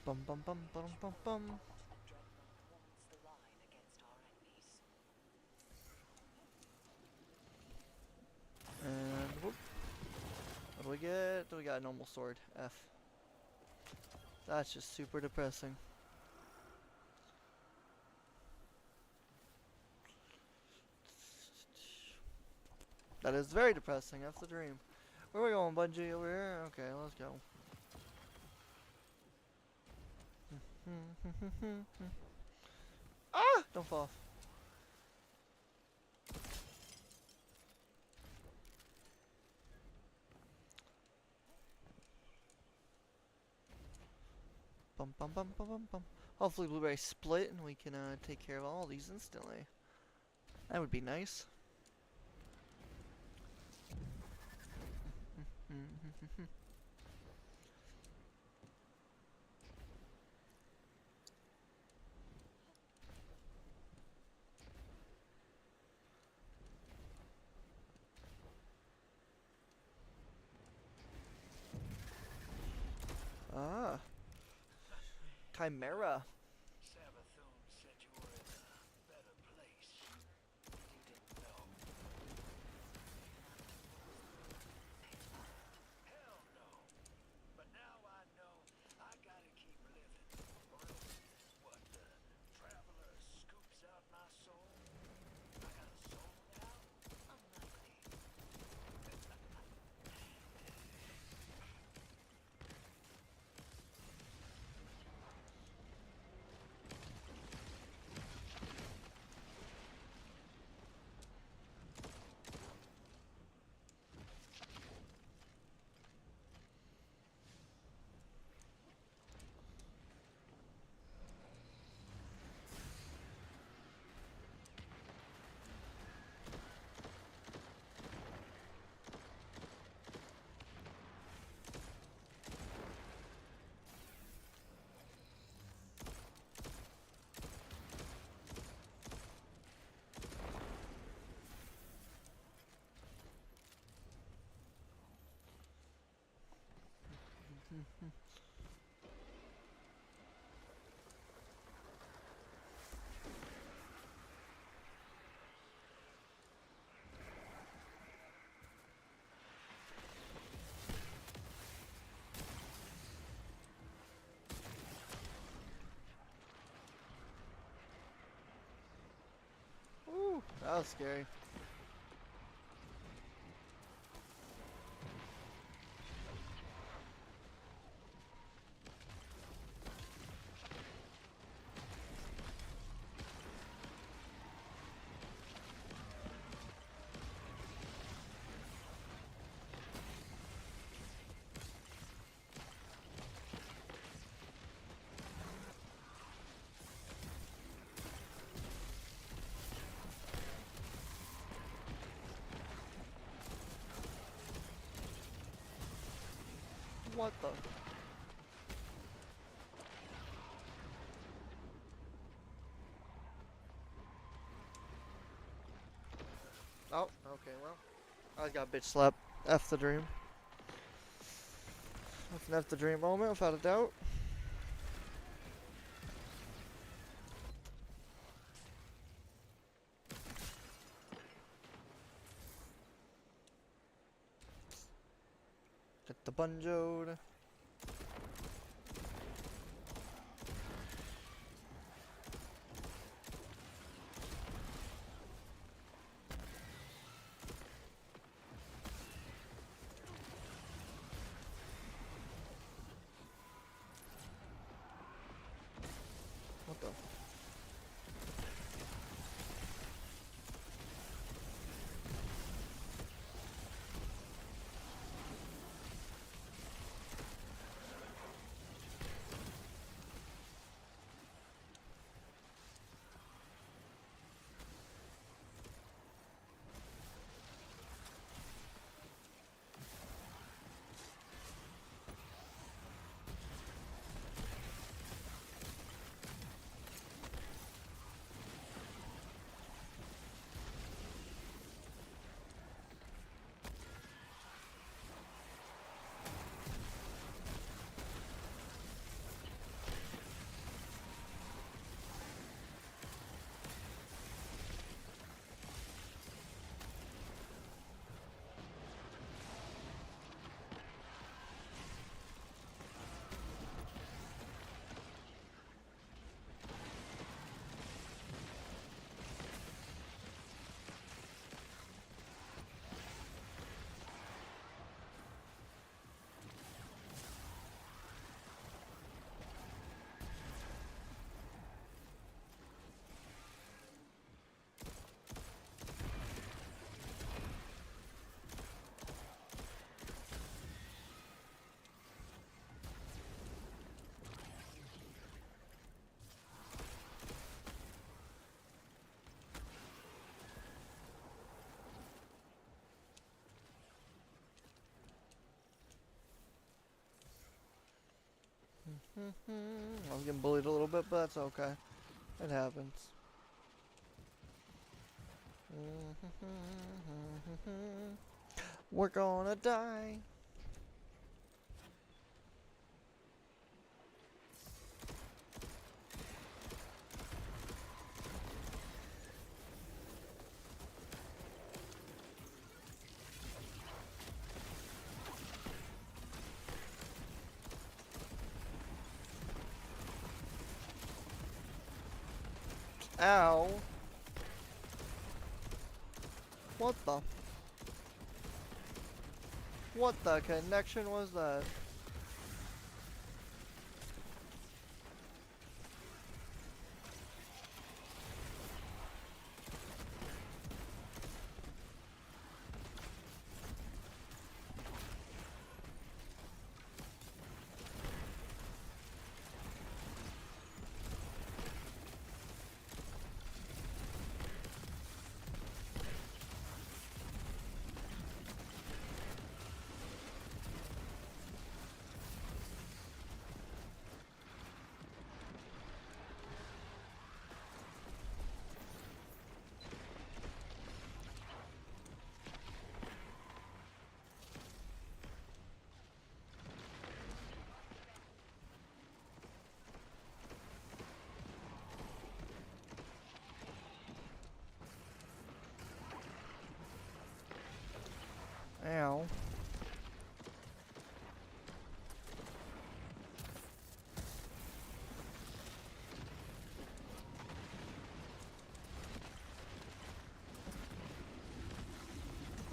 Bum bum bum bum bum bum. Dreadnought walks the line against our enemies. And whoop. What do we get? We got a normal sword. F. That's just super depressing. That is very depressing. That's the dream. Where are we going, Bungie? Over here? Okay, let's go. Ah! Don't fall off. Bum bum bum bum bum bum. Hopefully Blueberry split and we can take care of all these instantly. That would be nice. Ah, Chimera. Savathun said you were in a better place. You didn't know. Hell no. But now I know I gotta keep living. Or else, what, the traveler scoops out my soul? I got a soul now? Unlikely. That was scary. What the? Oh, okay, well. I got bitch slapped. F the dream. That's an F the dream moment, without a doubt. Get the bunjoed. What the? I was getting bullied a little bit, but that's okay. It happens. We're gonna die. Ow. What the? What the connection was that?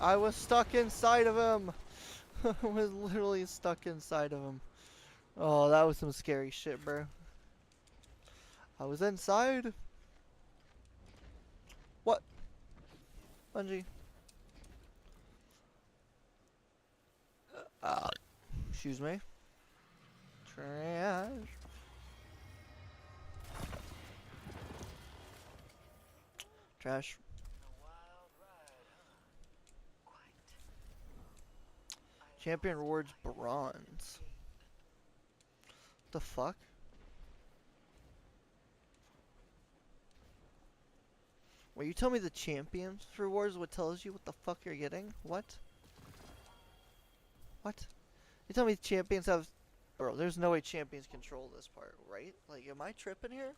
I was stuck inside of him. I was literally stuck inside of him. Oh, that was some scary shit, bro. I was inside. What? Bungie. Excuse me. Trash. Trash. A wild ride, huh? Quite. I Champion lost rewards my bronze. game. The fuck? Well, you tell me the champions rewards what tells you what the fuck you're getting? What? What? You tell me champions have... Bro, there's no way champions control this part, right? Like, am I tripping here?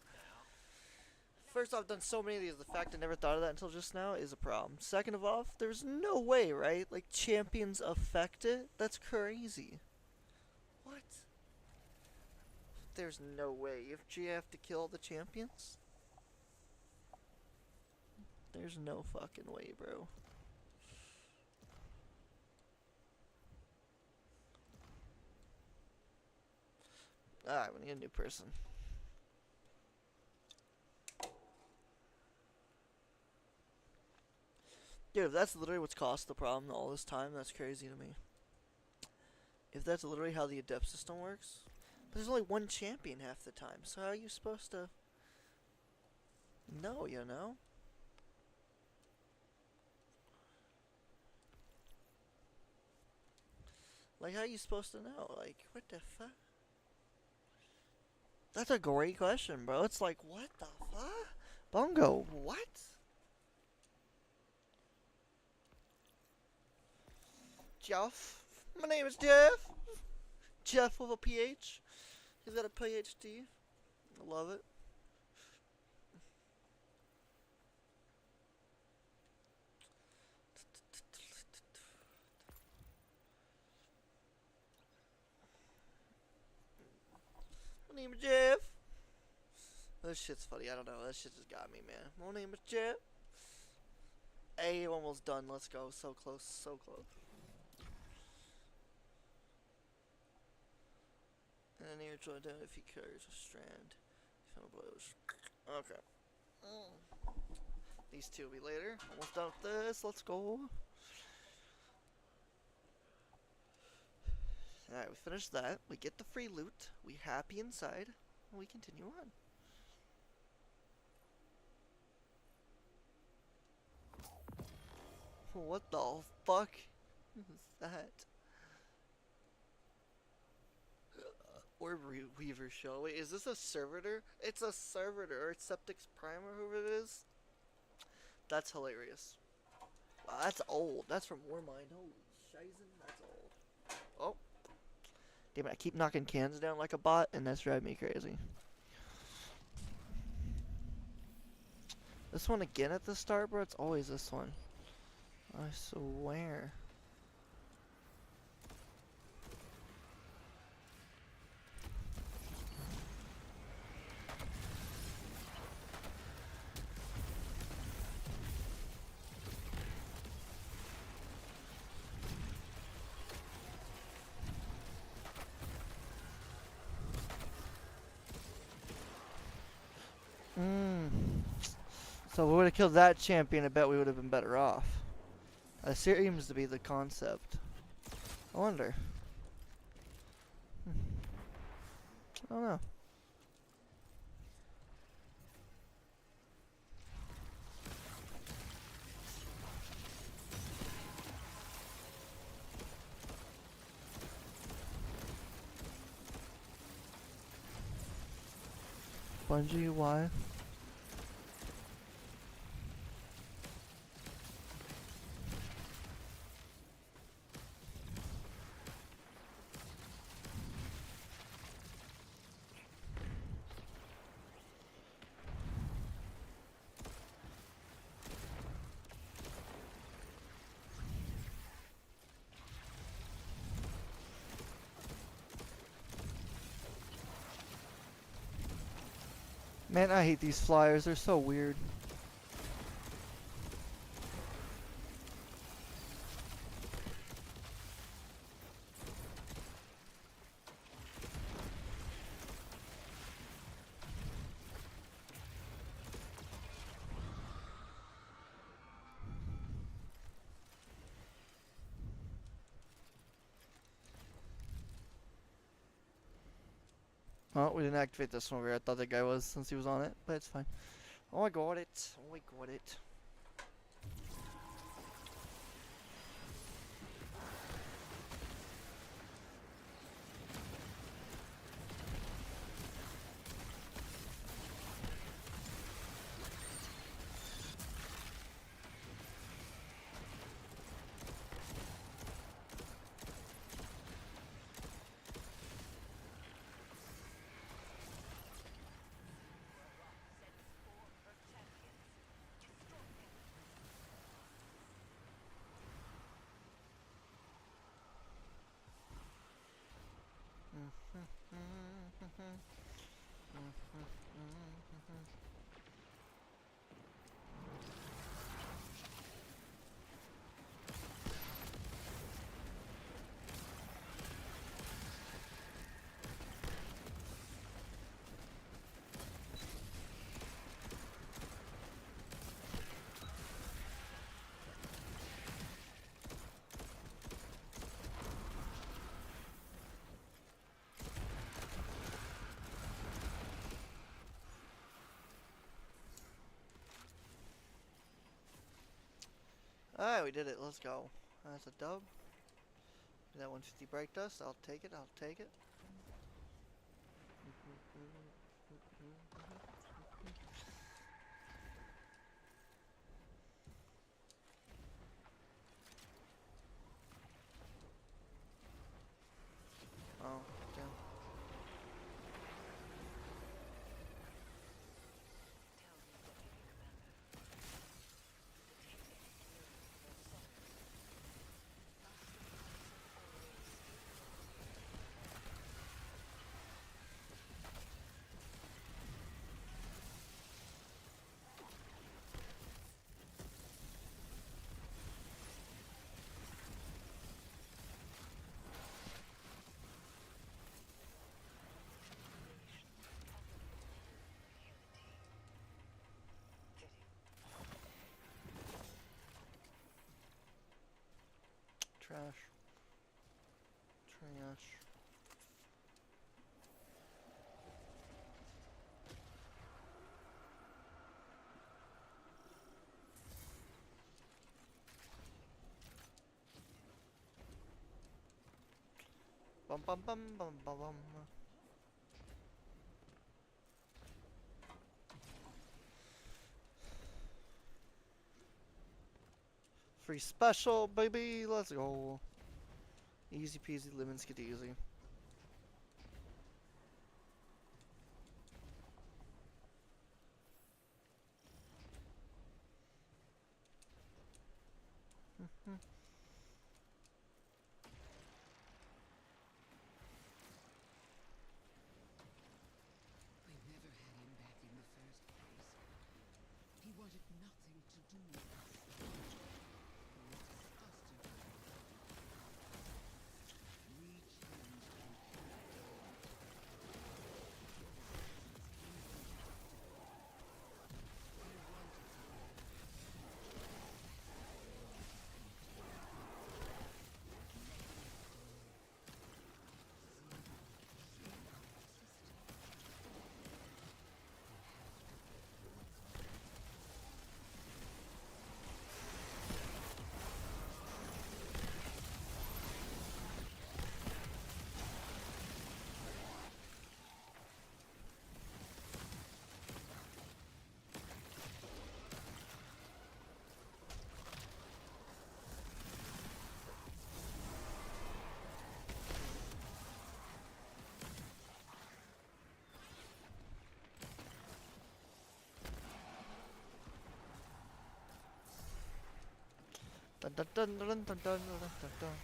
First off, I've done so many of these, the fact I never thought of that until just now is a problem. Second of all, there's no way, right? Like, champions affect it? That's crazy. What? There's no way. You have to kill the champions? There's no fucking way, bro. Alright, we need a new person. Dude, if that's literally what's caused the problem all this time, that's crazy to me. If that's literally how the adept system works. But there's only one champion half the time, so how are you supposed to know, you know? Like, how are you supposed to know? Like, what the fuck? That's a great question, bro. It's like, what the fuck? Bongo, what? Jeff? My name is Jeff. Jeff with a PH. He's got a PhD. I love it. My name is Jeff. This shit's funny. I don't know. That shit just got me, man. My name is Jeff. Hey, almost done. Let's go. So close. So close. And then here to identify if he carries a strand. Okay. These two will be later. Almost done with this. Let's go. Alright, we finish that. We get the free loot. We happy inside. And we continue on. What the fuck is that? Orb Weaver show. Wait, is this a servitor? It's a servitor, or it's Septic's Prime, or whoever it is. That's hilarious. Wow, that's old. That's from Warmind. Holy shizen, that's old. Oh. Damn it, I keep knocking cans down like a bot, and that's driving me crazy. This one again at the start, bro? It's always this one. I swear. So if we would have killed that champion, I bet we would have been better off. That seems to be the concept. I wonder. I don't know. Bungie, why? Man, I hate these flyers. They're so weird. Oh, we didn't activate this one over here. I thought that guy was since he was on it, but it's fine. Oh, I got it. Oh, I got it. Alright, we did it. Let's go. That's a dub. That 150 break dust. I'll take it. I'll take it. Oh, damn. Tell me, Deputy Commander. Detecting fury for sorrow. Thus the Trash. Trash. Bum bum bum bum bum bum. Free special, baby. Let's go. Easy peasy, lemon skid easy. We never had him back in the first place. He wanted nothing to do with us. He was disgusted. We changed Dun dun dun dun dun dun dun dun dun.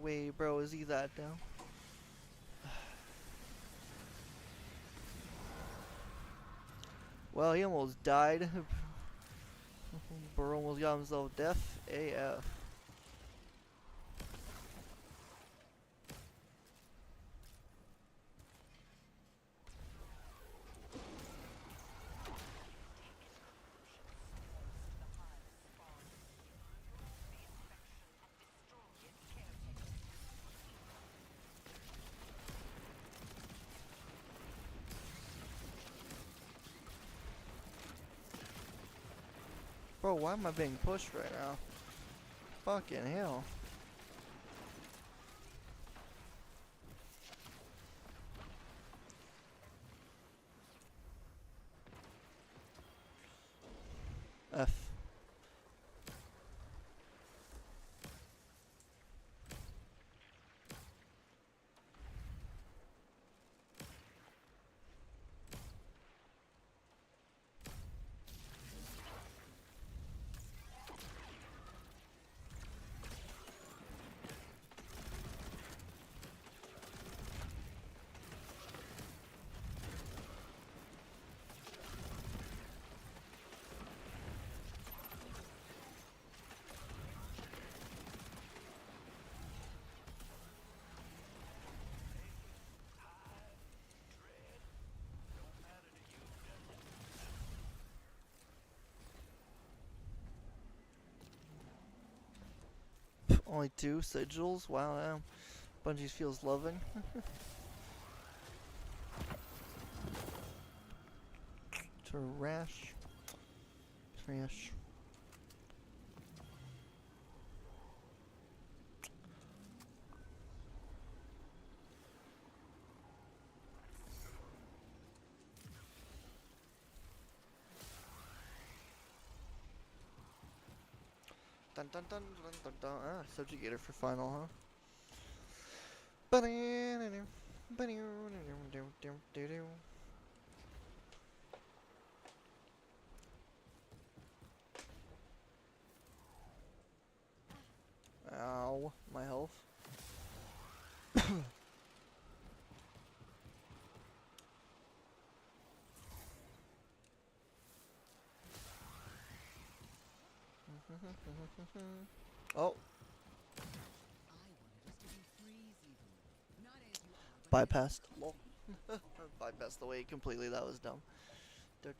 Wait, bro, is he that now? Well, he almost died. Bro almost got himself deaf AF. Bro, why am I being pushed right now? Fucking hell. F. Only 2 sigils? Wow, damn. Bungie feels loving. Trash. Trash. Dun dun dun dun dun dun. Ah, subjugator for final, huh? Ow, my health. Oh, bypassed. Lol. Bypassed the way completely. That was dumb. Surely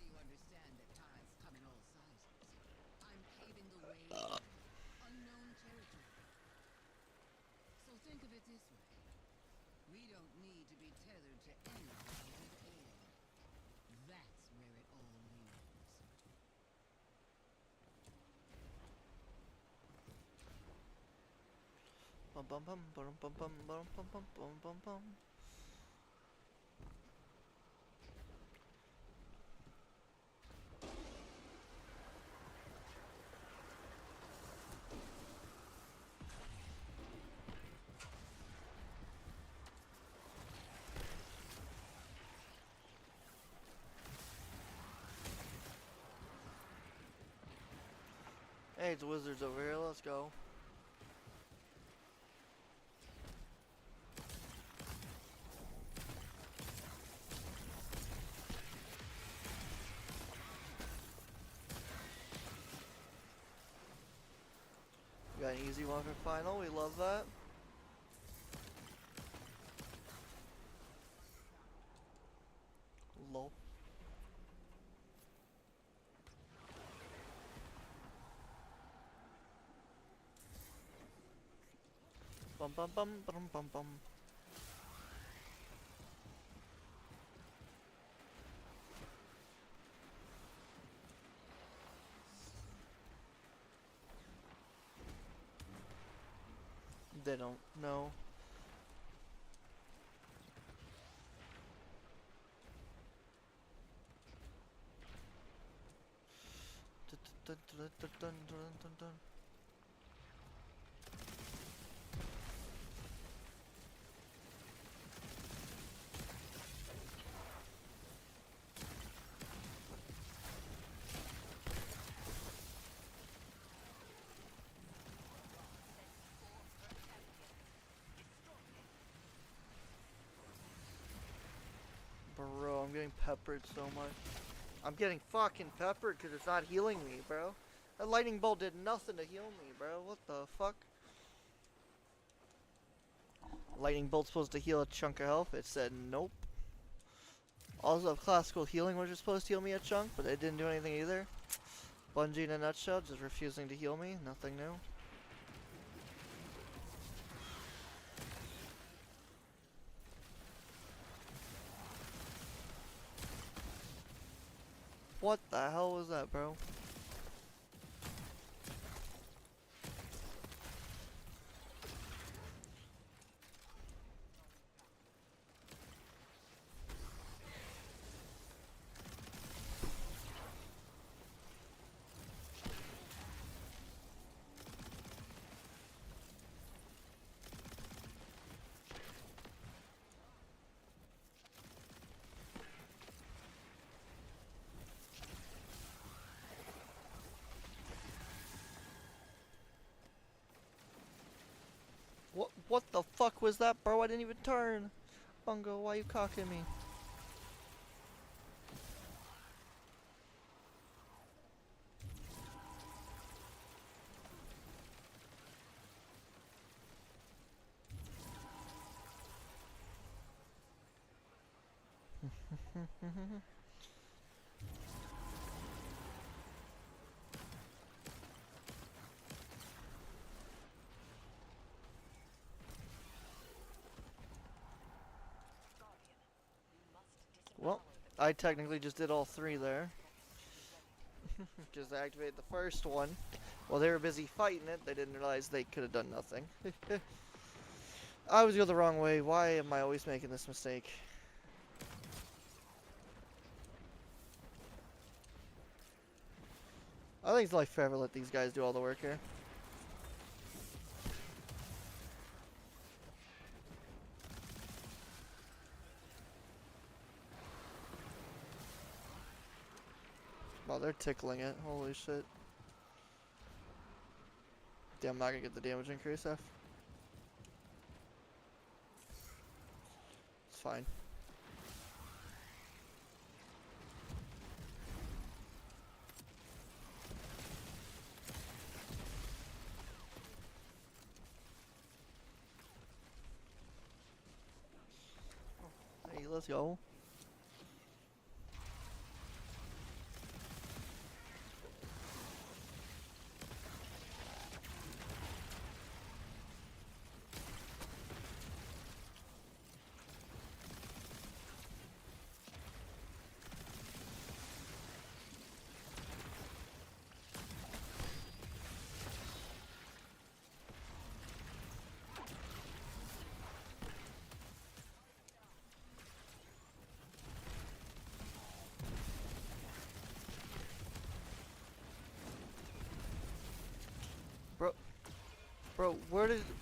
you understand that tides come in all sizes. I'm paving the way into unknown territory. So think of it this way. We don't need to be tethered to anything at all. That's where it all leads. Bum bum bum bum bum bum bum bum bum bum bum bum. Hey, it's wizards over here. Let's go. We got an easy one for final. We love that. Lol. Bum bum bum bum bum bum. They don't know. Dun, dun, dun, dun, dun, dun, dun. getting peppered so much. I'm getting fucking peppered because it's not healing me, bro. That lightning bolt did nothing to heal me, bro. What the fuck? Lightning bolt's supposed to heal a chunk of health. It said nope. Also, classical healing was just supposed to heal me a chunk, but it didn't do anything either. Bungie in a nutshell, just refusing to heal me. Nothing new. What the hell was that, bro? What the fuck was that, bro? I didn't even turn. Bungo, why you cocking me? Well, I technically just did all three there. Just activated the first one. While they were busy fighting it, they didn't realize they could have done nothing. I always go the wrong way. Why am I always making this mistake? I think it's like forever let these guys do all the work here. Wow, they're tickling it. Holy shit. Damn, I'm not gonna get the damage increase F. It's fine. Hey, let's go.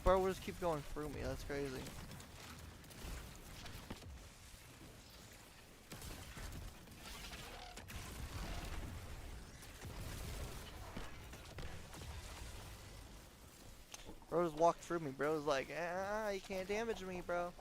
Bro, just keep going through me? That's crazy. Bro just walked through me. Bro was like, ah, you can't damage me, bro.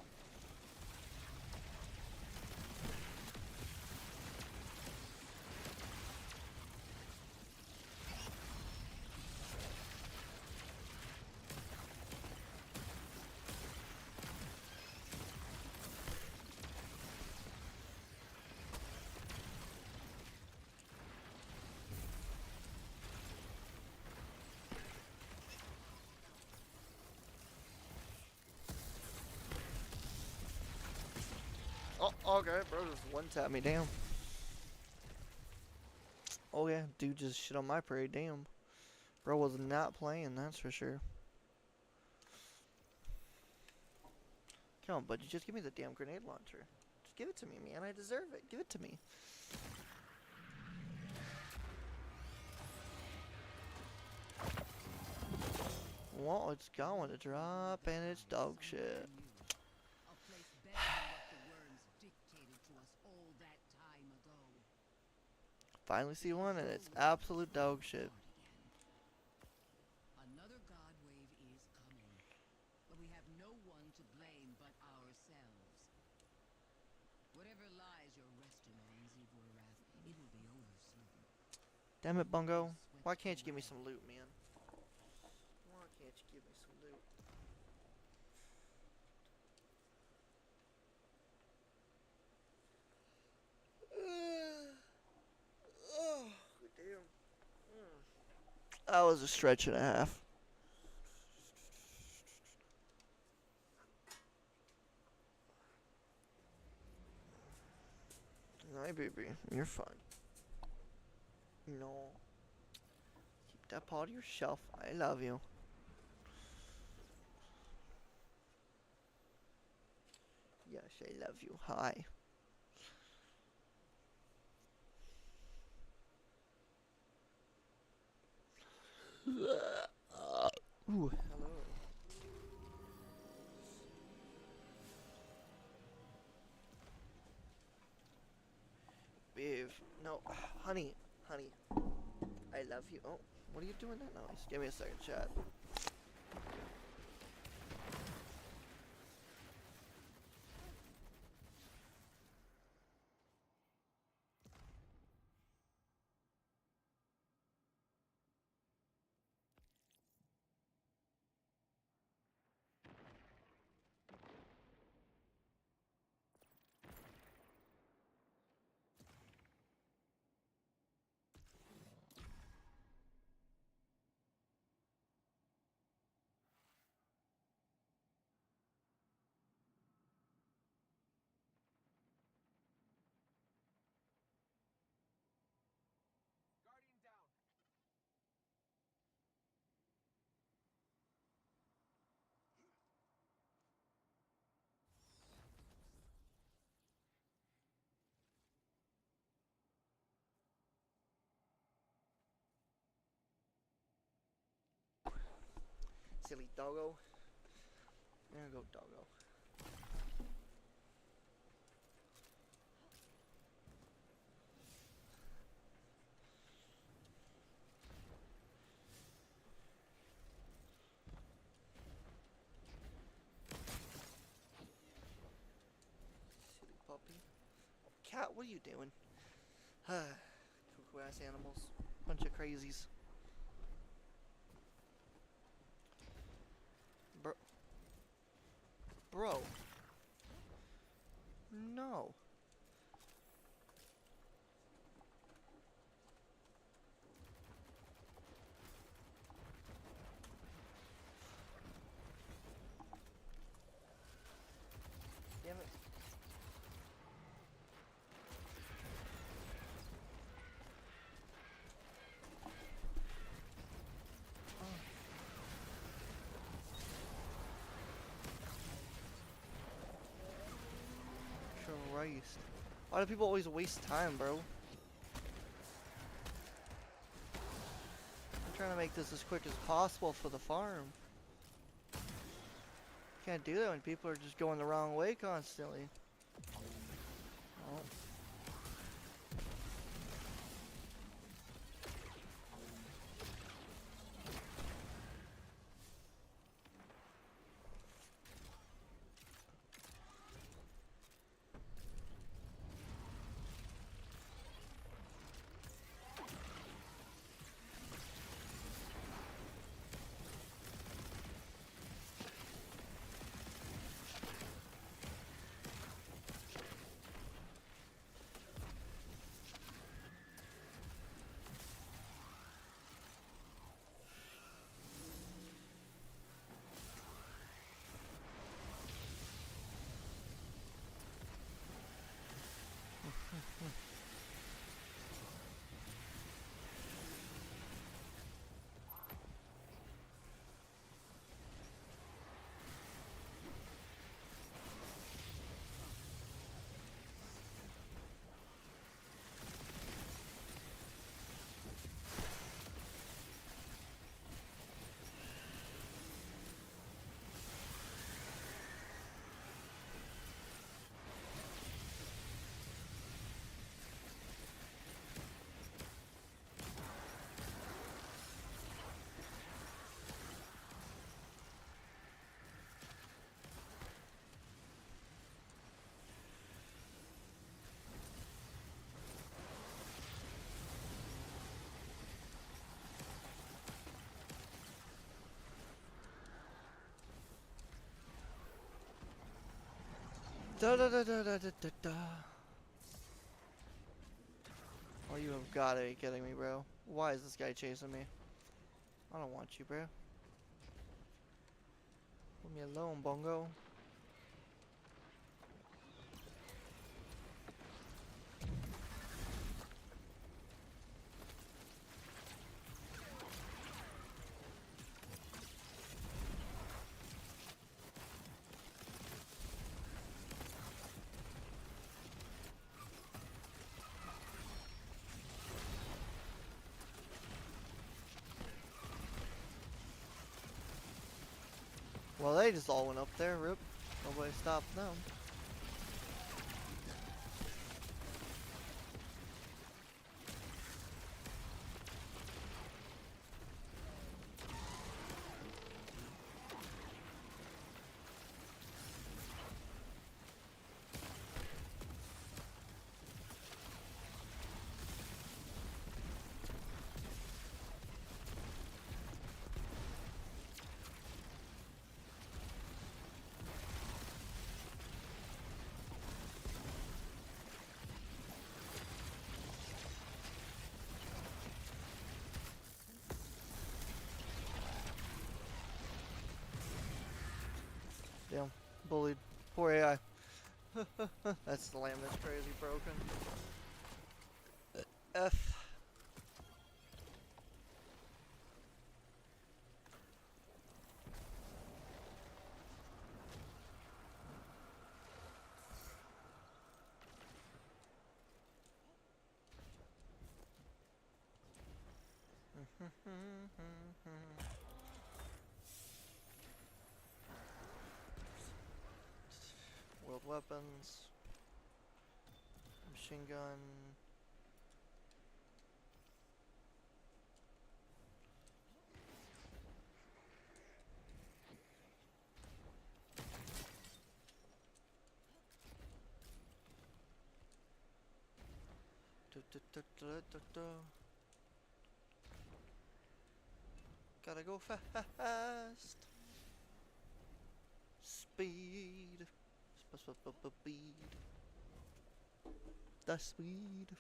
Oh, okay, bro just one-tap me, damn. Oh yeah, dude just shit on my parade, damn. Bro was not playing, that's for sure. Come on, buddy, just give me the damn grenade launcher. Just give it to me, man, I deserve it. Give it to me. Well, it's going to drop, and it's dog shit. A place better than what the worms dictated to us all that time ago. Finally see one, and it's absolute dog shit. Another god wave is coming, but we have no one to blame but ourselves. Whatever lies you're resting on, Zivorath, it'll be over soon. Damn it, Bungo. Swept Why can't you give me away. some loot, man? Why can't you give me some loot? Oh, damn. That was a stretch and a half. Hi, baby. You're fine. No. Keep that paw to yourself. I love you. Yes, I love you. Hi. Ooh, hello. Babe. No, honey. Honey. I love you. Oh, what are you doing that noise? Give me a second, chat. Guardian down. Silly doggo. There you go, doggo. Silly puppy. Cat, what are you doing? Cuckoo ass animals. Bunch of crazies. Bro. No. Damn it. Christ. Why do people always waste time, bro? I'm trying to make this as quick as possible for the farm. Can't do that when people are just going the wrong way constantly. Oh. Da da da da da da da da. Oh, you have gotta be kidding me, bro. Why is this guy chasing me? I don't want you, bro. Leave me alone, Bongo. Well, they just all went up there, rip. Nobody stopped them. Damn, bullied. Poor AI. That's the lamb that's crazy broken. F. World weapons. Machine gun. Gotta go fast. Speed. Speed. The speed.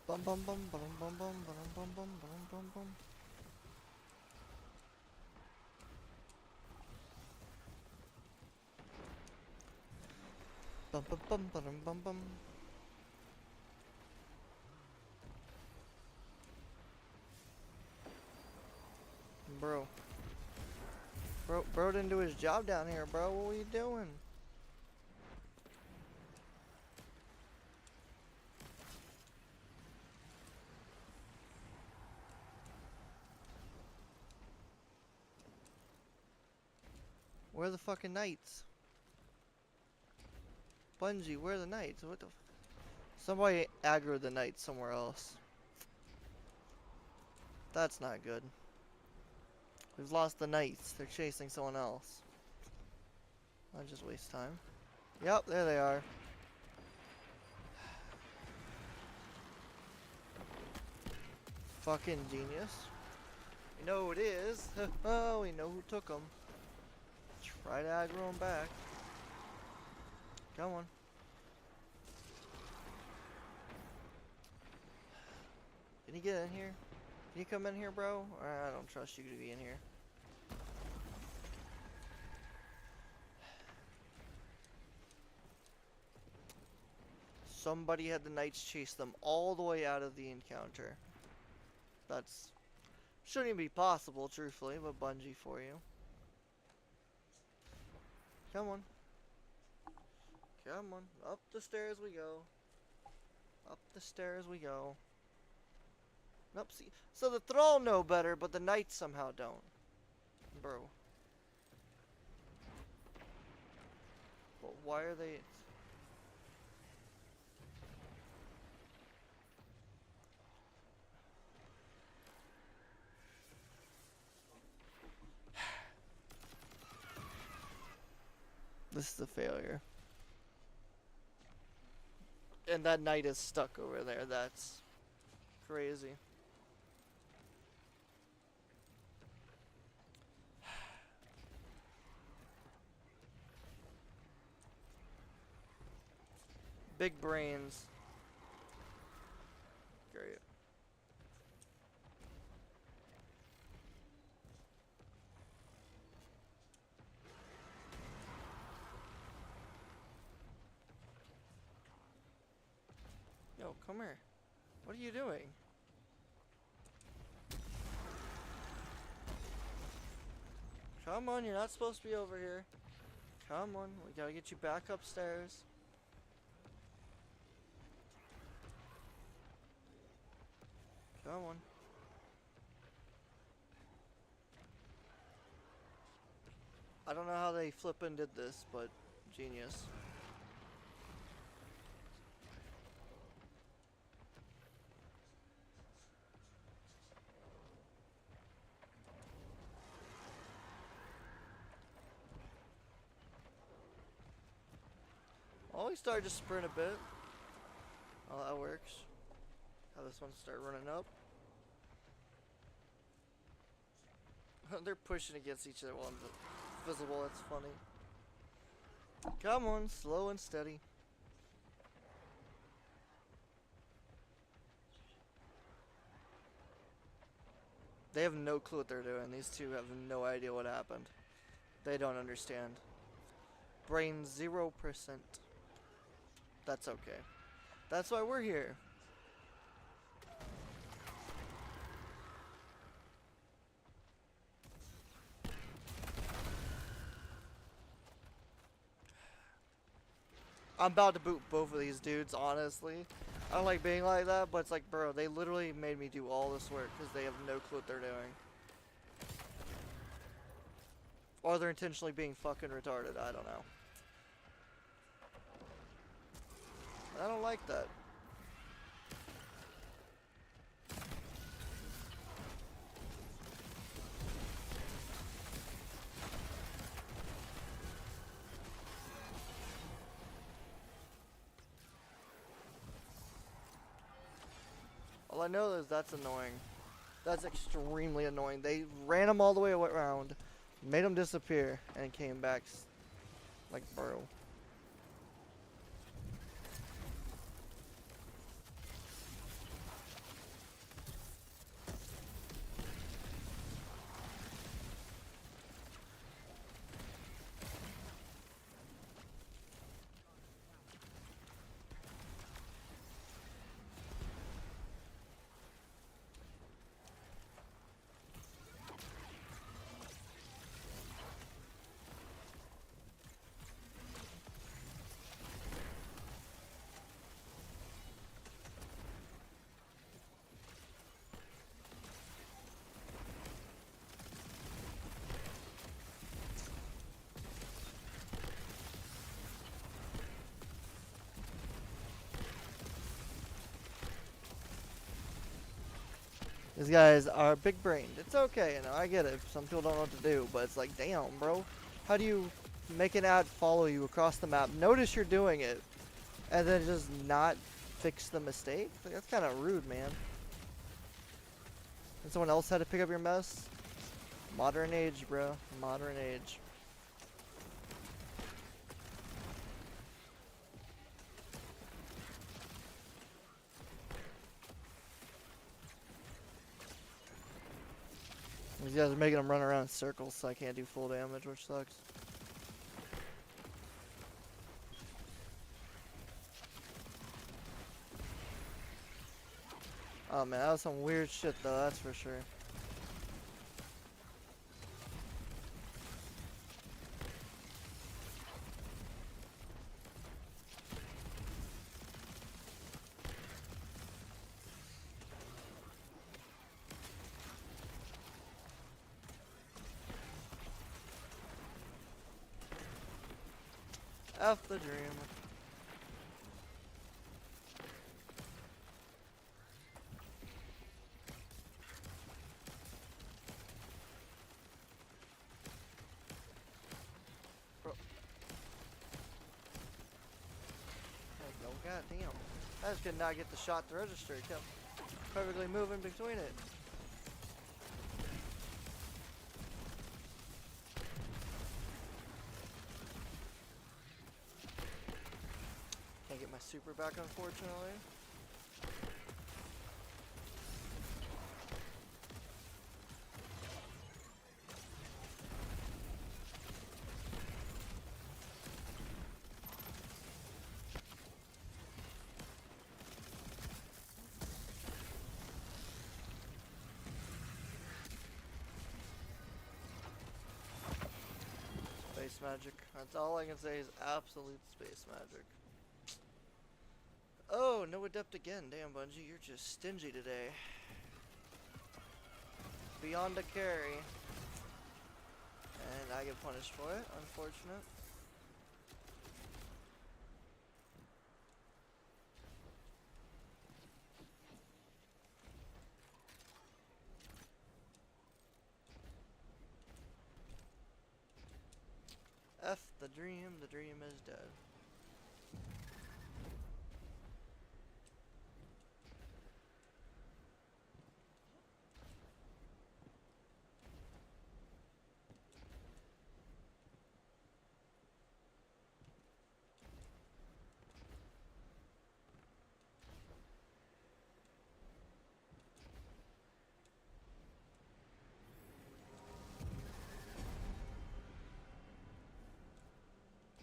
Bum bum bum bum bum bum bum bum bum bum bum bum. Bum bum bum bum bum bum. Bro. Bro didn't do his job down here, bro. What are you doing? Where are the fucking knights? Bungie, where are the knights? What the Somebody aggroed the knight somewhere else. That's not good. We've lost the knights. They're chasing someone else. I'll just waste time. Yep, there they are. Fucking genius. We know who it is. Oh, we know who took them. Try to aggro them back. Come on. Can you get in here? Can you come in here, bro? I don't trust you to be in here. Somebody had the knights chase them all the way out of the encounter. That's... shouldn't even be possible, truthfully, but Bungie for you. Come on. Come on. Up the stairs we go. Up the stairs we go. Nope, see. So the Thrall know better, but the knights somehow don't. Bro. But why are they... This is a failure. And that knight is stuck over there. That's crazy. Big brains. Great. Yo, come here. What are you doing? Come on, you're not supposed to be over here. Come on, we gotta get you back upstairs. Come on. I don't know how they flippin' did this, but genius. Oh, he started to sprint a bit. Oh, that works. How this one start running up. They're pushing against each other while I'm visible. That's funny. Come on, slow and steady. They have no clue what they're doing. These two have no idea what happened. They don't understand. Brain 0%. That's okay. That's why we're here. I'm about to boot both of these dudes, honestly. I don't like being like that, but it's like, bro, they literally made me do all this work because they have no clue what they're doing. Or they're intentionally being fucking retarded, I don't know. I don't like that. All I know is that's annoying. That's extremely annoying. They ran them all the way around, made them disappear, and came back like, bro. These guys are big brained. It's okay, you know, I get it. Some people don't know what to do, but it's like, damn, bro. How do you make an ad follow you across the map, notice you're doing it, and then just not fix the mistake? Like, that's kind of rude, man. And someone else had to pick up your mess? Modern age, bro. Modern age. These guys are making them run around in circles, so I can't do full damage, which sucks. Oh man, that was some weird shit though, that's for sure. F the dream. Bro. Oh god damn. I just could not get the shot to register. It kept perfectly moving between it. Can't get my super back, unfortunately. Space magic. That's all I can say is absolute space magic. Oh, no adept again. Damn, Bungie, you're just stingy today. Beyond a carry. And I get punished for it, unfortunate. F the dream is dead.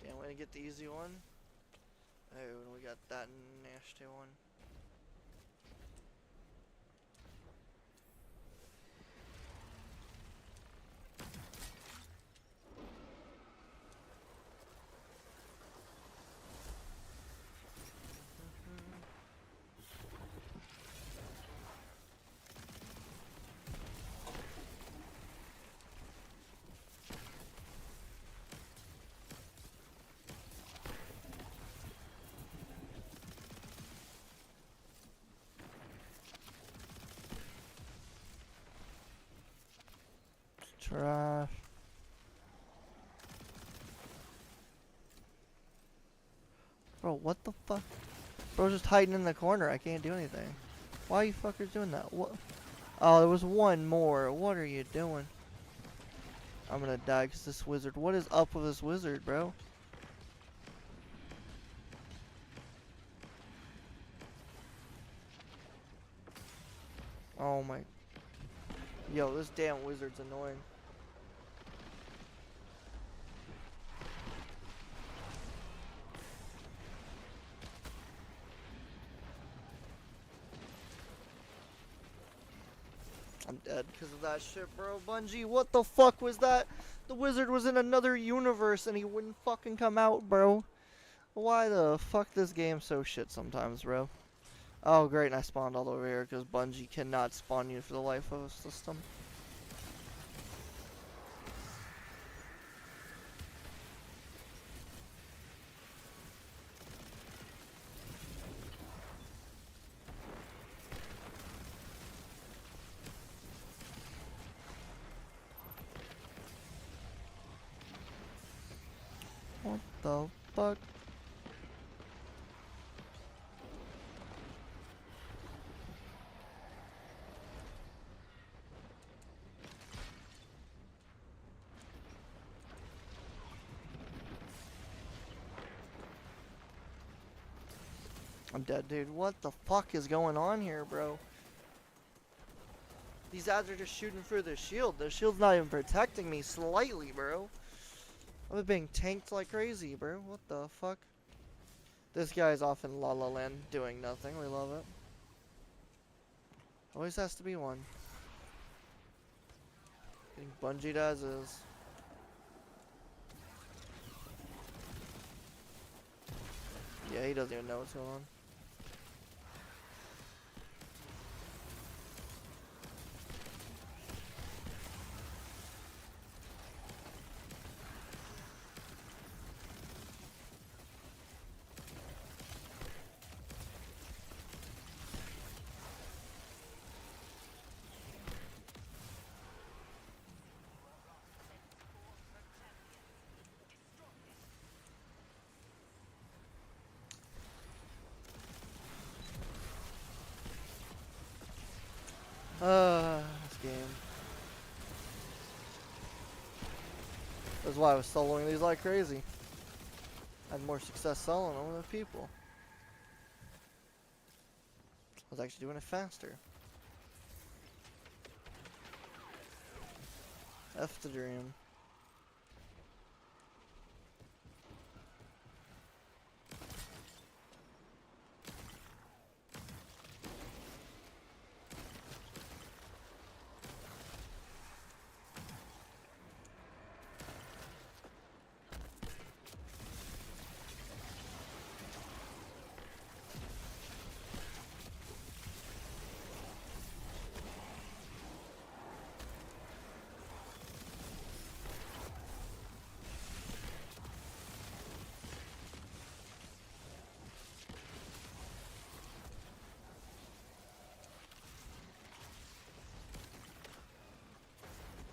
Damn, way to get the easy one. Oh, we got that nasty one. Trash. Bro, what the fuck? Bro's just hiding in the corner. I can't do anything. Why are you fuckers doing that? What? Oh, there was one more. What are you doing? I'm gonna die because this wizard. What is up with this wizard, bro? Oh my. Yo, this damn wizard's annoying. I'm dead because of that shit, bro. Bungie, what the fuck was that? The wizard was in another universe and he wouldn't fucking come out, bro. Why the fuck this game so shit sometimes, bro? Oh, great, and I spawned all over here because Bungie cannot spawn you for the life of a system. the fuck? I'm dead, dude. What the fuck is going on here, bro? These ads are just shooting through the shield. The shield's not even protecting me slightly, bro. I'm being tanked like crazy, bro. What the fuck? This guy's off in La La Land doing nothing. We love it. Always has to be one. Getting bungeed as is. Yeah, he doesn't even know what's going on. This game. That's why I was soloing these like crazy. I had more success soloing them with people. I was actually doing it faster. F the dream.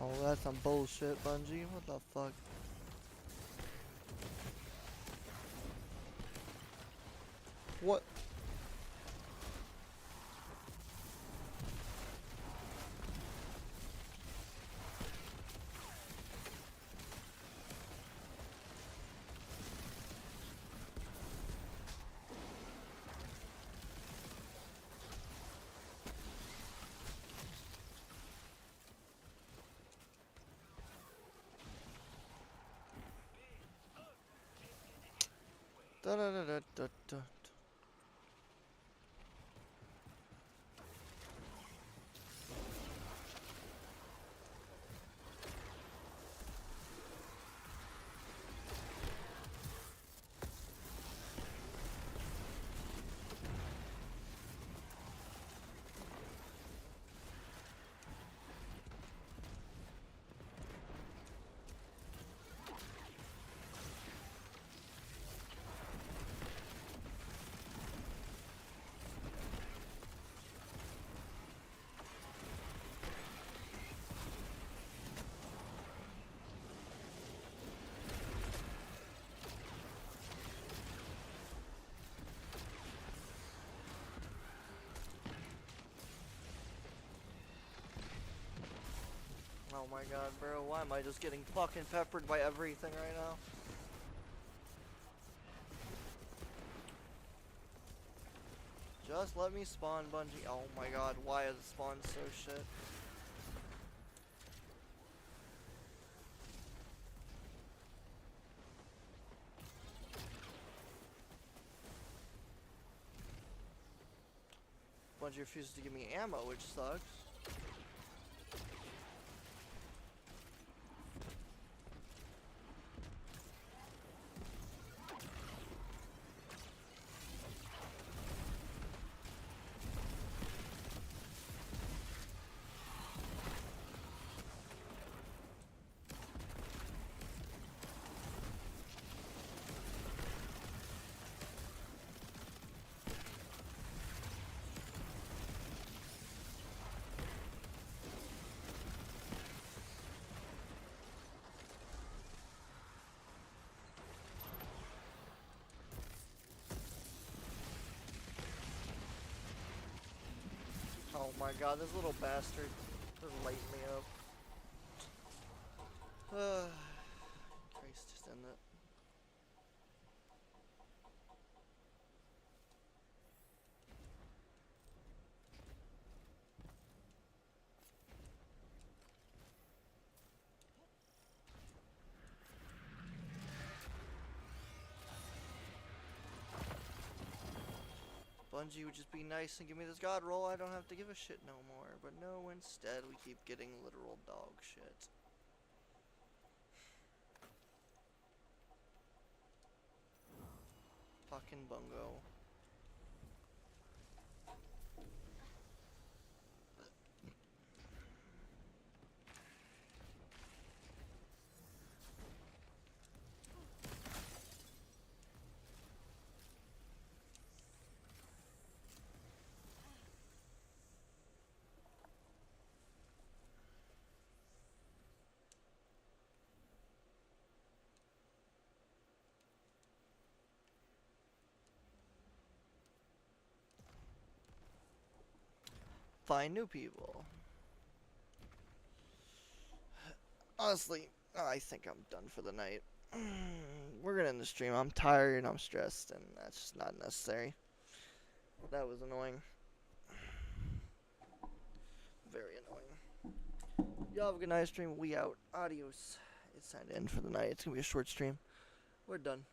Oh, that's some bullshit, Bungie. What the fuck? What? Da da da da da da. Oh my god, bro. Why am I just getting fucking peppered by everything right now? Just let me spawn, Bungie. Oh my god, why is the spawn so shit? Bungie refuses to give me ammo, which sucks. my god, this little bastard just lighting me up. Christ, just end it. Bungie would just be nice and give me this god roll, I don't have to give a shit no more. But no, instead we keep getting literal dog shit. Fucking bungo. Find new people. Honestly, I think I'm done for the night. We're gonna end the stream. I'm tired, I'm stressed, and that's just not necessary. That was annoying. Very annoying. Y'all have a good night stream. We out. Adios. It's time to end for the night. It's gonna be a short stream. We're done.